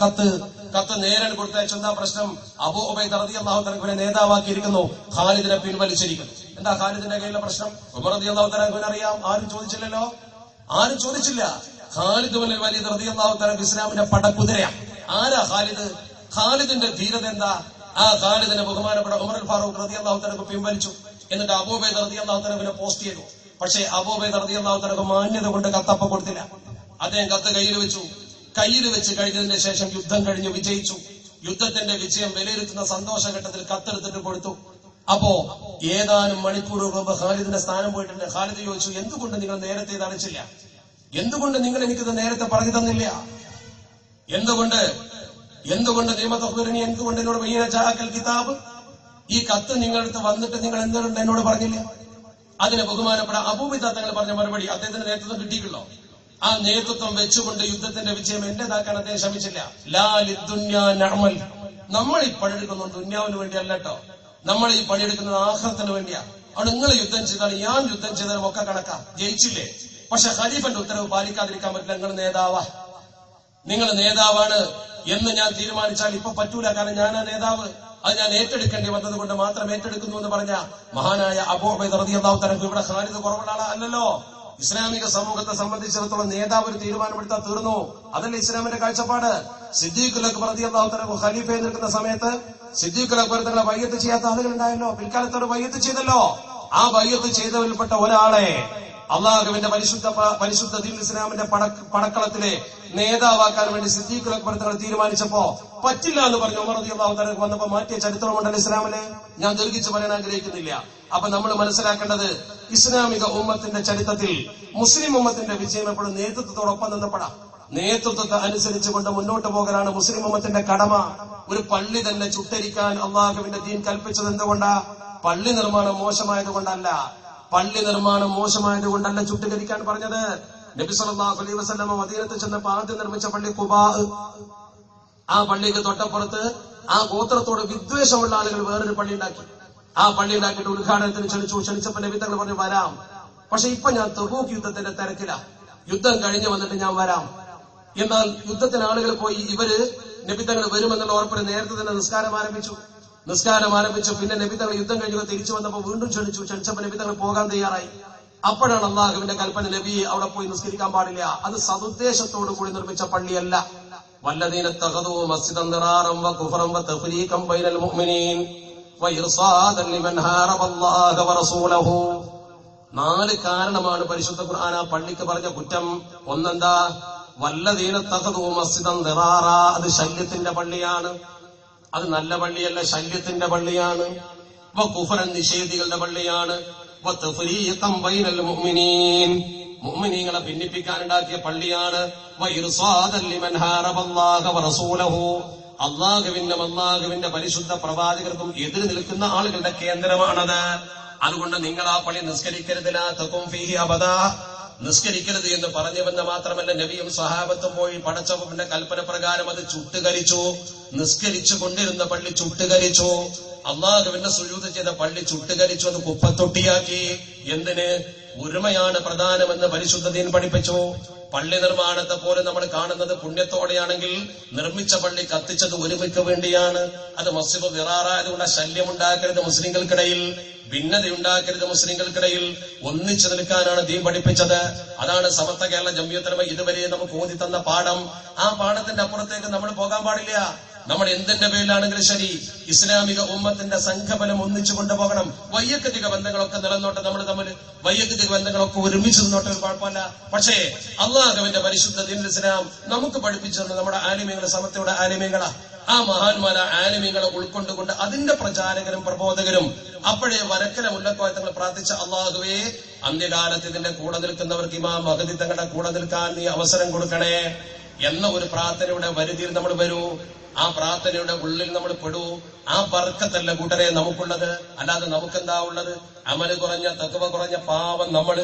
കത്ത് നേരെ കൊടുത്തയച്ചു. എന്താ പ്രശ്നം? അബൂ ഉബൈദ റളിയല്ലാഹു തആലയെ നേതാവാക്കിയിരിക്കുന്നു, ഖാലിദിനെ പിൻവലിച്ചിരിക്കുന്നു. എന്താ ഖാലിദിന്റെ കയ്യിലെ പ്രശ്നം? ഉമർ റളിയല്ലാഹു തആലയെ അറിയാം. ആരും ചോദിച്ചില്ല. ഖാലിദ് ഇബ്നുൽ വലീദ് റളിയല്ലാഹു തആല ഇസ്ലാമിന്റെ പടക്കുതിരയാണ്. ആരാ ഖാലിദ്? ഖാലിദിന്റെ ധീരത എന്താ? ആ ഖാലിദിനെ ബഹുമാനപ്പെട്ട ഉമർ ഫാറൂഖ് റളിയല്ലാഹു തആല പിൻവലിച്ചു. എന്നിട്ട് അബൂ ഉബൈദ റളിയല്ലാഹു തആല പോസ്റ്റ് ചെയ്തു. പക്ഷേ അബൂ ഉബൈദ റളിയല്ലാഹു തആല മാന്യത കൊണ്ട് കത്തപ്പ കൊടുത്തില്ല. അദ്ദേഹം കത്ത് കയ്യിൽ വെച്ചു. കയ്യിൽ വെച്ച് കഴിഞ്ഞതിന് ശേഷം യുദ്ധം കഴിഞ്ഞു വിജയിച്ചു. യുദ്ധത്തിന്റെ വിജയം വിലയിരുത്തുന്ന സന്തോഷഘട്ടത്തിൽ കത്തെടുത്തിട്ട് കൊടുത്തു. അപ്പോ ഏതാനും മണിക്കൂറുകൾ മുമ്പ് ഖാലിദിന്റെ സ്ഥാനം പോയിട്ടുണ്ട്. ഖാലിദ് ചോദിച്ചു, എന്തുകൊണ്ട് നിങ്ങൾ നേരത്തെ ഇത് അറിയിച്ചില്ല? എന്തുകൊണ്ട് നിങ്ങൾ എനിക്കിത് നേരത്തെ പറഞ്ഞു തന്നില്ല? എന്തുകൊണ്ട് നിയമത്തഹ്ബിറിനി എന്തുകൊണ്ട് എന്നോട് വയ്യ ജാഅക്കൽ കിതാബ്, ഈ കത്ത് നിങ്ങളടുത്ത് വന്നിട്ട് നിങ്ങൾ എന്തുകൊണ്ട് എന്നോട് പറഞ്ഞില്ല? അതിന് ബഹുമാനപ്പെട്ട അബൂബൈദ തങ്ങൾ പറഞ്ഞ മറുപടി, അദ്ദേഹത്തിന് നേതൃത്വം കിട്ടിയിട്ടില്ലോ. ആ നേതൃത്വം വെച്ചുകൊണ്ട് യുദ്ധത്തിന്റെ വിജയം എന്റേതാക്കാൻ അദ്ദേഹം ശ്രമിച്ചില്ല. ലാ ലിദ്ദുന്യാ നഅമൽ, നമ്മൾ ഈ പണിയെടുക്കുന്നത് ദുന്യാവിന് വേണ്ടിയല്ല കേട്ടോ, നമ്മൾ ഈ പണിയെടുക്കുന്നത് ആഖിറത്തിന് വേണ്ടിയാ. അവിടെ നിങ്ങൾ യുദ്ധം ചെയ്താൽ ഞാൻ യുദ്ധം ചെയ്താലും ഒക്കെ കണക്കാ, ജയിച്ചില്ലേ? പക്ഷെ ഖലീഫന്റെ ഉത്തരവ് പാലിക്കാതിരിക്കാൻ പറ്റില്ല. നിങ്ങൾ നേതാവാണ് എന്ന് ഞാൻ തീരുമാനിച്ചാൽ ഇപ്പൊ പറ്റൂല, കാരണം ഞാനാ നേതാവ്, അത് ഞാൻ ഏറ്റെടുക്കേണ്ടി വന്നത് കൊണ്ട് മാത്രം ഏറ്റെടുക്കുന്നു എന്ന് പറഞ്ഞ മഹാനായ അബൂ ഉബൈദ റളിയല്ലാഹു തആല ഇവിടെ ഖാലിദ് കുറവുള്ള ആളല്ലല്ലോ. ഇസ്ലാമിക സമൂഹത്തെ സംബന്ധിച്ചിടത്തോളം നേതാവ് ഒരു തീരുമാനമെടുത്താൽ തീർന്നു. അതല്ല ഇസ്ലാമിന്റെ കാഴ്ചപ്പാട്. സിദ്ദീഖുൽ അക്ബർ റളിയല്ലാഹു തആല ഖലീഫയായി നിൽക്കുന്ന സമയത്ത് സിദ്ദീഖുൽ അക്ബർ തങ്ങളെ ബൈഅത്ത് ചെയ്യാത്ത ആളുകൾ ഉണ്ടായല്ലോ. പിൽക്കാലത്ത് അവർ ബൈഅത്ത് ചെയ്തല്ലോ. ആ ബൈഅത്ത് ചെയ്തവരിൽപ്പെട്ട ഒരാളെ അള്ളാഹുവിന്റെ പരിശുദ്ധ ദീൻ ഇസ്ലാമിന്റെ പടക്കളത്തിലെ നേതാവാക്കാൻ വേണ്ടി സിദ്ദീഖുൽ അക്ബർ തങ്ങൾ തീരുമാനിച്ചപ്പോ പറ്റില്ല എന്ന് പറഞ്ഞു ഉമർ റളിയല്ലാഹു തആല വന്നപ്പോ മാറ്റിയ ചരിത്രമുണ്ടല്ലോ ഇസ്ലാമിലെ. ഞാൻ ദീർഘിച്ച് പറയാൻ ആഗ്രഹിക്കുന്നില്ല. അപ്പൊ നമ്മൾ മനസ്സിലാക്കേണ്ടത്, ഇസ്ലാമിക ഉമ്മത്തിന്റെ ചരിത്രത്തിൽ മുസ്ലിം ഉമ്മത്തിന്റെ വിജയം എപ്പോഴും നേതൃത്വത്തോടൊപ്പം നിന്നപ്പെടാം. നേതൃത്വത്തെ അനുസരിച്ചുകൊണ്ട് മുന്നോട്ട് പോകലാണ് മുസ്ലിം ഉമ്മത്തിന്റെ കടമ. ഒരു പള്ളി തന്നെ ചുട്ടരിക്കാൻ അള്ളാഹുവിന്റെ ദീൻ കൽപ്പിച്ചത് എന്തുകൊണ്ടാ? പള്ളി നിർമ്മാണം മോശമായത് കൊണ്ടല്ല. ചുട്ടുകരിക്കാൻ പറഞ്ഞത്. നബി സല്ലല്ലാഹു അലൈഹി വസല്ലം മദീനത്ത് ചെന്നപ്പോ ആദ്യം നിർമ്മിച്ച പള്ളി ഖുബാ. ആ പള്ളിക്ക് തൊട്ടപ്പുറത്ത് ആ ഗോത്രത്തോട് വിദ്വേഷമുള്ള ആളുകൾ വേറൊരു പള്ളി ഉണ്ടാക്കി. ആ പള്ളി ഉണ്ടാക്കിയിട്ട് ഉദ്ഘാടനത്തിന് ക്ഷണിച്ചപ്പോ നബി തങ്ങൾ പറഞ്ഞു വരാം, പക്ഷെ ഇപ്പൊ ഞാൻ തബൂക്ക് യുദ്ധത്തിന്റെ തിരക്കില, യുദ്ധം കഴിഞ്ഞ് വന്നിട്ട് ഞാൻ വരാം. എന്നാൽ യുദ്ധത്തിന് ആളുകൾ പോയി. ഇവര് നബി തങ്ങൾ വരുമെന്നുള്ള ഉറപ്പിന് നേരത്തെ തന്നെ നിസ്കാരം ആരംഭിച്ചു. പിന്നെ നബി തങ്ങൾ യുദ്ധം കഴിഞ്ഞ് തിരിച്ചു വന്നപ്പോൾ വീണ്ടും ക്ഷണിച്ചപ്പോ നബി തങ്ങൾ പോകാൻ തയ്യാറായി. അപ്പോഴാണ് അള്ളാഹുവിന്റെ കൽപ്പന, നബിയെ അവിടെ പോയി നിസ്കരിക്കാൻ പാടില്ല. അത് സദുദ്ദേശത്തോടു കൂടി നിർമ്മിച്ച പള്ളിയല്ല. വല്ലദീന തഖദൂ മസ്ജിദൻ ദിറാറൻ വകുഫറൻ വതഫരീഖൻ ബൈനൽ മുഅ്മിനീൻ വഇർസാദൻ ലിമൻ ഹാറബല്ലാഹ വറസൂലഹു. 4 കാരണമാണ് പരിശുദ്ധ ഖുർആൻ ആ പള്ളിക്ക് പറഞ്ഞ കുറ്റം. ഒന്നെന്താ? വല്ലദീന തഖദൂ മസ്ജിദൻ ദിറാറ, അത് ശല്യത്തിന്റെ പള്ളിയാണ്. അത് നല്ല പള്ളിയല്ല, ശല്യത്തിന്റെ പള്ളിയാണ്. വകുഫറൻ, നിഷേധികളുടെ പള്ളിയാണ്. വതഫരീഖൻ ബൈനൽ മുഅ്മിനീൻ, മുഅ്മിനീങ്ങളെ ഭിന്നിപ്പിക്കാനുണ്ടാക്കിയ പള്ളിയാണ്. വഇർസാദൻ ലിമൻ ഹാറബല്ലാഹ വറസൂലഹു, അള്ളാഹുവിന്റെ പരിശുദ്ധ പ്രവാചകർക്കും എതിര് നിൽക്കുന്ന ആളുകളുടെ കേന്ദ്രമാണത്. അതുകൊണ്ട് നിങ്ങൾ ആ പള്ളി നിസ്കരിക്കരുത്, ലാ തഖും ഫീഹി അബദാ, നിസ്കരിക്കരുത് എന്ന് പറഞ്ഞുവെന്ന് മാത്രമല്ല, നബിയും സഹാബത്തും പോയി പടച്ചവന്റെ കൽപ്പന പ്രകാരം അത് ചുട്ടുകരിച്ചു. നിസ്കരിച്ചു കൊണ്ടിരുന്ന പള്ളി ചുട്ടുകരിച്ചു. അള്ളാഹുവിന്റെ സുജൂദ് ചെയ്ത പള്ളി ചുട്ടുകരിച്ചു. അത് കുപ്പത്തൊട്ടിയാക്കി. എന്തിന്? ഒരുമയാണ് പ്രധാനമെന്ന് പരിശുദ്ധ ദീൻ പഠിപ്പിച്ചു. പള്ളി നിർമ്മാണത്തെ പോലെ നമ്മൾ കാണുന്നത് പുണ്യത്തോടെയാണെങ്കിൽ നിർമ്മിച്ച പള്ളി കത്തിച്ചത് ഒരുമയ്ക്ക് വേണ്ടിയാണ്. അത് മസ്ജിദ് ദിറാറ ആയതുകൊണ്ട് ശല്യമുണ്ടാക്കരുത് മുസ്ലിങ്ങൾക്കിടയിൽ, ഭിന്നതയുണ്ടാക്കരുത് മുസ്ലിങ്ങൾക്കിടയിൽ, ഒന്നിച്ചു നിൽക്കാനാണ് ദീൻ പഠിപ്പിച്ചത്. അതാണ് സമസ്ത കേരള ജംഇയ്യത്തുൽ ഉലമ ഇതുവരെ നമുക്ക് ഓതി തന്ന പാഠം. ആ പാഠത്തിന്റെ അപ്പുറത്തേക്ക് നമ്മൾ പോകാൻ പാടില്ല. നമ്മൾ എന്തിന്റെ പേരിലാണെങ്കിലും ശരി, ഇസ്ലാമിക ഉമ്മത്തിന്റെ സംഘബലം ഒന്നിച്ചു കൊണ്ടുപോകണം. വൈയക്തിക ബന്ധങ്ങളൊക്കെ നിലനിന്നോട്ടെ, നമ്മൾ തമ്മിൽ വൈയക്തിക ബന്ധങ്ങളൊക്കെ ഒരുമിച്ച് നിന്നോട്ടെ, ഒരു കുഴപ്പമില്ല. പക്ഷേ അള്ളാഹുവിന്റെ പരിശുദ്ധ ദീനുൽ ഇസ്ലാം നമുക്ക് പഠിപ്പിച്ചു തന്ന നമ്മുടെ ആലിമീങ്ങൾ സമത്വയുടെ ആലിമീങ്ങളാ. ആ മഹാന്മാര ആലിമീങ്ങളെ ഉൾക്കൊണ്ടുകൊണ്ട് അതിന്റെ പ്രചാരകരും പ്രബോധകരും അപ്പോഴേ വരക്കല മുല്ലക്കോയത്തങ്ങൾ പ്രാർത്ഥിച്ച, അള്ളാഹുവേ അന്ത്യകാലത്ത് ഇതിന്റെ കൂടെ നിൽക്കുന്നവർക്ക് ഇമാം മഹദി തങ്ങളുടെ കൂടെ നിൽക്കാൻ നീ അവസരം കൊടുക്കണേ എന്ന ഒരു പ്രാർത്ഥനയുടെ വരുതിയിൽ നമ്മൾ വരൂ. ആ പ്രാർത്ഥനയുടെ ഉള്ളിൽ നമ്മൾ പെടൂ. ആ ബർക്കത്തല്ല കൂട്ടരെ നമുക്കുള്ളത്. അല്ലാതെ നമുക്കെന്താ ഉള്ളത്? അമല് കുറഞ്ഞ, തഖ്വ കുറഞ്ഞ പാവം നമ്മള്.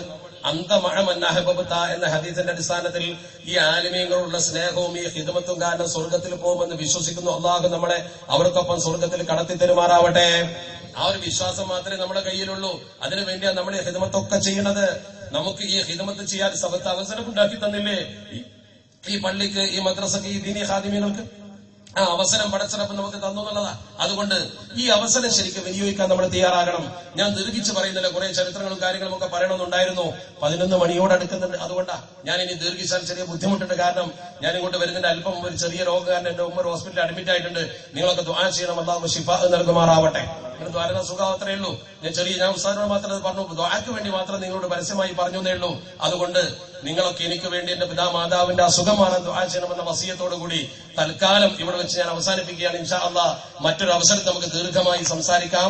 അന്തമഴമന്നഹബത്ത എന്ന ഹദീസിന്റെ അടിസ്ഥാനത്തിൽ ഈ ആലിമീങ്ങളുള്ള സ്നേഹവും ഈ ഹിദ്മത്തും കാരണം സ്വർഗത്തിൽ പോകുമെന്ന് വിശ്വസിക്കുന്നു. അള്ളാഹു നമ്മളെ അവർക്കൊപ്പം സ്വർഗത്തിൽ കടത്തി തരുമാറാവട്ടെ. ആ ഒരു വിശ്വാസം മാത്രമേ നമ്മുടെ കയ്യിലുള്ളൂ. അതിനുവേണ്ടിയാണ് നമ്മൾ ഈ ഹിദ്മത്തൊക്കെ ചെയ്യുന്നത്. നമുക്ക് ഈ ഹിദ്മത്ത് ചെയ്യാൻ സബത്ത് അവസരം ഉണ്ടാക്കി തന്നില്ലേ ഈ പള്ളിക്ക്, ഈ മദ്രസക്ക്, ഈ ദീനി ഖാദിമീങ്ങൾക്ക്? ആ അവസരം പടച്ചിറപ്പ് നമുക്ക് തന്നു എന്നുള്ളതാ. അതുകൊണ്ട് ഈ അവസരം ശരിക്കും വിനിയോഗിക്കാൻ നമ്മൾ തയ്യാറാകണം. ഞാൻ ദീർഘിച്ച് പറയുന്നില്ല, കുറെ ചരിത്രങ്ങളും കാര്യങ്ങളും ഒക്കെ പറയണമെന്നുണ്ടായിരുന്നു. 11 മണിയോട് അടുക്കുന്നുണ്ട്. അതുകൊണ്ടാ ഞാൻ ഇനി ദീർഘിച്ചാൽ ചെറിയ ബുദ്ധിമുട്ടുണ്ട്. കാരണം ഞാൻ ഇങ്ങോട്ട് വരുന്നതിന്റെ അല്പം ഒരു ചെറിയ രോഗകാരൻ എന്റെ ഉമ്മ ഹോസ്പിറ്റലിൽ അഡ്മിറ്റ് ആയിട്ടുണ്ട്. നിങ്ങളൊക്കെ ദുആ ചെയ്യണം, അല്ലാഹു ശിഫ നൽകുമാറാവട്ടെ. നിങ്ങൾ ദ്വാര സുഖം അത്രേ ഉള്ളൂ. ഞാൻ ഉസ്താദിനോട് മാത്രം പറഞ്ഞു, ദ്വാക്ക് വേണ്ടി മാത്രം നിങ്ങളോട് പരസ്യമായി പറഞ്ഞു എന്നേ ഉള്ളൂ. അതുകൊണ്ട് നിങ്ങളൊക്കെ എനിക്ക് വേണ്ടി എന്റെ പിതാമാതാവിന്റെ അസുഖമാണ് ദുആ ചെയ്യണമെന്ന വസിയത്തോടു കൂടി തൽക്കാലം ഇവിടെ വെച്ച് ഞാൻ അവസാനിപ്പിക്കുകയാണ്. ഇൻഷാ അല്ലാഹ് മറ്റൊരു അവസരത്തിൽ നമുക്ക് ദീർഘമായി സംസാരിക്കാം.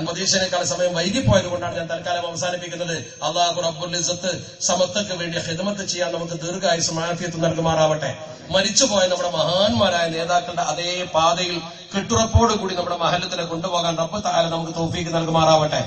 പ്രതീക്ഷനേക്കാൾ സമയം വൈകിപ്പോയത് കൊണ്ടാണ് ഞാൻ തൽക്കാലം അവസാനിപ്പിക്കുന്നത്. അല്ലാഹു റബ്ബുൽ ഇസ്സത്ത് സമത്വക്ക് വേണ്ടി ഖിദ്മത്ത് ചെയ്യാൻ നമുക്ക് ദീർഘായുസ്സും ആഫിയത്തും നൽകുമാറാവട്ടെ. മരിച്ചുപോയ നമ്മുടെ മഹാന്മാരായ നേതാക്കളുടെ അതേ പാതയിൽ കെട്ടുറപ്പോടുകൂടി നമ്മുടെ മഹല്ലത്തിനെ കൊണ്ടുപോകാൻ റബ്ബ് തആല നമുക്ക് തൗഫീഖ് നൽകുമാറാവട്ടെ.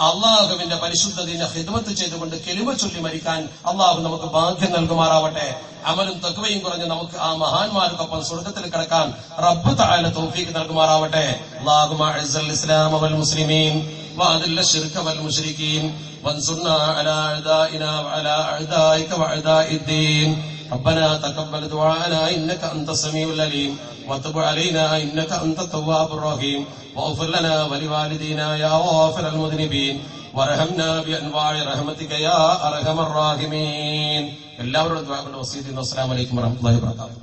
അള്ളാഹുവിന്റെ പരിശുദ്ധ ദീനിനെ ഖിദ്മത്ത് ചെയ്തുകൊണ്ട് കലിമ ചൊല്ലി മരിക്കാൻ അള്ളാഹു നമുക്ക് ഭാഗ്യം നൽകുമാറാവട്ടെ. അമലും തഖ്വയും കുറഞ്ഞ് നമുക്ക് ആ മഹാന്മാർക്കൊപ്പം സ്വർഗ്ഗത്തിൽ കിടക്കാൻ റബ്ബ് തആല തൗഫീഖ് നൽകുമാറാവട്ടെ. അല്ലാഹുമ്മ അഇസ്സൽ ഇസ്ലാമ വൽ മുസ്ലിമീൻ വഅദില്ല ശിർക വൽ മുശ്രികീൻ വൻസുർനാ അലാ അഅദാഇനാ വഅലാ അഅദാഇക വഅഅദാഇദ്ദീൻ. ربنا تقبل دعاءنا إنك أنت السميع العليم وتب علينا إنك أنت التواب الرحيم واغفر لنا ولوالدينا يا غافر المذنبين وارحمنا بأنواع رحمتك يا أرحم الراحمين. എല്ലാവരോടും ദുആ കൊണ്ട് വസിയത്ത് ചെയ്യുന്നു. അസ്സലാമു അലൈക്കും വറഹ്മത്തുള്ളാഹി വബറകാതുഹു.